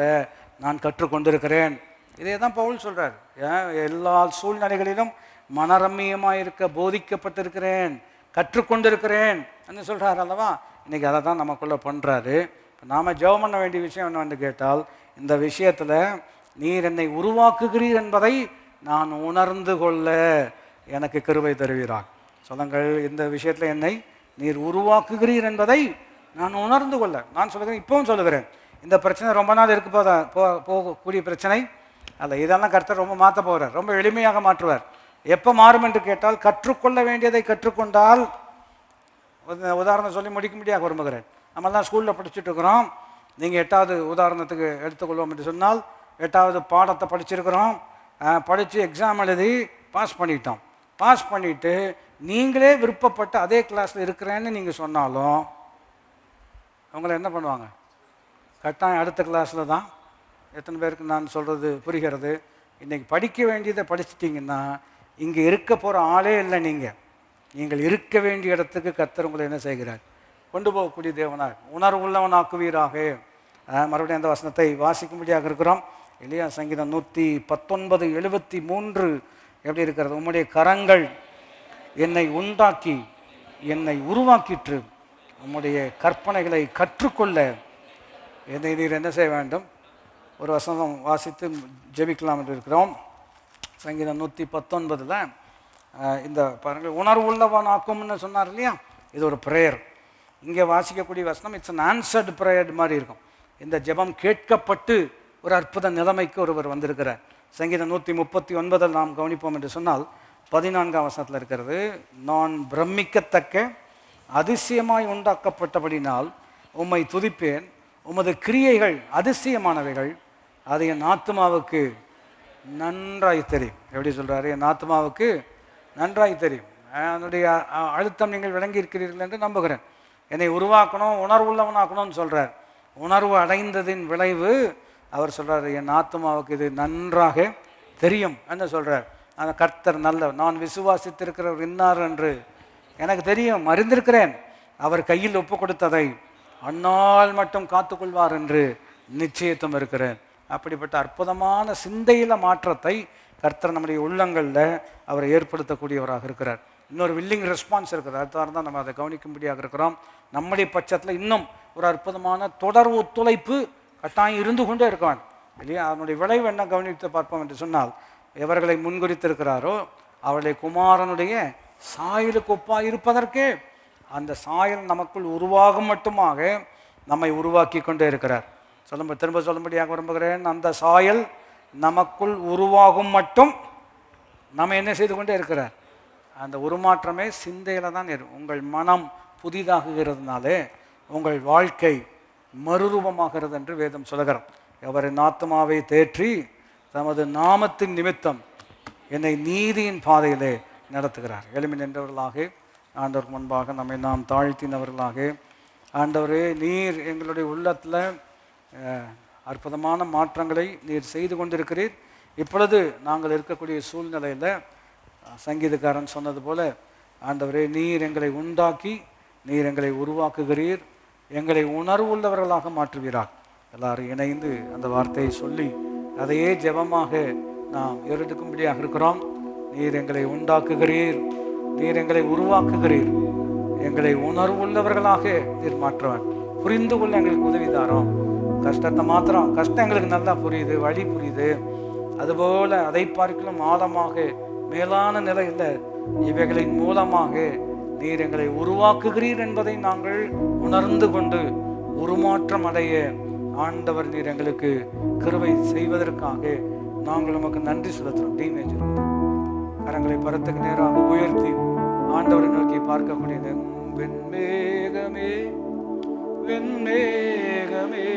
நான் கற்றுக்கொண்டிருக்கிறேன். இதே தான் பவுல் சொல்கிறார். எல்லா சூழ்நிலைகளிலும் மனரம்மியமாக இருக்க போதிக்கப்பட்டிருக்கிறேன், கற்றுக்கொண்டிருக்கிறேன் என்று சொல்கிறார் அல்லவா? இன்றைக்கி அதை தான் நமக்குள்ளே பண்ணுறாரு. நாம் ஜெபம் பண்ண வேண்டிய விஷயம் என்னவென்று கேட்டால், இந்த விஷயத்தில் நீர் என்னை உருவாக்குகிறீர் என்பதை நான் உணர்ந்து கொள்ள எனக்கு கிருபை தருவீராக. சொல்லுங்கள், இந்த விஷயத்தில் என்னை நீர் உருவாக்குகிறீர் என்பதை நான் உணர்ந்து கொள்ள. நான் சொல்லுகிறேன், இப்பவும் சொல்லுகிறேன், இந்த பிரச்சனை ரொம்ப நாள் இருக்க போகக்கூடிய பிரச்சனை அல்ல. இதெல்லாம் கர்த்தர் ரொம்ப மாற்ற போகிறார், ரொம்ப எளிமையாக மாற்றுவார். எப்போ மாறும் என்று கேட்டால், கற்றுக்கொள்ள வேண்டியதை கற்றுக்கொண்டால். உதாரணம் சொல்லி முடிக்க முடியாது விரும்புகிறேன். நம்மெல்லாம் ஸ்கூலில் படிச்சுட்டு இருக்கிறோம். நீங்கள் 8வது உதாரணத்துக்கு எடுத்துக்கொள்வோம் என்று சொன்னால், 8வது பாடத்தை படிச்சிருக்கிறோம், படித்து எக்ஸாம் எழுதி பாஸ் பண்ணிட்டோம். பாஸ் பண்ணிவிட்டு நீங்களே விருப்பப்பட்டு அதே கிளாஸில் இருக்கிறேன்னு நீங்கள் சொன்னாலும் அவங்கள என்ன பண்ணுவாங்க? கட்டாயம் அடுத்த கிளாஸில் தான். எத்தனை பேருக்கு நான் சொல்கிறது புரிகிறது? இன்றைக்கி படிக்க வேண்டியதை படிச்சிட்டிங்கன்னா இங்கே இருக்க போகிற ஆளே இல்லை. நீங்கள் இருக்க வேண்டிய இடத்துக்கு கர்த்தர் உங்களை என்ன செய்கிறார்? கொண்டு போகக்கூடிய தேவனாக உணர்வுள்ளவனாக்குவீராக. மறுபடியும் அந்த வசனத்தை வாசிக்கும்படியாக இருக்கிறோம். இல்லையா? சங்கீதம் 119:73 எப்படி இருக்கிறது? உம்முடைய கரங்கள் என்னை உண்டாக்கி என்னை உருவாக்கிற்று, உம்முடைய கற்பனைகளை கற்றுக்கொள்ள என்னை நீர் என்ன செய்ய வேண்டும்? ஒரு வசனம் வாசித்து ஜெபிக்கலாம் என்று இருக்கிறோம். சங்கீதம் 119 இந்த பாருங்கள், உணர்வுள்ளவனாக்கும்னு சொன்னார் இல்லையா? இது ஒரு ப்ரேயர். இங்கே வாசிக்கக்கூடிய வசனம் இட்ஸ் அன் ஆன்சர்டு ப்ரேயர் மாதிரி இருக்கும். இந்த ஜெபம் கேட்கப்பட்டு ஒரு அற்புத நிலைமைக்கு ஒருவர் வந்திருக்கிறார். சங்கீதம் 139 நாம் கவனிப்போம் என்று சொன்னால் 14ஆம் வசனத்தில் இருக்கிறது, நான் பிரமிக்கத்தக்க அதிசயமாய் உண்டாக்கப்பட்டபடினால் உம்மை துதிப்பேன், உமது கிரியைகள் அதிசயமானவைகள், அது என் ஆத்மாவுக்கு நன்றாய் தெரியும். எப்படி சொல்கிறாரு? என் ஆத்மாவுக்கு நன்றாய் தெரியும். அதனுடைய அழுத்தம் நீங்கள் விளங்கி இருக்கிறீர்கள் என்று நம்புகிறேன். என்னை உருவாக்கணும், உணர்வுள்ளவனாக்கணும்னு சொல்கிறார். உணர்வு அடைந்ததின் விளைவு அவர் சொல்கிறார், என் ஆத்மாவுக்கு இது நன்றாக தெரியும் என்று சொல்கிறார். அந்த கர்த்தர் நல்லவர், நான் விசுவாசித்திருக்கிறவர் இன்னார் என்று எனக்கு தெரியும், அறிந்திருக்கிறேன். அவர் கையில் ஒப்பு கொடுத்ததை அந்நாள் மட்டும் காத்துக்கொள்வார் என்று நிச்சயத்தும் இருக்கிறேன். அப்படிப்பட்ட அற்புதமான சிந்தையில மாற்றத்தை கர்த்தர் நம்முடைய உள்ளங்களில் அவரை ஏற்படுத்தக்கூடியவராக இருக்கிறார். இன்னொரு வில்லிங் ரெஸ்பான்ஸ் இருக்குது. அடுத்த தான் நம்ம அதை கவனிக்கும்படியாக இருக்கிறோம். நம்முடைய பட்சத்தில் இன்னும் ஒரு அற்புதமான தொடர் ஒத்துழைப்பு கட்டாயம் இருந்து கொண்டே இருக்கான் இல்லையா? அதனுடைய விளைவு என்ன கவனித்து பார்ப்போம் என்று சொன்னால், எவர்களை முன்குறித்திருக்கிறாரோ அவர்களை குமாரனுடைய சாயலுக்கு ஒப்பாக இருப்பதற்கே அந்த சாயல் நமக்குள் உருவாகும் மட்டுமாக நம்மை உருவாக்கி கொண்டே இருக்கிறார். திரும்ப சொல்லும்படியாக விரும்புகிறேன். அந்த சாயல் நமக்குள் உருவாகும் மட்டும் நம்ம என்ன செய்து கொண்டே இருக்கிறார். அந்த உருமாற்றமே சிந்தையில தான் இருக்கும். உங்கள் மனம் புதிதாகுகிறதுனாலே உங்கள் வாழ்க்கை மறுரூபமாகிறது என்று வேதம் சொல்லுகிறோம். எவரின் ஆத்மாவை தேற்றி தமது நாமத்தின் நிமித்தம் என்னை நீதியின் பாதையிலே நடத்துகிறார். எளிமை நின்றவர்களாக ஆண்டவருக்கு முன்பாக நம்மை நாம் தாழ்த்தினவர்களாக, ஆண்டவரே நீர் எங்களுடைய உள்ளத்தில் அற்புதமான மாற்றங்களை நீர் செய்து கொண்டிருக்கிறீர். இப்பொழுது நாங்கள் இருக்கக்கூடிய சூழ்நிலையில் சங்கீதக்காரன் சொன்னது போல, ஆண்டவரே நீர் எங்களை உண்டாக்கி நீர் எங்களை உருவாக்குகிறீர், எங்களை உணர்வுள்ளவர்களாக மாற்றுவீராக. எல்லாரும் இணைந்து அந்த வார்த்தையை சொல்லி அதையே ஜெபமாக நாம் எடுக்கும்படியாக இருக்கிறோம். நீர் எங்களை உண்டாக்குகிறீர், நீர் எங்களை உருவாக்குகிறீர், எங்களை உணர்வுள்ளவர்களாக நீர் மாற்றுவான். புரிந்து கொள்ள எங்களுக்கு உதவி தாரோம். கஷ்டத்தை மாத்திரம், கஷ்டம் எங்களுக்கு நல்லா புரியுது, வழி புரியுது. அதுபோல் அதை பார்க்கலும் ஆழமாக மேலான நிலையில் இவைகளின் மூலமாக நீர் எங்களை உருவாக்குகிறீர் என்பதை நாங்கள் உணர்ந்து கொண்டு உருமாற்றம் அடைய ஆண்டவர் நீர் எங்களுக்கு கிருபை செய்வதற்காக நாங்கள் நமக்கு நன்றி செலுத்துகிறோம். டீனேஜ் கரங்களை பரத்துக்கு நேராக உயர்த்தி ஆண்டவரை நோக்கி பார்க்கக்கூடிய வெண்மேகமே வெண்மேகமே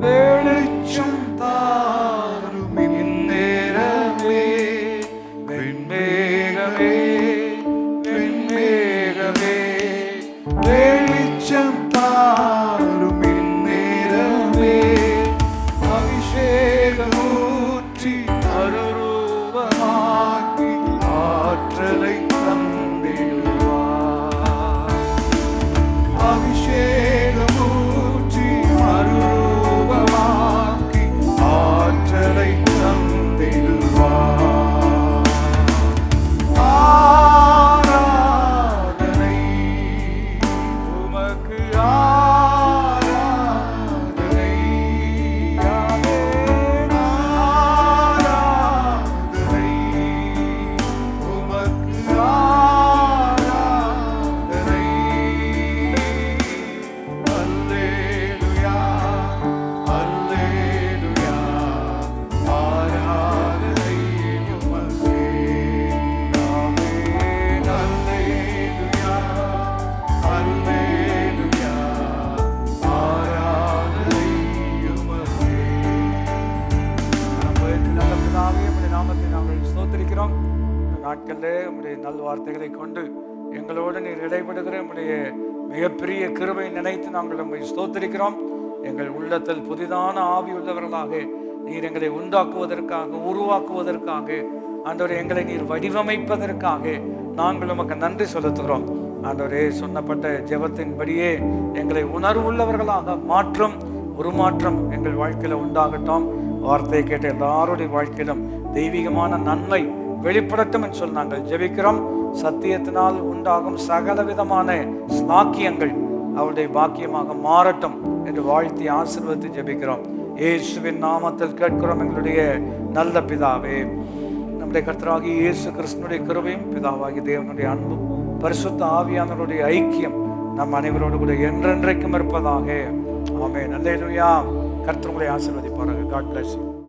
வெளிச்சம் தாரும் இந்நேரமே, வெண்மேகமே வெண்மேகமே வெளிச்சம் தாரும் இந்நேரமே, அபிஷேகம் ஊற்றி அருரூபமாக்கி ஆற்றலை தந்திடுவார். அபிஷேகம் ஊற்றி அருரூபமாக்கி ஆற்றலை தந்திடுவார். ஆராதனை உமக்கு, ஆராதனை ஆராதனை உமக்கு, ஆராதனை. அல்லேலூயா அல்லேலூயா ஆராதனை உமக்கே. ஆமென். அல்லேலூயா அல்லேலூயா ஆராதனை உமக்கே. நல்ல பிதாவே, உம்முடைய நாமத்தை நாங்கள் ஸ்தோத்திரிக்கிறோம். இந்த நாட்களில் உம்முடைய நல் வார்த்தைகளை கொண்டு எங்களோடு நீர் இடைபடுகிற உம்முடைய மிகப்பெரிய கிருபை நினைத்து நாங்கள் உம்மை ஸ்தோத்திரிக்கிறோம். எங்கள் உள்ளத்தில் புதிதான ஆவி உள்ளவர்களாக நீர் எங்களை உண்டாக்குவதற்காக, உருவாக்குவதற்காக, ஆண்டவரே எங்களை நீர் வடிவமைப்பதற்காக நாங்கள் உமக்கு நன்றி செலுத்துகிறோம். ஆண்டவரே சொன்னப்பட்ட ஜெபத்தின்படியே எங்களை உணர்வுள்ளவர்களாக மாற்றும் உருமாற்றம் எங்கள் வாழ்க்கையில் உண்டாகட்டும். வார்த்தையை கேட்ட எல்லாருடைய வாழ்க்கையிலும் தெய்வீகமான நன்மை வெளிப்படட்டும் என்று சொல்லி நாங்கள் ஜெபிக்கிறோம். சத்தியத்தினால் உண்டாகும் சகல விதமான ஸ்லாக்கியங்கள் அவருடைய பாக்கியமாக மாறட்டும் என்று வாழ்த்தி ஆசீர்வதித்து ஜெபிக்கிறோம். இயேசுவின் நாமத்தில் கேட்கிறோம் எங்களுடைய நல்ல பிதாவே. நம்முடைய கர்த்தராகிய இயேசு கிறிஸ்துவினுடைய கிருபையும் பிதாவாகிய தேவனுடைய அன்பும் பரிசுத்த ஆவியானவருடைய ஐக்கியம் நம் அனைவரோடு கூட என்றென்றைக்கும் இருப்பதாக. ஆமென். அல்லேலூயா. கர்த்தர் உங்களை ஆசீர்வதிப்பாராக. God bless you.